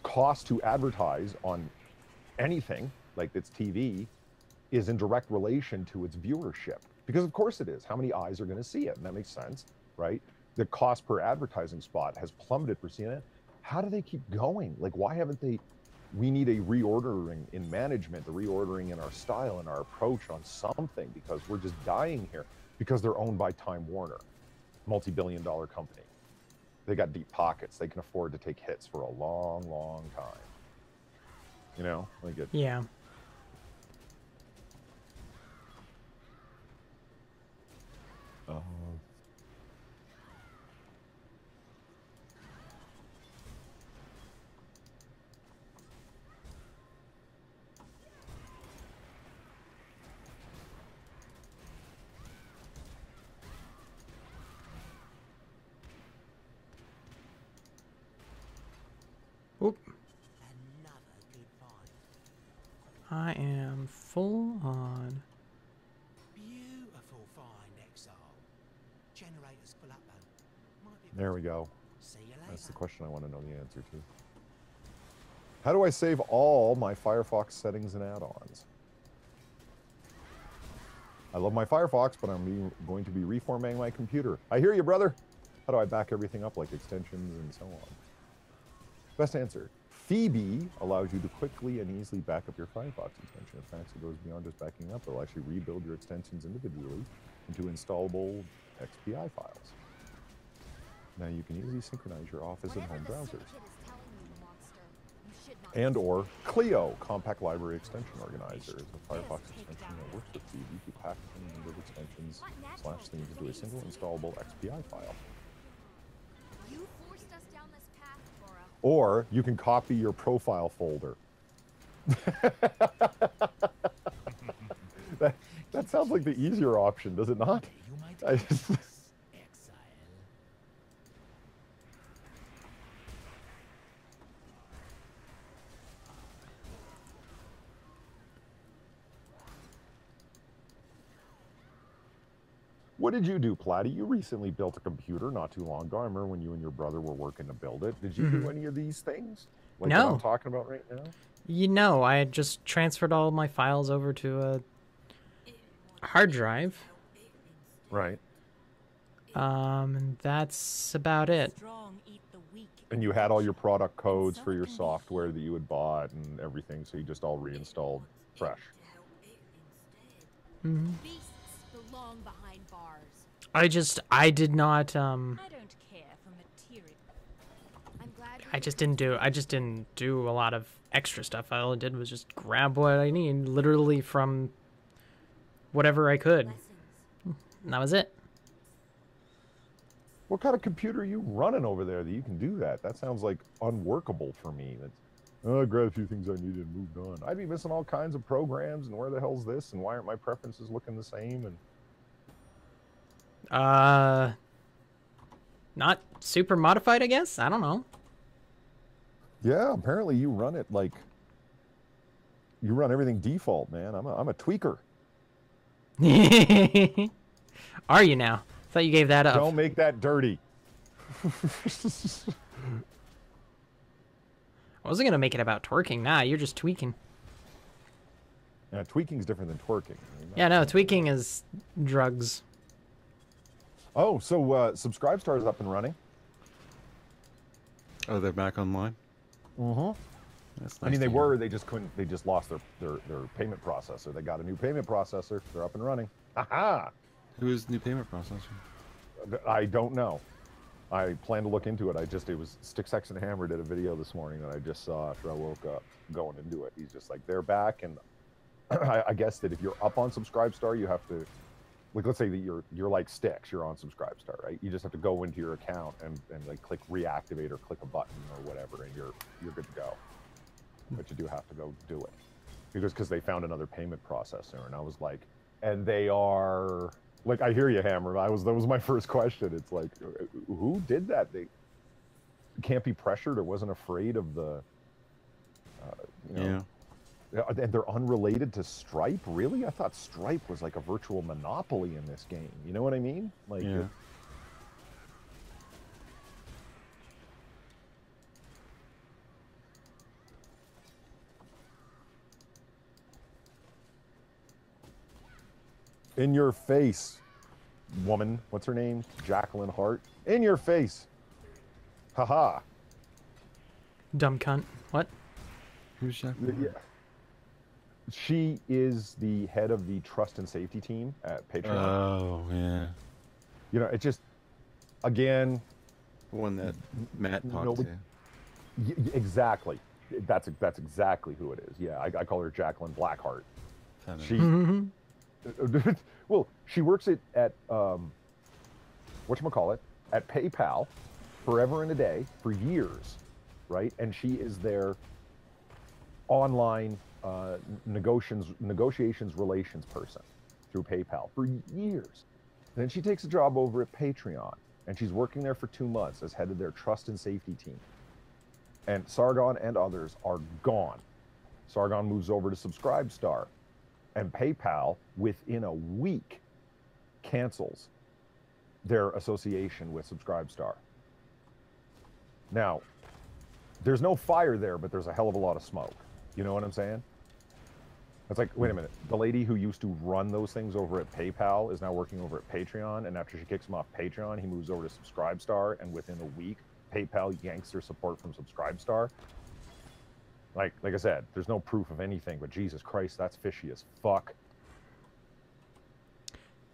cost to advertise on anything like its TV is in direct relation to its viewership, because of course it is. How many eyes are going to see it? And that makes sense, right? the cost per advertising spot has plummeted for CNN. How do they keep going? Like, why haven't they? We need a reordering in management, a reordering in our style and our approach on something, because we're just dying here because they're owned by Time Warner, multi-billion-dollar company. They got deep pockets. They can afford to take hits for a long, long time. You know, like it. Yeah. Oop. I am full on. Beautiful find, Exile. Generators full up, though. Might be There we go. See you later. That's the question I want to know the answer to. How do I save all my Firefox settings and add-ons? I love my Firefox, but I'm going to be reformatting my computer. I hear you, brother. How do I back everything up, like extensions and so on? Best answer. Phoebe allows you to quickly and easily back up your Firefox extension. In fact, it goes beyond just backing up. It'll actually rebuild your extensions individually into installable XPI files. Now you can easily synchronize your Office and home browsers. And or Clio, Compact Library Extension Organizer, is a Firefox extension that works with Phoebe to package a number of extensions / themes into a single installable XPI file. You forced us down this path, Cora. Or you can copy your profile folder. that sounds like the easier option, does it not? I just... What did you do, Platty? You recently built a computer not too long ago. I remember when you and your brother were working to build it. Did you do any of these things? Like No. what I'm talking about right now? You know, I had just transferred all my files over to a hard drive. Right. And that's about it. And you had all your product codes for your software that you had bought and everything, so you just all reinstalled fresh. Mm-hmm. Beasts belong behind bars. I did not, I don't care for material. I'm glad I just didn't do a lot of extra stuff. All I did was just grab what I need, literally from whatever I could. And that was it. What kind of computer are you running over there that you can do that? That sounds like unworkable for me. That's, oh, I grabbed a few things I needed and moved on. I'd be missing all kinds of programs, and where the hell's this, and why aren't my preferences looking the same? And not super modified, I guess. I don't know. Yeah, apparently you run it like you run everything default, man. I'm a tweaker. Are you now? I thought you gave that up. Don't make that dirty. I wasn't gonna make it about twerking. Nah, you're just tweaking. Yeah, tweaking's different than twerking. Yeah, no, tweaking is drugs. Oh, so Subscribestar is up and running. Oh, they're back online? Mm-hmm. That's I nice mean, they to hear. were. They just couldn't. They just lost their payment processor. They got a new payment processor. They're up and running. Aha! Who is the new payment processor? I don't know. I plan to look into it. It was Stick, Sex, and Hammer did a video this morning that I just saw after I woke up going into it. He's just like, they're back, and I guess that if you're up on Subscribestar, you have to, like, let's say that you're like Sticks, you're on Subscribestar, right? You just have to go into your account and like click reactivate or click a button or whatever, and you're good to go. But you do have to go do it because they found another payment processor, and I was like, and they are. Like, I hear you, Hammer. That was my first question. It's like, who did that? They can't be pressured or wasn't afraid of the, Yeah. And they're unrelated to Stripe? Really? I thought Stripe was like a virtual monopoly in this game. You know what I mean? Like, Yeah. in your face. woman, what's her name? Jacqueline Hart. In your face. Haha. Dumb cunt. What? Who's Jacqueline? Yeah. She is the head of the trust and safety team at Patreon. Oh, yeah. You know, it just, again, The one that Matt talked nobody- to. Exactly. That's exactly who it is. Yeah, I call her Jacqueline Blackheart. Feminine. She, well, she works at whatchamacallit, at PayPal, forever and a day, for years, right? And she is their online negotiations relations person through PayPal for years. And then she takes a job over at Patreon, and she's working there for 2 months as head of their trust and safety team. And Sargon and others are gone. Sargon moves over to Subscribestar, and PayPal, within a week, cancels their association with Subscribestar. Now, there's no fire there, but there's a hell of a lot of smoke. You know what I'm saying? It's like, wait a minute, the lady who used to run those things over at PayPal is now working over at Patreon, and after she kicks him off Patreon, he moves over to Subscribestar, and within a week, PayPal yanks their support from Subscribestar. Like I said, there's no proof of anything, but Jesus Christ, that's fishy as fuck.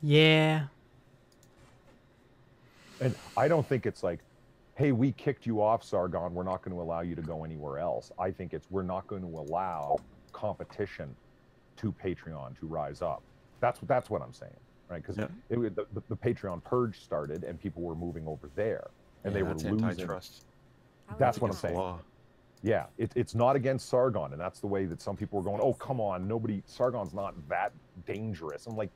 Yeah. And I don't think it's like, hey, we kicked you off, Sargon, we're not going to allow you to go anywhere else. I think it's, we're not going to allow competition to Patreon to rise up. That's what I'm saying, right? Because the Patreon purge started, and people were moving over there, and they were losing. Antitrust. That's what I'm saying. Law. Yeah, it's not against Sargon, and that's the way that some people were going, oh, come on, Sargon's not that dangerous. I'm like,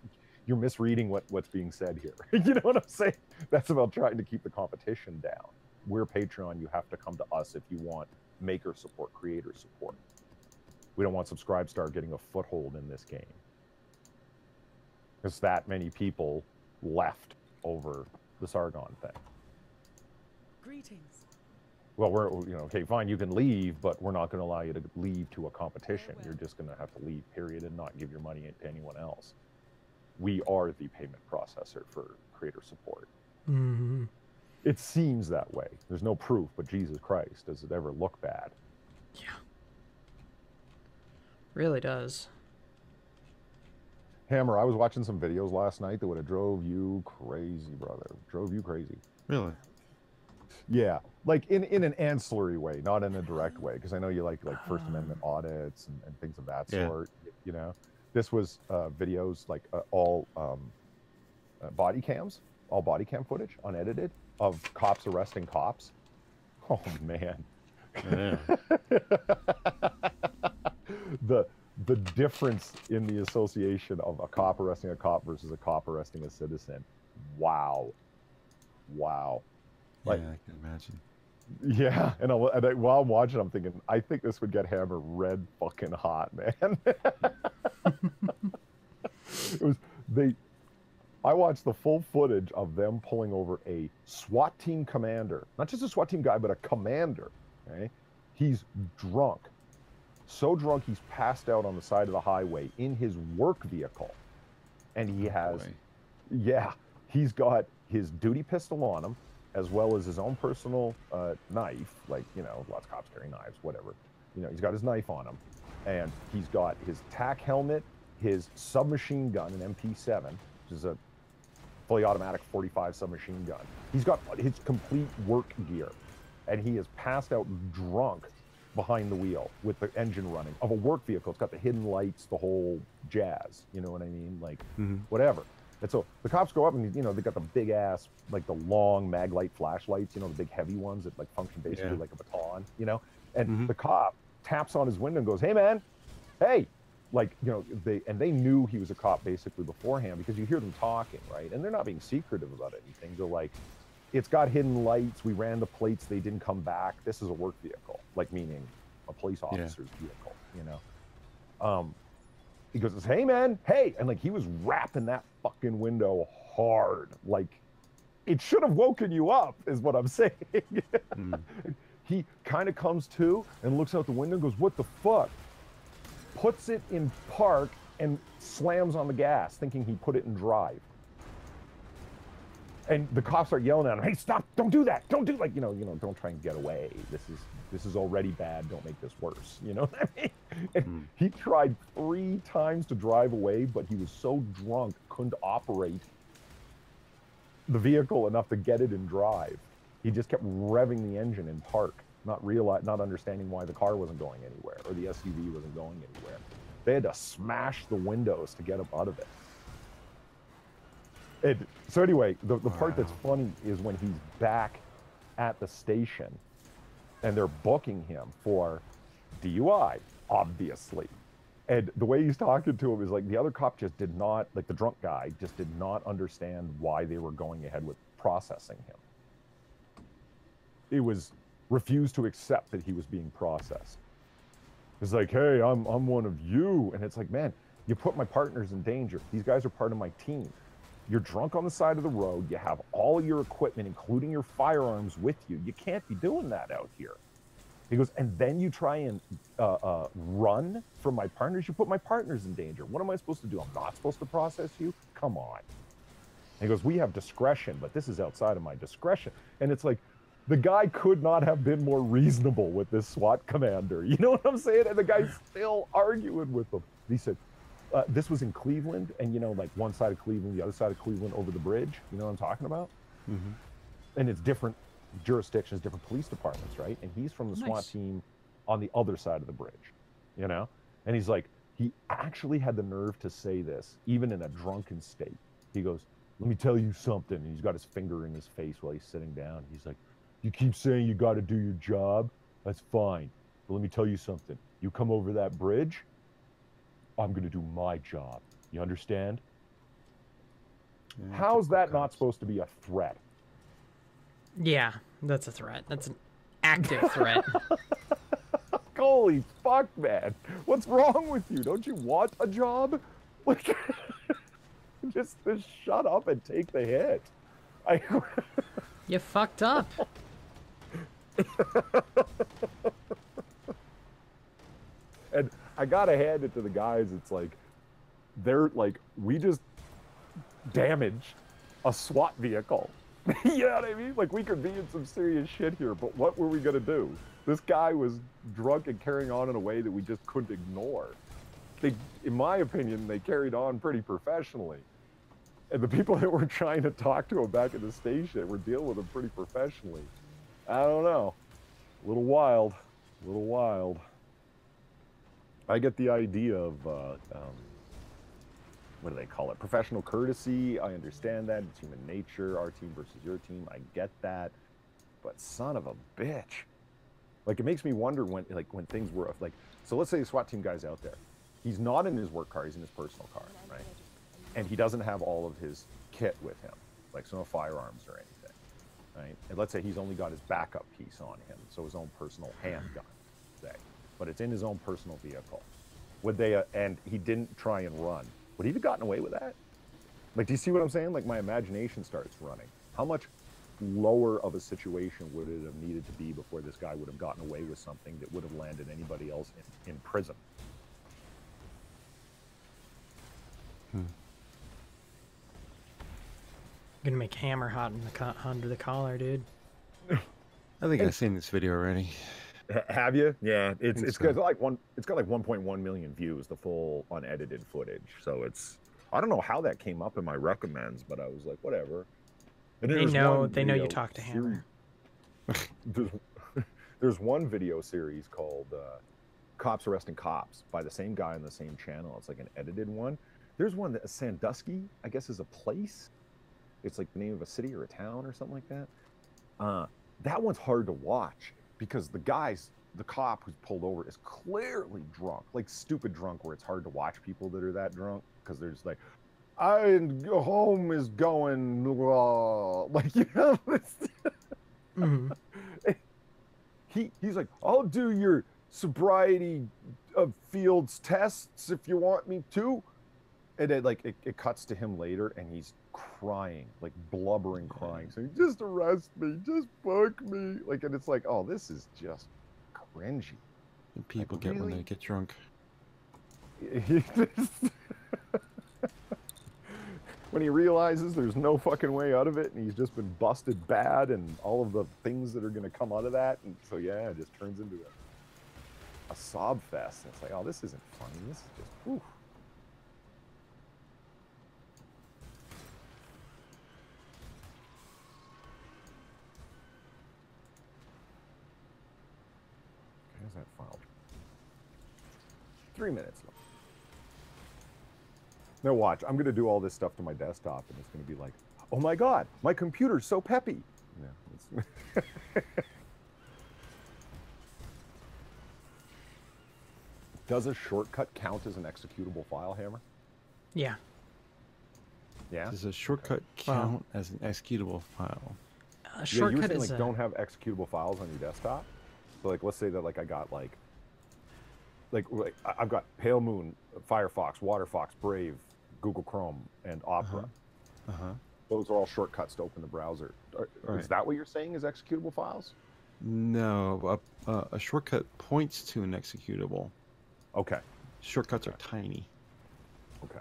you're misreading what's being said here. You know what I'm saying? That's about trying to keep the competition down. We're Patreon, you have to come to us if you want maker support, creator support. We don't want Subscribestar getting a foothold in this game. Because that many people left over the Sargon thing. Greetings. Well, okay, fine, you can leave, but we're not going to allow you to leave to a competition. You're just going to have to leave, period, and not give your money to anyone else. We are the payment processor for creator support. Mm-hmm. It seems that way. There's no proof, but Jesus Christ, does it ever look bad? Yeah. Really does. Hammer, I was watching some videos last night that would have drove you crazy, brother. Drove you crazy. Really? Yeah, like in an ancillary way, not in a direct way, because I know you like First Amendment audits and things of that sort. You know, this was videos like all body cams, all body cam footage, unedited, of cops arresting cops. Oh man, Yeah. the difference in the association of a cop arresting a cop versus a cop arresting a citizen. Wow. Like, Yeah, I can imagine. Yeah, and while I'm watching, I'm thinking, I think this would get Hammer red fucking hot, man. I watched the full footage of them pulling over a SWAT team commander, not just a SWAT team guy, but a commander. Okay, he's drunk, so drunk he's passed out on the side of the highway in his work vehicle, and he has, he's got his duty pistol on him, as well as his own personal knife, like, you know, lots of cops carry knives, whatever. You know, he's got his knife on him, and he's got his TAC helmet, his submachine gun, an MP7, which is a fully automatic 45 submachine gun. He's got his complete work gear, and he is passed out drunk behind the wheel with the engine running of a work vehicle. It's got the hidden lights, the whole jazz, you know what I mean? Like, whatever. And so the cops go up, and, you know, they got the big ass, like the long Maglite flashlights, you know, the big heavy ones that like function basically like a baton, you know? And the cop taps on his window and goes, hey man, hey, like, you know, they knew he was a cop basically beforehand, because you hear them talking, right? And they're not being secretive about anything. They're like, it's got hidden lights. We ran the plates. They didn't come back. This is a work vehicle, like meaning a police officer's vehicle, you know? He goes, hey man, hey. And like, he was rapping that fucking window hard. Like, it should have woken you up, is what I'm saying. He kind of comes to and looks out the window and goes, what the fuck? Puts it in park and slams on the gas, thinking he put it in drive. And the cops start yelling at him, "Hey, stop! Don't do that! Don't do like don't try and get away. This is already bad. Don't make this worse." You know what I mean? And he tried 3 times to drive away, but he was so drunk couldn't operate the vehicle enough to get it in drive. He just kept revving the engine in park, not understanding why the car wasn't going anywhere or the SUV wasn't going anywhere. They had to smash the windows to get him out of it. So anyway, the part that's funny is when he's back at the station and they're booking him for DUI, obviously. And the way he's talking to him is like the other cop just did not, like the drunk guy, just did not understand why they were going ahead with processing him. He was refused to accept that he was being processed. It's like, hey, I'm one of you. And it's like, man, you put my partners in danger. These guys are part of my team. You're drunk on the side of the road. You have all your equipment, including your firearms, with you. You can't be doing that out here. He goes, and then you try and run from my partners. You put my partners in danger. What am I supposed to do? I'm not supposed to process you? Come on. And he goes, we have discretion, but this is outside of my discretion. And it's like, the guy could not have been more reasonable with this SWAT commander. You know what I'm saying? And the guy's still arguing with him. He said, this was in Cleveland, and like one side of Cleveland, the other side of Cleveland over the bridge. You know what I'm talking about? Mm-hmm. And it's different jurisdictions, different police departments, right? And he's from the SWAT team on the other side of the bridge, And he's like, he actually had the nerve to say this, even in a drunken state. He goes, let me tell you something. And he's got his finger in his face while he's sitting down. He's like, you keep saying you got to do your job. That's fine. But let me tell you something. You come over that bridge, I'm going to do my job. You understand? Yeah, how's that not supposed to be a threat? Yeah, that's a threat. That's an active threat. Holy fuck, man. What's wrong with you? Don't you want a job? Like, just shut up and take the hit. You fucked up. And I gotta hand it to the guys. It's like, they're like, we just damaged a SWAT vehicle. You know what I mean? Like, we could be in some serious shit here, but what were we gonna do? This guy was drunk and carrying on in a way that we just couldn't ignore. In my opinion, they carried on pretty professionally. And the people that were trying to talk to him back at the station were dealing with him pretty professionally. I don't know. A little wild. A little wild. I get the idea of, what do they call it? Professional courtesy. I understand that. It's human nature. Our team versus your team. I get that. But son of a bitch. Like, it makes me wonder when things were, like, so let's say the SWAT team guy's out there. He's not in his work car. He's in his personal car, right? And he doesn't have all of his kit with him, like no firearms or anything, right? And let's say he's only got his backup piece on him, so his own personal handgun, say. But it's in his own personal vehicle. Would they, and he didn't try and run, would he have gotten away with that? Like, do you see what I'm saying? Like, my imagination starts running. How much lower of a situation would it have needed to be before this guy would have gotten away with something that would have landed anybody else in prison? Gonna make Hammer hot in under the collar, dude. I think I've seen this video already. Have you? Yeah, it's got like 1.1 million views, the full unedited footage. So I don't know how that came up in my recommends, but I was like, whatever. And they know you talk to Hammer. There's one video series called Cops Arresting Cops by the same guy on the same channel. It's like an edited one. There's one that Sandusky, I guess, is a place. It's like the name of a city or a town or something like that. That one's hard to watch because the cop who's pulled over is clearly drunk, like stupid drunk, where it's hard to watch people that are that drunk because they're just like, home is going, like, you know. Mm-hmm. He's like, I'll do your sobriety of fields tests if you want me to. And it cuts to him later, and he's crying, like blubbering, crying, saying, "Just arrest me, just book me." Like, and it's like, oh, this is just cringy. And people get when they get drunk. when he realizes there's no fucking way out of it, and he's just been busted bad, and all of the things that are going to come out of that, and so yeah, it just turns into a sob fest. And it's like, oh, this isn't funny. This is just, whew. How's that file? 3 minutes. Now watch, I'm gonna do all this stuff to my desktop, and it's gonna be like, oh my god, my computer's so peppy. Yeah, Does a shortcut count as an executable file, Hammer? Yeah. Yeah. Does a shortcut count as an executable file? A shortcut you were is saying, like, don't have executable files on your desktop. So like, let's say that like I got like I've got Pale Moon, Firefox, Waterfox, Brave, Google Chrome, and Opera. Those are all shortcuts to open the browser. Is that what you're saying is executable files? No, a shortcut points to an executable. Okay. Shortcuts are tiny. Okay.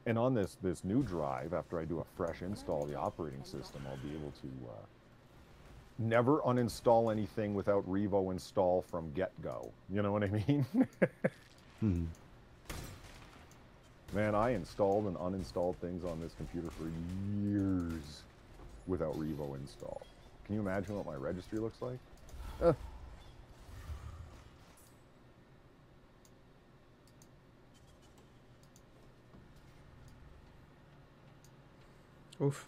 And on this new drive, after I do a fresh install of the operating system, I'll be able to never uninstall anything without Revo install from get-go. You know what I mean? Man, I installed and uninstalled things on this computer for years without Revo install. Can you imagine what my registry looks like? Oof.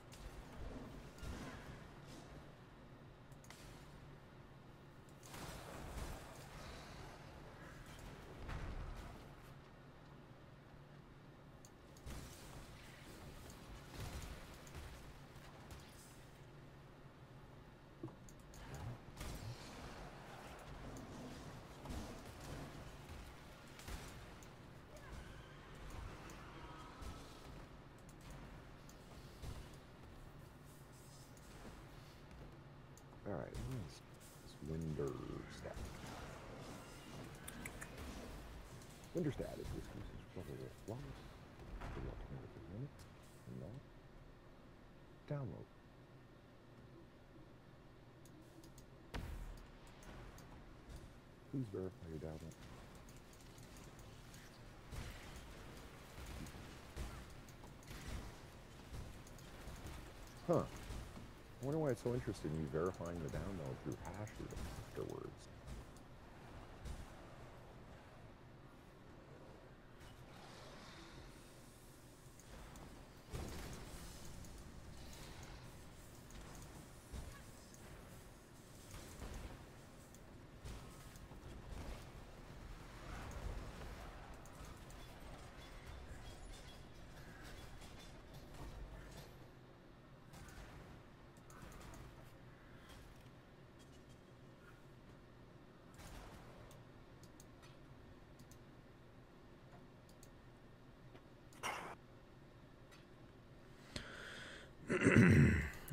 All right, this Winderstat. Winderstat is this usage probably the longest. Download. Please verify your download. Huh. I wonder why it's so interested in you verifying the download through hashes afterwards.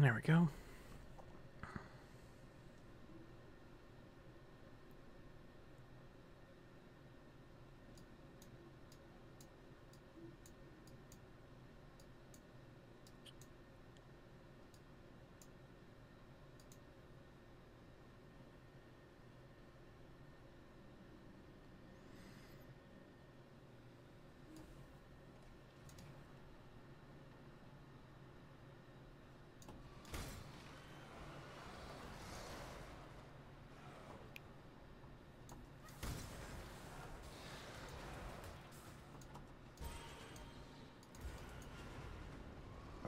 There we go.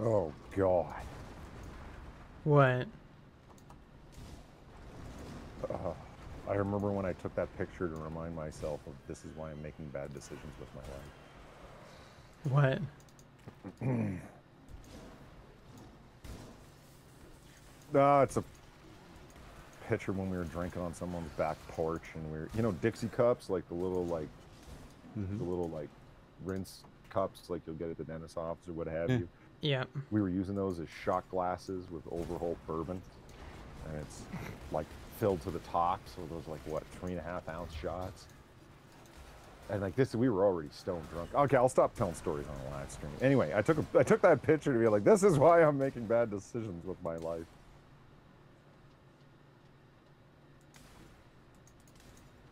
Oh, God. What? I remember when I took that picture to remind myself of this is why I'm making bad decisions with my life. What? It's a picture when we were drinking on someone's back porch, and we were, you know, Dixie cups, like the little, like, rinse cups, like you'll get at the dentist's office or what have you. Yeah. We were using those as shot glasses with overholt bourbon, and it's like filled to the top, so those like what 3.5-ounce shots. And like this, we were already stone drunk. Okay, I'll stop telling stories on the live stream. Anyway, I took that picture to be like, this is why I'm making bad decisions with my life.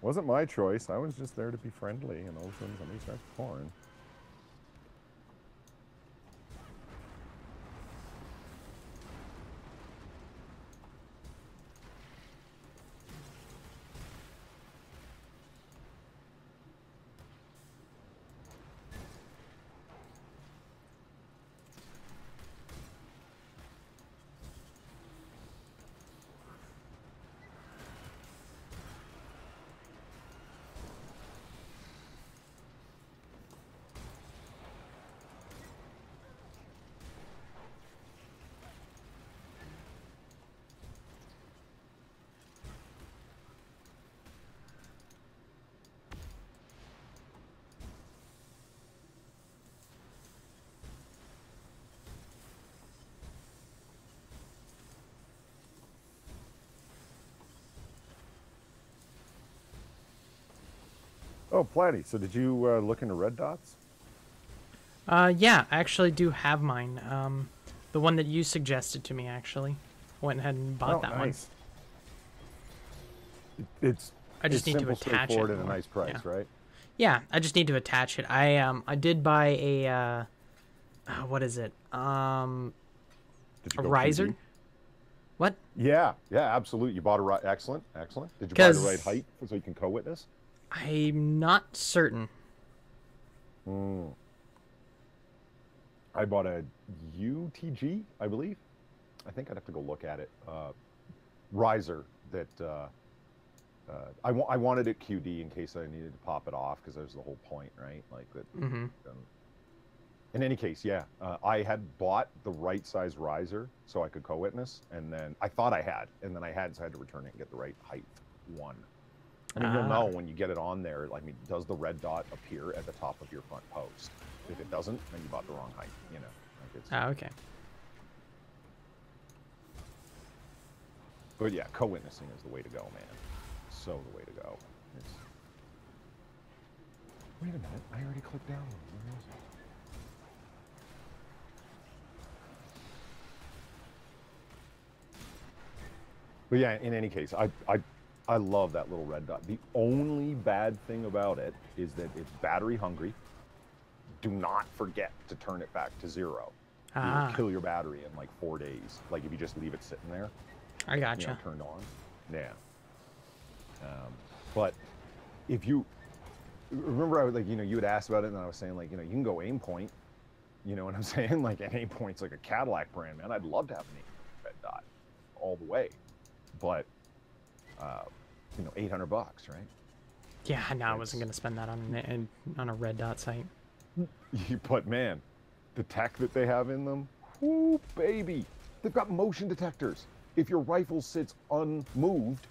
Wasn't my choice. I was just there to be friendly, and all of a sudden somebody starts pouring. Oh, Platty, so did you look into red dots? Yeah, I actually do have mine. The one that you suggested to me, actually. Went ahead and bought that nice. one. It's I just need to simple, attach it. straightforward, at a nice price, yeah. right? Yeah, I just need to attach it. I did buy a what is it? Did you A go riser. 2D? What? Yeah, absolutely. You bought a excellent. Did you buy the right height so you can co-witness? I'm not certain. I bought a UTG, I believe. I think I'd have to go look at it. Riser that I wanted it QD in case I needed to pop it off, because there's the whole point, right? Like that. In any case, yeah, I had bought the right size riser so I could co-witness, and then I thought I had, and then I had, so I had to return it and get the right height one. I mean, you'll know when you get it on there. I mean, does the red dot appear at the top of your front post? If it doesn't, then you bought the wrong height. You know. Like it's, okay. But yeah, co-witnessing is the way to go, man. So the way to go. It's... Wait a minute, I already clicked down. Where is it? But yeah, in any case, I love that little red dot. The only bad thing about it is that it's battery hungry. Do not forget to turn it back to 0. You will kill your battery in like 4 days. Like if you just leave it sitting there. I gotcha. You know, turned on. Yeah. But if you remember, I was like, you know, you had asked about it, and I was saying like, you know, you can go aim point. You know what I'm saying? Like an aim point's like a Cadillac brand, man. I'd love to have an aim point red dot all the way. But you know, $800, right? Yeah, no, I wasn't gonna spend that on a red dot sight. But man, the tech that they have in them, whoo, baby! They've got motion detectors. If your rifle sits unmoved,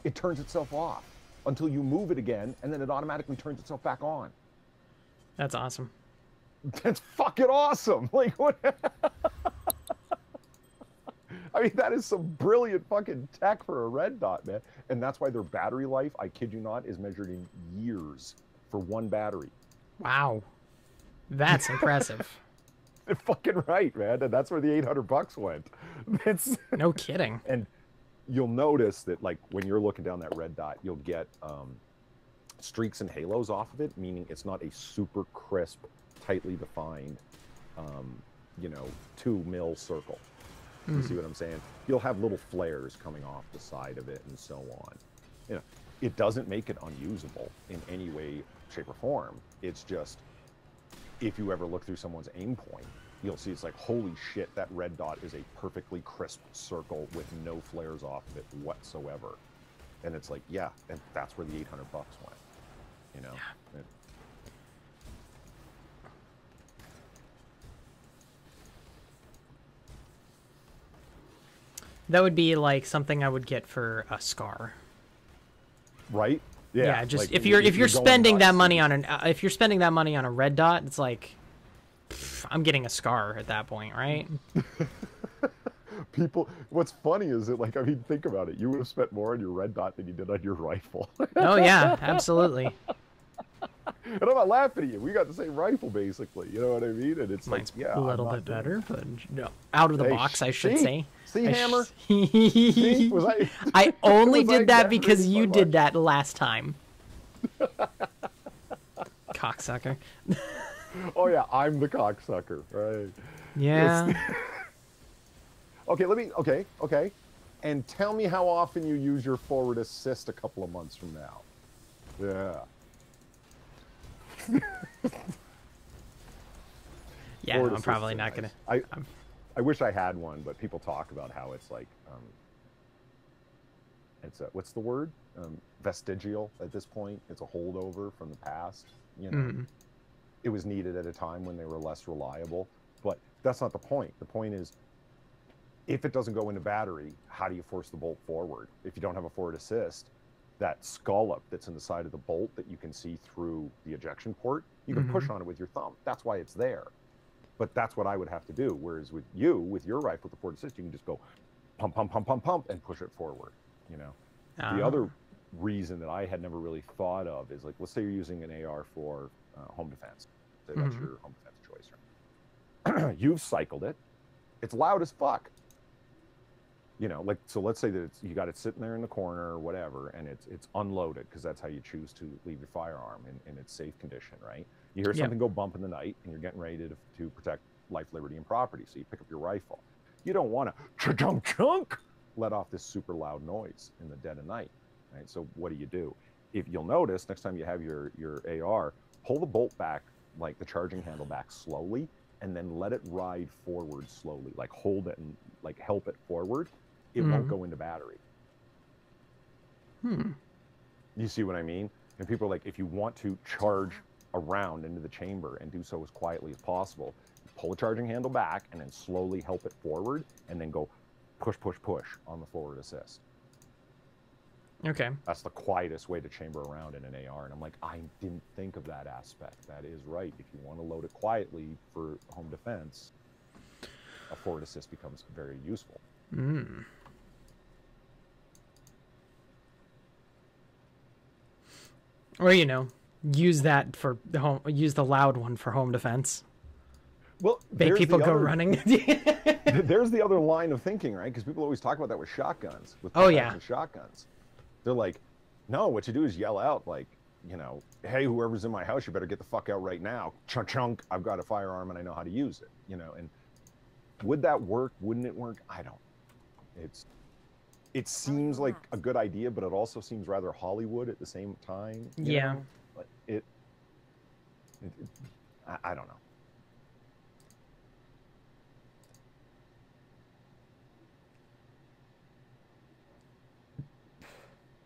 it turns itself off until you move it again, and then it automatically turns itself back on. That's awesome. That's fucking awesome! Like what? I mean, that is some brilliant fucking tech for a red dot, man. And that's why their battery life, I kid you not, is measured in years for one battery. Wow. That's impressive. They're fucking right, man. And that's where the $800 went. It's... No kidding. And you'll notice that, like, when you're looking down that red dot, you'll get streaks and halos off of it, meaning it's not a super crisp, tightly defined, you know, 2 mil circle. You see what I'm saying? You'll have little flares coming off the side of it and so on. You know, it doesn't make it unusable in any way, shape, or form. It's just, if you ever look through someone's aim point, you'll see it's like, holy shit, that red dot is a perfectly crisp circle with no flares off of it whatsoever. And it's like, yeah, and that's where the $800 went. You know? Yeah. That would be like something I would get for a scar. Right? Yeah. Just like if you're spending that money on if you're spending that money on a red dot, it's like I'm getting a scar at that point, right? People, what's funny is that, like, I mean, think about it. You would have spent more on your red dot than you did on your rifle. Oh yeah, absolutely. And I'm not laughing at you. We got the same rifle, basically. You know what I mean? And it's Mine's like, yeah, a little I'm bit not better, but no, out of the Hey, box, I should see? say. See, Hammer? See? See? Was I? I only was I did that because exaggerating you by did much? that last time. Cocksucker. Oh yeah, I'm the cocksucker, right? Yeah. Okay, okay. And tell me how often you use your forward assist a couple of months from now. Yeah. Yeah, Forward I'm assist probably is not nice. gonna. I wish I had one, but people talk about how it's like, it's a, what's the word? Vestigial at this point. It's a holdover from the past. You know, it was needed at a time when they were less reliable, but that's not the point. The point is, if it doesn't go into battery, how do you force the bolt forward? If you don't have a forward assist, that scallop that's in the side of the bolt that you can see through the ejection port, you can push on it with your thumb. That's why it's there. But that's what I would have to do. Whereas with you, with your rifle, with the forward assist, you can just go pump, pump, pump, pump, pump, and push it forward. You know, the other reason that I had never really thought of is, like, let's say you're using an AR for home defense. Say that's your home defense choice. Right? You've cycled it. It's loud as fuck. You know, like, so let's say that you got it sitting there in the corner or whatever, and it's unloaded, because that's how you choose to leave your firearm in its safe condition, right? You hear something go bump in the night, and you're getting ready to protect life, liberty, and property, so you pick up your rifle. You don't want to chunk let off this super loud noise in the dead of night, right? So what do? If you'll notice, next time you have your AR, pull the bolt back, like the charging handle back slowly, and then let it ride forward slowly, like hold it and like help it forward. It won't go into battery. You see what I mean? And people are like, if you want to charge a round into the chamber and do so as quietly as possible, pull the charging handle back and then slowly help it forward, and then go push, push, push on the forward assist. Okay. That's the quietest way to chamber around in an AR. And I'm like, I didn't think of that aspect. That is right. If you want to load it quietly for home defense, a forward assist becomes very useful. Or, you know, use that for the home. Use the loud one for home defense. Well, make people go running. There's the other line of thinking, right? Because people always talk about that with shotguns. With with shotguns, they're like, no, what you do is yell out, like, you know, hey, whoever's in my house, you better get the fuck out right now. Chunk, chunk. I've got a firearm and I know how to use it. You know, and would that work? Wouldn't it work? I don't. It seems like a good idea, but it also seems rather Hollywood at the same time. You know? But I don't know.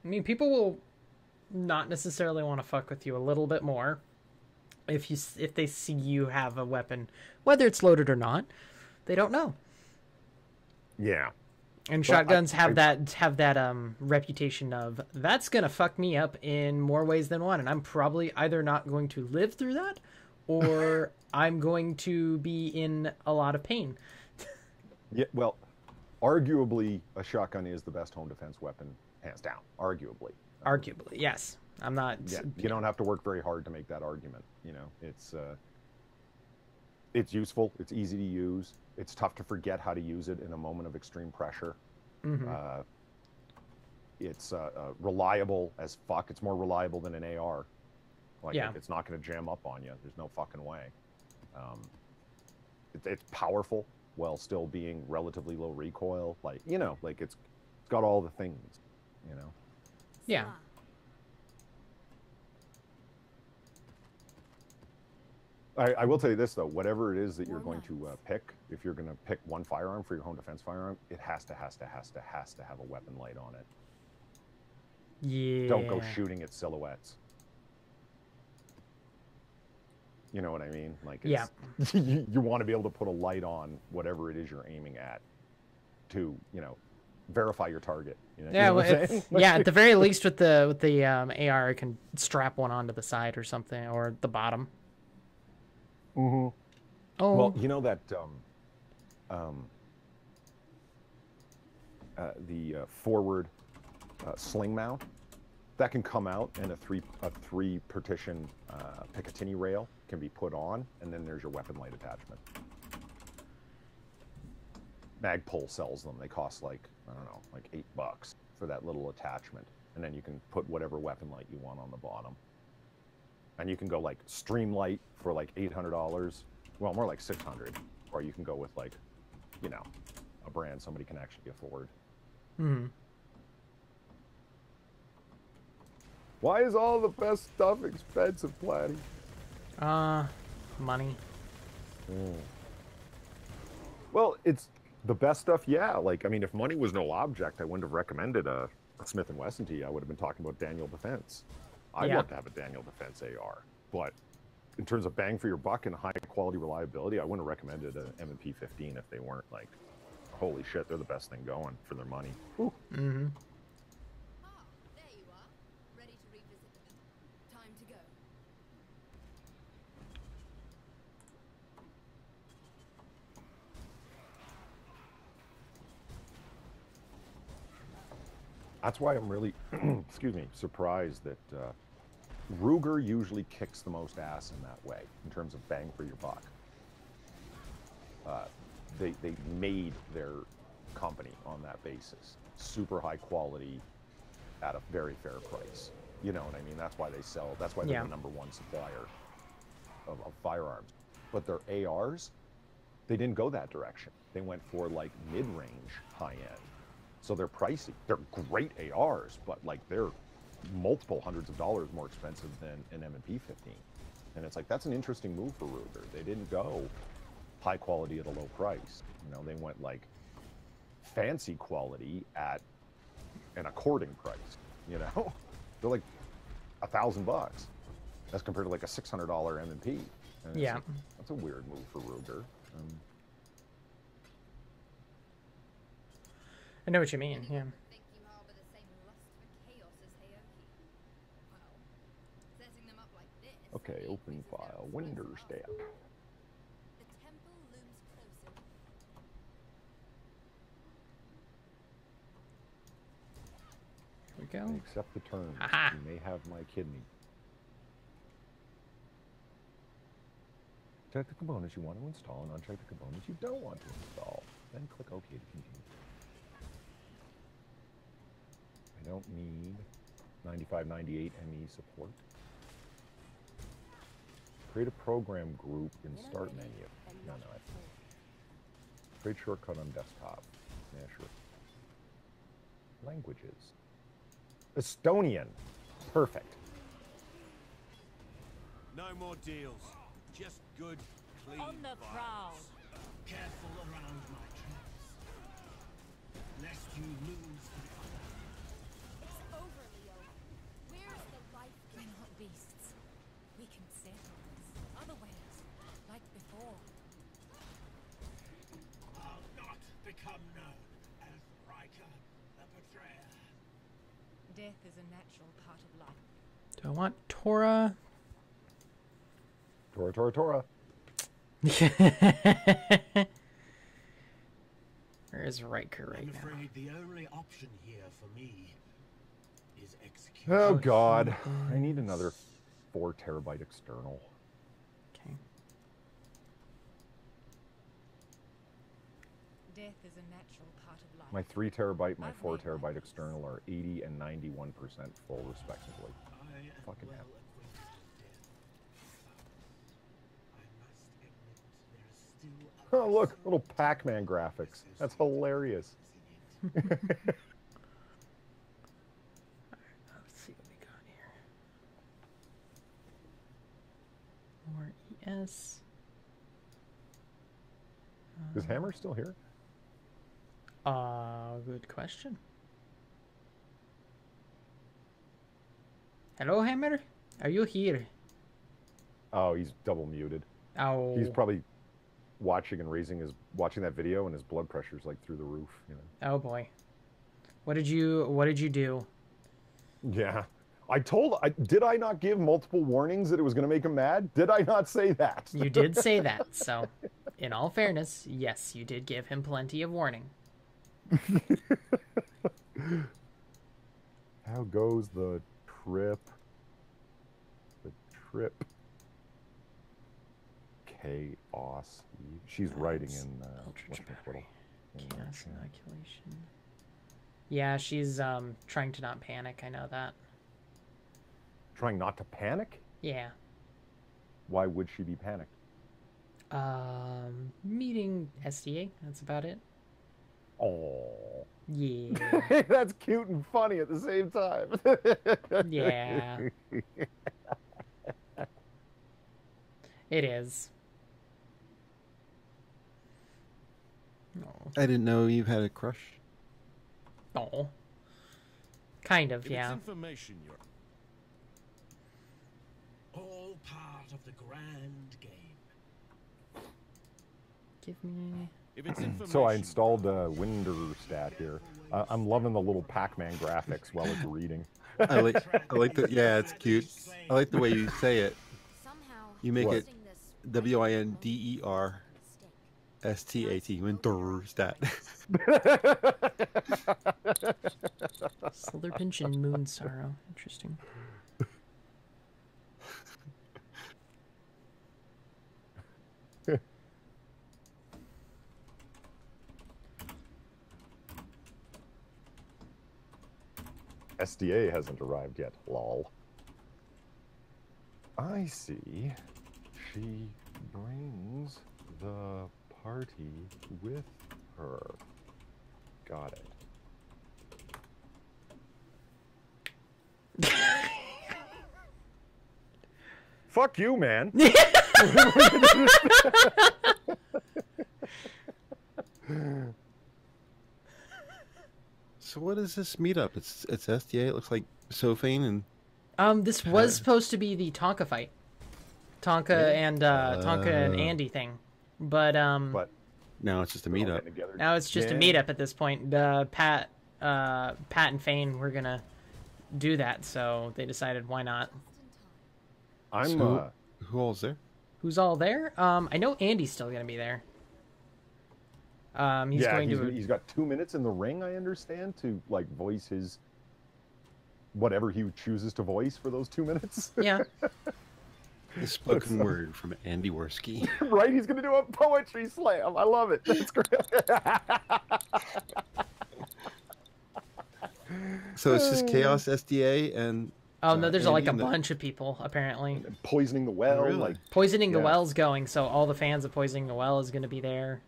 I mean, people will not necessarily want to fuck with you a little bit more if they see you have a weapon, whether it's loaded or not. They don't know. Yeah. And shotguns have that reputation of, that's gonna fuck me up in more ways than one, and I'm probably either not going to live through that, or I'm going to be in a lot of pain. Yeah, well, arguably, a shotgun is the best home defense weapon, hands down. Arguably. Arguably, yes. I'm not. Yeah, you don't have to work very hard to make that argument. You know, it's useful. It's easy to use. It's tough to forget how to use it in a moment of extreme pressure. It's reliable as fuck. It's more reliable than an AR. Like, it's not going to jam up on you. There's no fucking way. It's powerful while still being relatively low recoil. Like, you know, like it's got all the things, you know. Yeah. I will tell you this, though. Whatever it is that you're going to pick, if you're going to pick one firearm for your home defense firearm, it has to have a weapon light on it. Yeah. Don't go shooting at silhouettes. You know what I mean? Like, it's, you want to be able to put a light on whatever it is you're aiming at to, you know, verify your target. You know, yeah, you know what I'm well, saying? yeah. At the very least, with the AR, I can strap one onto the side or something, or the bottom. Oh. Well, you know that forward sling mount. That can come out, and a three partition Picatinny rail can be put on, and then there's your weapon light attachment. Magpul sells them. They cost like, I don't know, like $8 for that little attachment, and then you can put whatever weapon light you want on the bottom. And you can go like Streamlight for like $800, well, more like $600, or you can go with like, you know, a brand somebody can actually afford. Hmm. Why is all the best stuff expensive, Platty? Money. Well, it's the best stuff, yeah. Like, I mean, if money was no object, I wouldn't have recommended a Smith & Wesson to you. I would have been talking about Daniel Defense. I'd love to have a Daniel Defense AR, but in terms of bang for your buck and high quality reliability, I wouldn't have recommended an M&P 15 if they weren't like, holy shit, they're the best thing going for their money. Ooh. Mm-hmm. That's why I'm really, excuse me, surprised that Ruger usually kicks the most ass in that way, in terms of bang for your buck. They made their company on that basis. Super high quality at a very fair price. You know what I mean? That's why they sell, that's why they're the #1 supplier of firearms. But their ARs, they didn't go that direction. They went for like mid-range high-end. So they're pricey. They're great ARs, but like they're multiple hundreds of dollars more expensive than an M&P 15. And it's like, that's an interesting move for Ruger. They didn't go high quality at a low price. You know, they went like fancy quality at an according price, you know? They're like $1,000 as compared to like a $600 M&P. And yeah. Like, that's a weird move for Ruger. I know what you mean, yeah. Okay, open file, Windows stamp. Here we go. I accept the terms. Aha. You may have my kidney. Check the components you want to install and uncheck the components you don't want to install. Then click OK to continue. I don't need 9598 ME support. Create a program group in Start menu. No. Create shortcut on desktop. Yeah, sure. Languages. Estonian. Perfect. No more deals. Just good, clean On the prowl. Careful around my traps. Lest you lose the other. It's over, Leo. Where's the life? We're not beasts. We can settle this other ways, like before. I'll not become known as Riker the Betrayer. Death is a natural part of life. Do I want Tora? Tora. Where is Riker right I'm now? afraid the only option here for me is execution. Oh God, I need another 4 terabyte external. Okay. Death is a natural part of life. My 3 terabyte, my I've 4 made my terabyte peace. external are 80 and 91% full, respectively. I am Fucking well hell. acquainted with death. I must admit there is still a Oh look, little Pac-Man graphics. That's hilarious. Let's see what we got here. More ES. Is Hammer still here? Good question. Hello, Hammer? Are you here? Oh, he's double muted. Oh. He's probably watching that video, and his blood pressure's like through the roof, you know. Oh boy. What did you do? Yeah. Did I not give multiple warnings that it was going to make him mad? Did I not say that? You did say that. So, in all fairness, yes, you did give him plenty of warning. How goes the trip? The trip. Chaos. She's writing in ultra chaos inoculation. Yeah, she's trying to not panic. I know that. Trying not to panic? Yeah. Why would she be panicked? Meeting SDA. That's about it. Oh. Yeah. That's cute and funny at the same time. Yeah. It is. Oh. I didn't know you had a crush. Oh. Kind of, yeah. Information you're all part of the grand game. Give me... So I installed Winterstat here. I'm loving the little Pac-Man graphics while it's reading. I like the, yeah, it's cute. I like the way you say it. You make it WINDERSTAT. Winterstat. Slitherpinch and Moon Sorrow. Interesting. SDA hasn't arrived yet, lol. I see. She brings the party with her. Got it. Fuck you, man. So what is this meetup? It's SDA. It looks like Sophane and. This was supposed to be the Tonka fight. Tonka and Andy thing, but now it's just a meetup. Now it's just a meetup at this point. Pat and Fane were gonna do that, so they decided why not. So who all's there? Who's all there? I know Andy's still gonna be there. He's got 2 minutes in the ring, I understand, to like voice his whatever he chooses to voice for those 2 minutes. Yeah. The spoken word from Andy Worski. Right, he's gonna do a poetry slam. I love it. That's great. So it's just Chaos SDA and. Oh no, there's like a bunch of people apparently. Poisoning the Well, really? like Poisoning the Well's going, so all the fans of Poisoning the Well is gonna be there.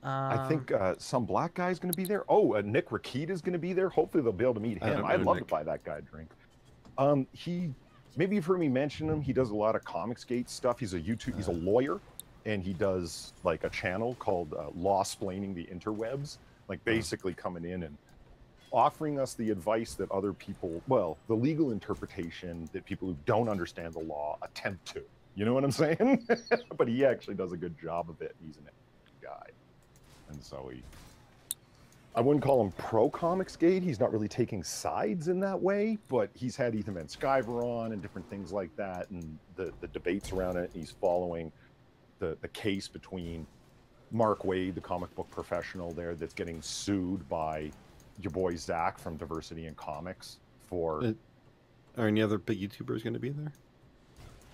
I think some black guy's going to be there. Oh, Nick Rakita's going to be there. Hopefully they'll be able to meet him. I'd love to buy that guy a drink. Maybe you've heard me mention him. He does a lot of Comicsgate stuff. He's a lawyer, and he does like a channel called Law-splaining the Interwebs, like basically coming in and offering us the advice that other people, well, the legal interpretation that people who don't understand the law attempt to. You know what I'm saying? But he actually does a good job of it. He's an guy. And so I wouldn't call him pro Comicsgate. He's not really taking sides in that way, but he's had Ethan Van Sciver on and different things like that, and the debates around it. He's following the case between Mark Waid, the comic book professional there, that's getting sued by your boy Zach from Diversity in Comics for. Are any other big YouTubers going to be there?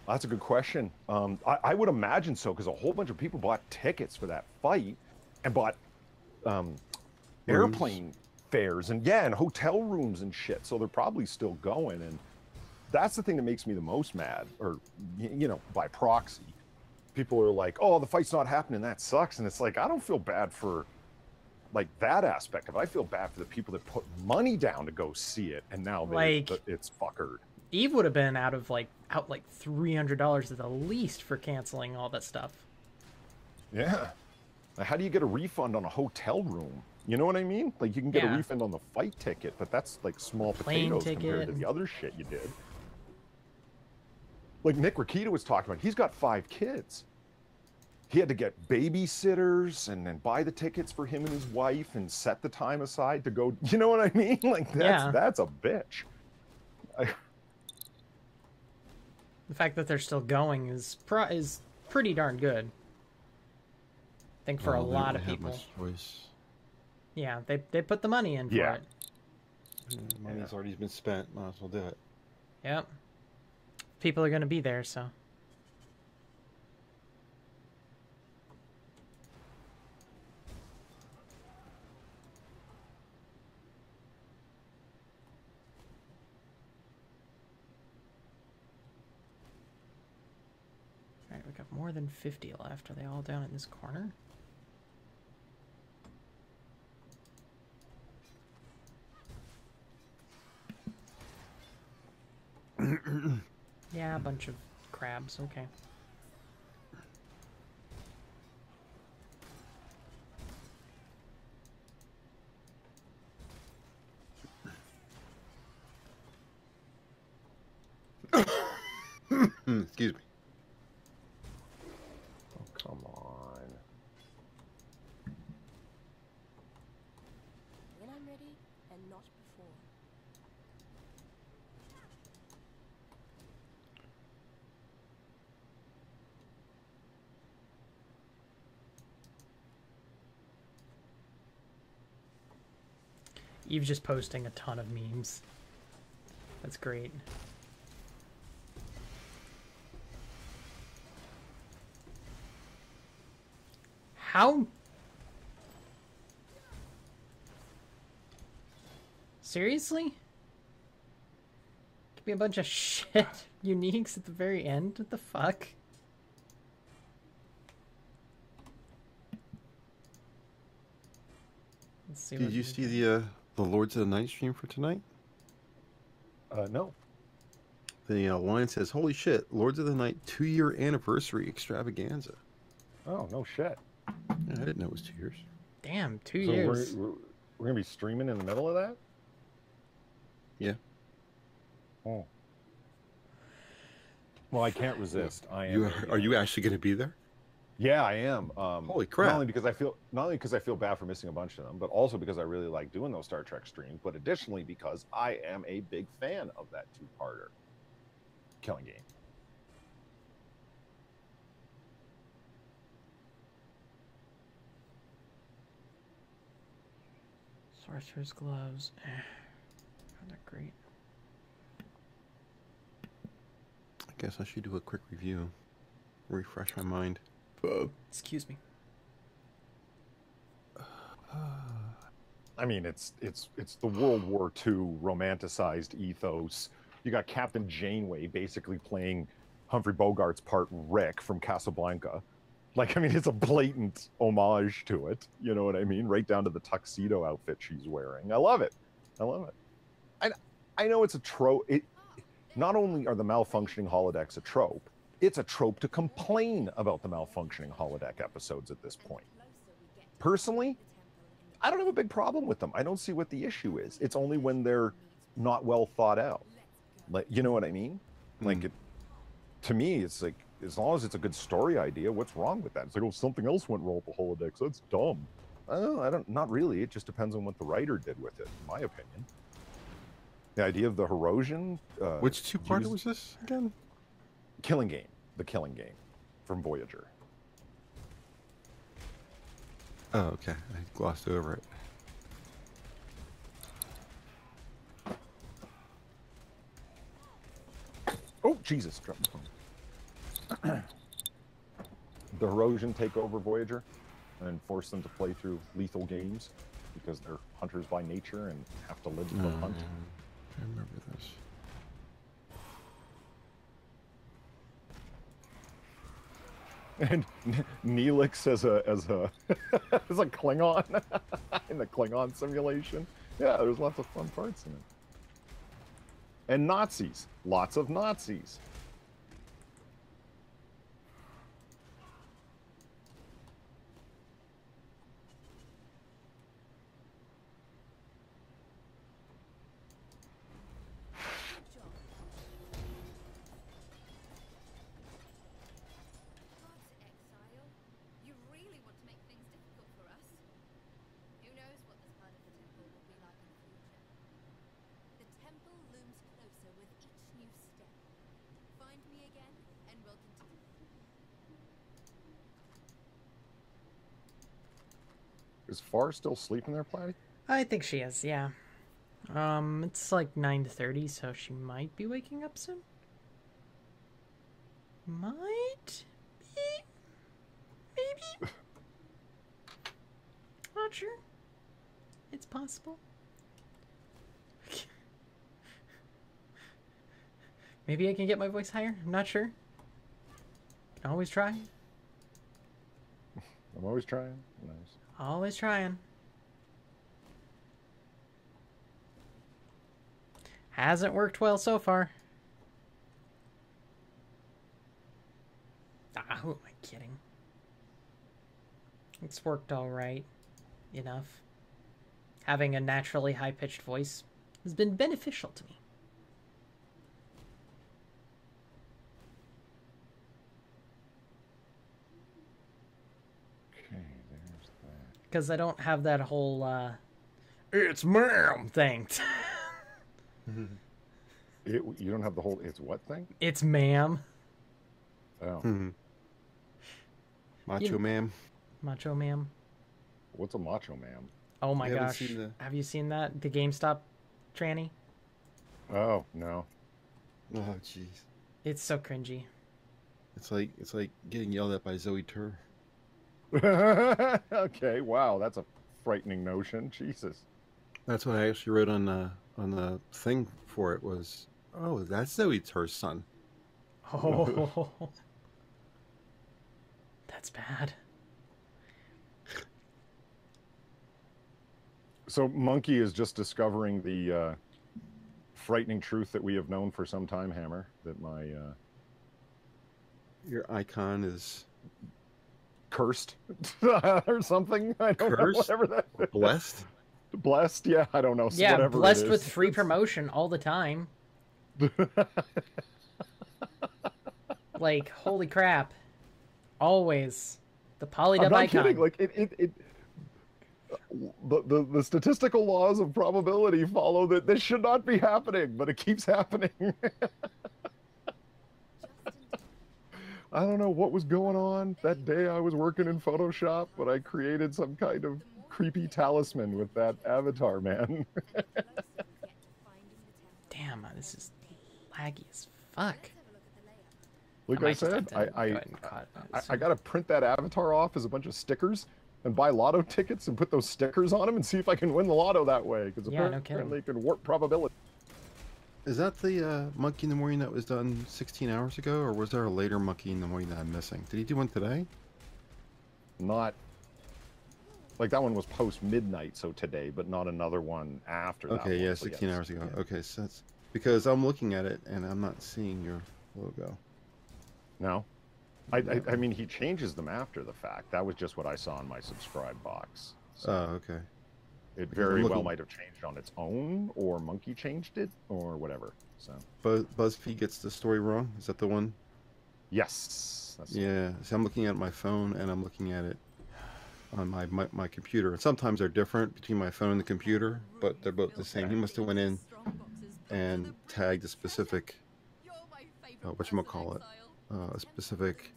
That's a good question. I would imagine so, because a whole bunch of people bought tickets for that fight and bought airplane fares and hotel rooms and shit. So they're probably still going. And that's the thing that makes me the most mad, or, you know, by proxy. People are like, oh, the fight's not happening. That sucks. And it's like, I don't feel bad for like that aspect of it. I feel bad for the people that put money down to go see it. And now it's fuckered. Eve would have been out like $300 at the least for canceling all that stuff. Yeah. How do you get a refund on a hotel room? You know what I mean? Like, you can get a refund on the fight ticket, but that's like small potatoes compared to the other shit you did. Like Nick Rakita was talking about, he's got 5 kids. He had to get babysitters and then buy the tickets for him and his wife and set the time aside to go. You know what I mean? Like, that's a bitch. The fact that they're still going is pretty darn good. I think for a lot of people. Yeah, they put the money in for Yeah. it. Money's already been spent. Might as well do it. Yep. People are going to be there, so. Alright, we got more than 50 left. Are they all down in this corner? Yeah, a bunch of crabs. Okay. Excuse me. Oh, come on. When I'm ready, and not before. Eve's just posting a ton of memes. That's great. How? Seriously? Could be a bunch of shit uniques at the very end? What the fuck? Let's see. Did you see the Lords of the Night stream for tonight? No. The line says, "Holy shit! Lords of the Night 2-year anniversary extravaganza." Oh, no shit. Yeah, I didn't know it was 2 years. Damn, 2 So years. we're going to be streaming in the middle of that? Yeah. Oh. Well, I can't resist. I am. You are you actually going to be there? Yeah, I am. Holy crap! Not only because I feel bad for missing a bunch of them, but also because I really like doing those Star Trek streams. But additionally, because I am a big fan of that two-parter, Killing Game. Sorcerer's gloves. Not great. I guess I should do a quick review, refresh my mind. Excuse me. I mean, it's the World War II romanticized ethos. You got Captain Janeway basically playing Humphrey Bogart's part Rick from Casablanca. Like, I mean, it's a blatant homage to it. You know what I mean? Right down to the tuxedo outfit she's wearing. I love it. I love it. I know it's a trope. Not only are the malfunctioning holodecks a trope, it's a trope to complain about the malfunctioning holodeck episodes at this point. Personally, I don't have a big problem with them. I don't see what the issue is. It's only when they're not well thought out. Like, you know what I mean? Like, to me, it's like, as long as it's a good story idea, what's wrong with that? It's like, oh, something else went wrong with the holodecks. That's dumb. Not really. It just depends on what the writer did with it, in my opinion. The idea of the Herosian. Which two-parter was this again? Killing Game. The Killing Game from Voyager. Oh, okay. I glossed over it. Oh, Jesus. Dropped my phone. The Herosian take over Voyager and force them to play through lethal games because they're hunters by nature and have to live for hunt. I remember this. And Neelix as a as a Klingon in the Klingon simulation. Yeah, there's lots of fun parts in it. And Nazis, lots of Nazis. Path of Exile, you really want to make things difficult for us. Who knows what this part of the temple will be like in the future? The temple looms closer with each new step. Is Far still sleeping there, Platty? I think she is, yeah. It's like 9:30, so she might be waking up soon. Might be, maybe. Not sure. It's possible. Maybe I can get my voice higher. I'm not sure. Can always try. I'm always trying. Nice. Always trying. Hasn't worked well so far. Ah, who am I kidding? It's worked all right. Enough. Having a naturally high-pitched voice has been beneficial to me. Okay, there's that. Because I don't have that whole, it's ma'am thing. You don't have the whole it's what thing? It's ma'am. Oh. Macho ma'am. Macho ma'am. What's a macho ma'am? Oh my You haven't gosh. seen Have you seen that? The GameStop tranny? Oh, no. Oh, jeez. It's so cringy. It's like getting yelled at by Zoe Tur. Okay, wow, that's a frightening notion. Jesus. That's what I actually wrote on the thing for it was, oh, that's Zoe Tur's son. Oh. That's bad. So Monkey is just discovering the frightening truth that we have known for some time, Hammer, that my Your icon is cursed or something. I don't know, cursed, whatever that is. blessed. Blessed, yeah, I don't know. Yeah, whatever blessed it with is. free promotion all the time. Like, holy crap. Always. The polydub I'm not icon. kidding. Like the statistical laws of probability follow that this should not be happening, but it keeps happening. I don't know what was going on that day I was working in Photoshop, but I created some kind of creepy talisman with that avatar, man. Damn, this is laggy as fuck. Like I said, I got to print that avatar off as a bunch of stickers and buy lotto tickets and put those stickers on them and see if I can win the lotto that way. Because apparently it can warp probability. Is that the Monkey in the Morning that was done 16 hours ago, or was there a later Monkey in the Morning that I'm missing? Did he do one today? Not like that one was post midnight, so today, but not another one after that. Okay, yeah, 16 hours ago. Yeah. Okay, so that's because I'm looking at it and I'm not seeing your logo. No, I mean he changes them after the fact. That was just what I saw in my subscribe box. So Oh, okay. it very well might have changed on its own, or Monkey changed it, or whatever. So BuzzFeed gets the story wrong. Is that the one? yes. That's Yeah. So I'm looking at my phone and I'm looking at it on my computer. And sometimes they're different between my phone and the computer, but they're both the same. He must have went in and tagged a specific, whatchamacallit, a specific.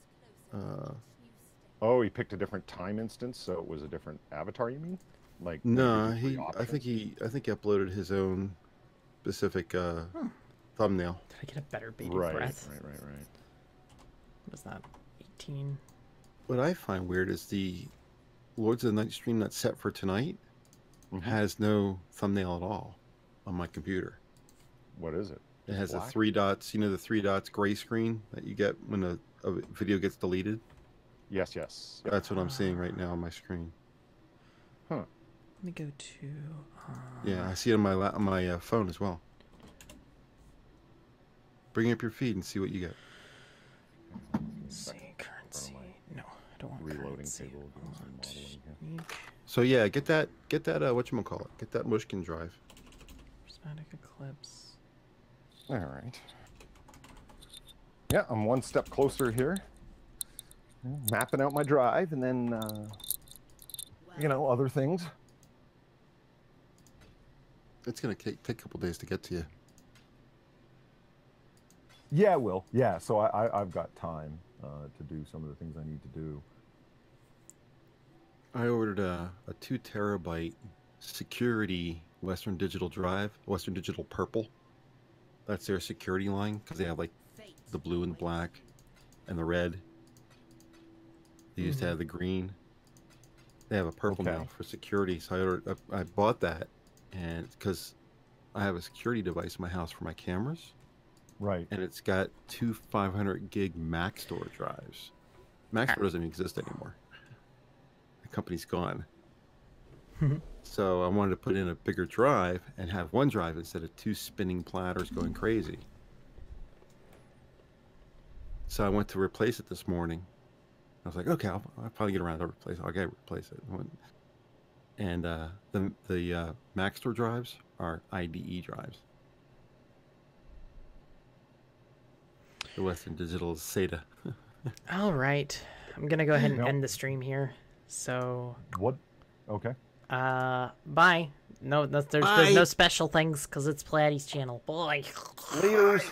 Oh, he picked a different time instance, so it was a different avatar. You mean? Like No, maybe I options? think he uploaded his own specific thumbnail. Did I get a better baby Right. breath? Right. What was that? 18? What I find weird is the Lords of the Night stream that's set for tonight has no thumbnail at all on my computer. What is it? It has the black? 3 dots, you know, the 3 dots gray screen that you get when a video gets deleted. Yes. Yep. That's what I'm seeing right now on my screen. Huh. Let me go to... Yeah, I see it on my phone as well. Bring up your feed and see what you get. Let's see, currency. No, I don't want Reloading currency. table. doing some modeling here. Unique. So yeah, get that whatchamacallit, get that Mushkin drive. Prismatic Eclipse. All right. Yeah, I'm one step closer here. Mapping out my drive, and then, other things. It's gonna take a couple days to get to you. Yeah, it will. Yeah, so I've got time to do some of the things I need to do. I ordered a 2 terabyte security Western Digital drive, Western Digital Purple. That's their security line because they have like the blue and black and the red. They used to have the green. They have a purple now for security. So I bought that, and because I have a security device in my house for my cameras. Right. And it's got 2 500 gig Maxtor drives. Maxtor doesn't exist anymore. The company's gone. So I wanted to put in a bigger drive and have one drive instead of 2 spinning platters going crazy. So I went to replace it this morning. I was like, okay, I'll probably get around to replace it. I'll replace it. And the Maxtor drives are IDE drives. The Western Digital SATA. All right. I'm going to go ahead and end the stream here. So. What? Okay. Bye. No, there's no special things because it's Platty's channel. Boy. Laters.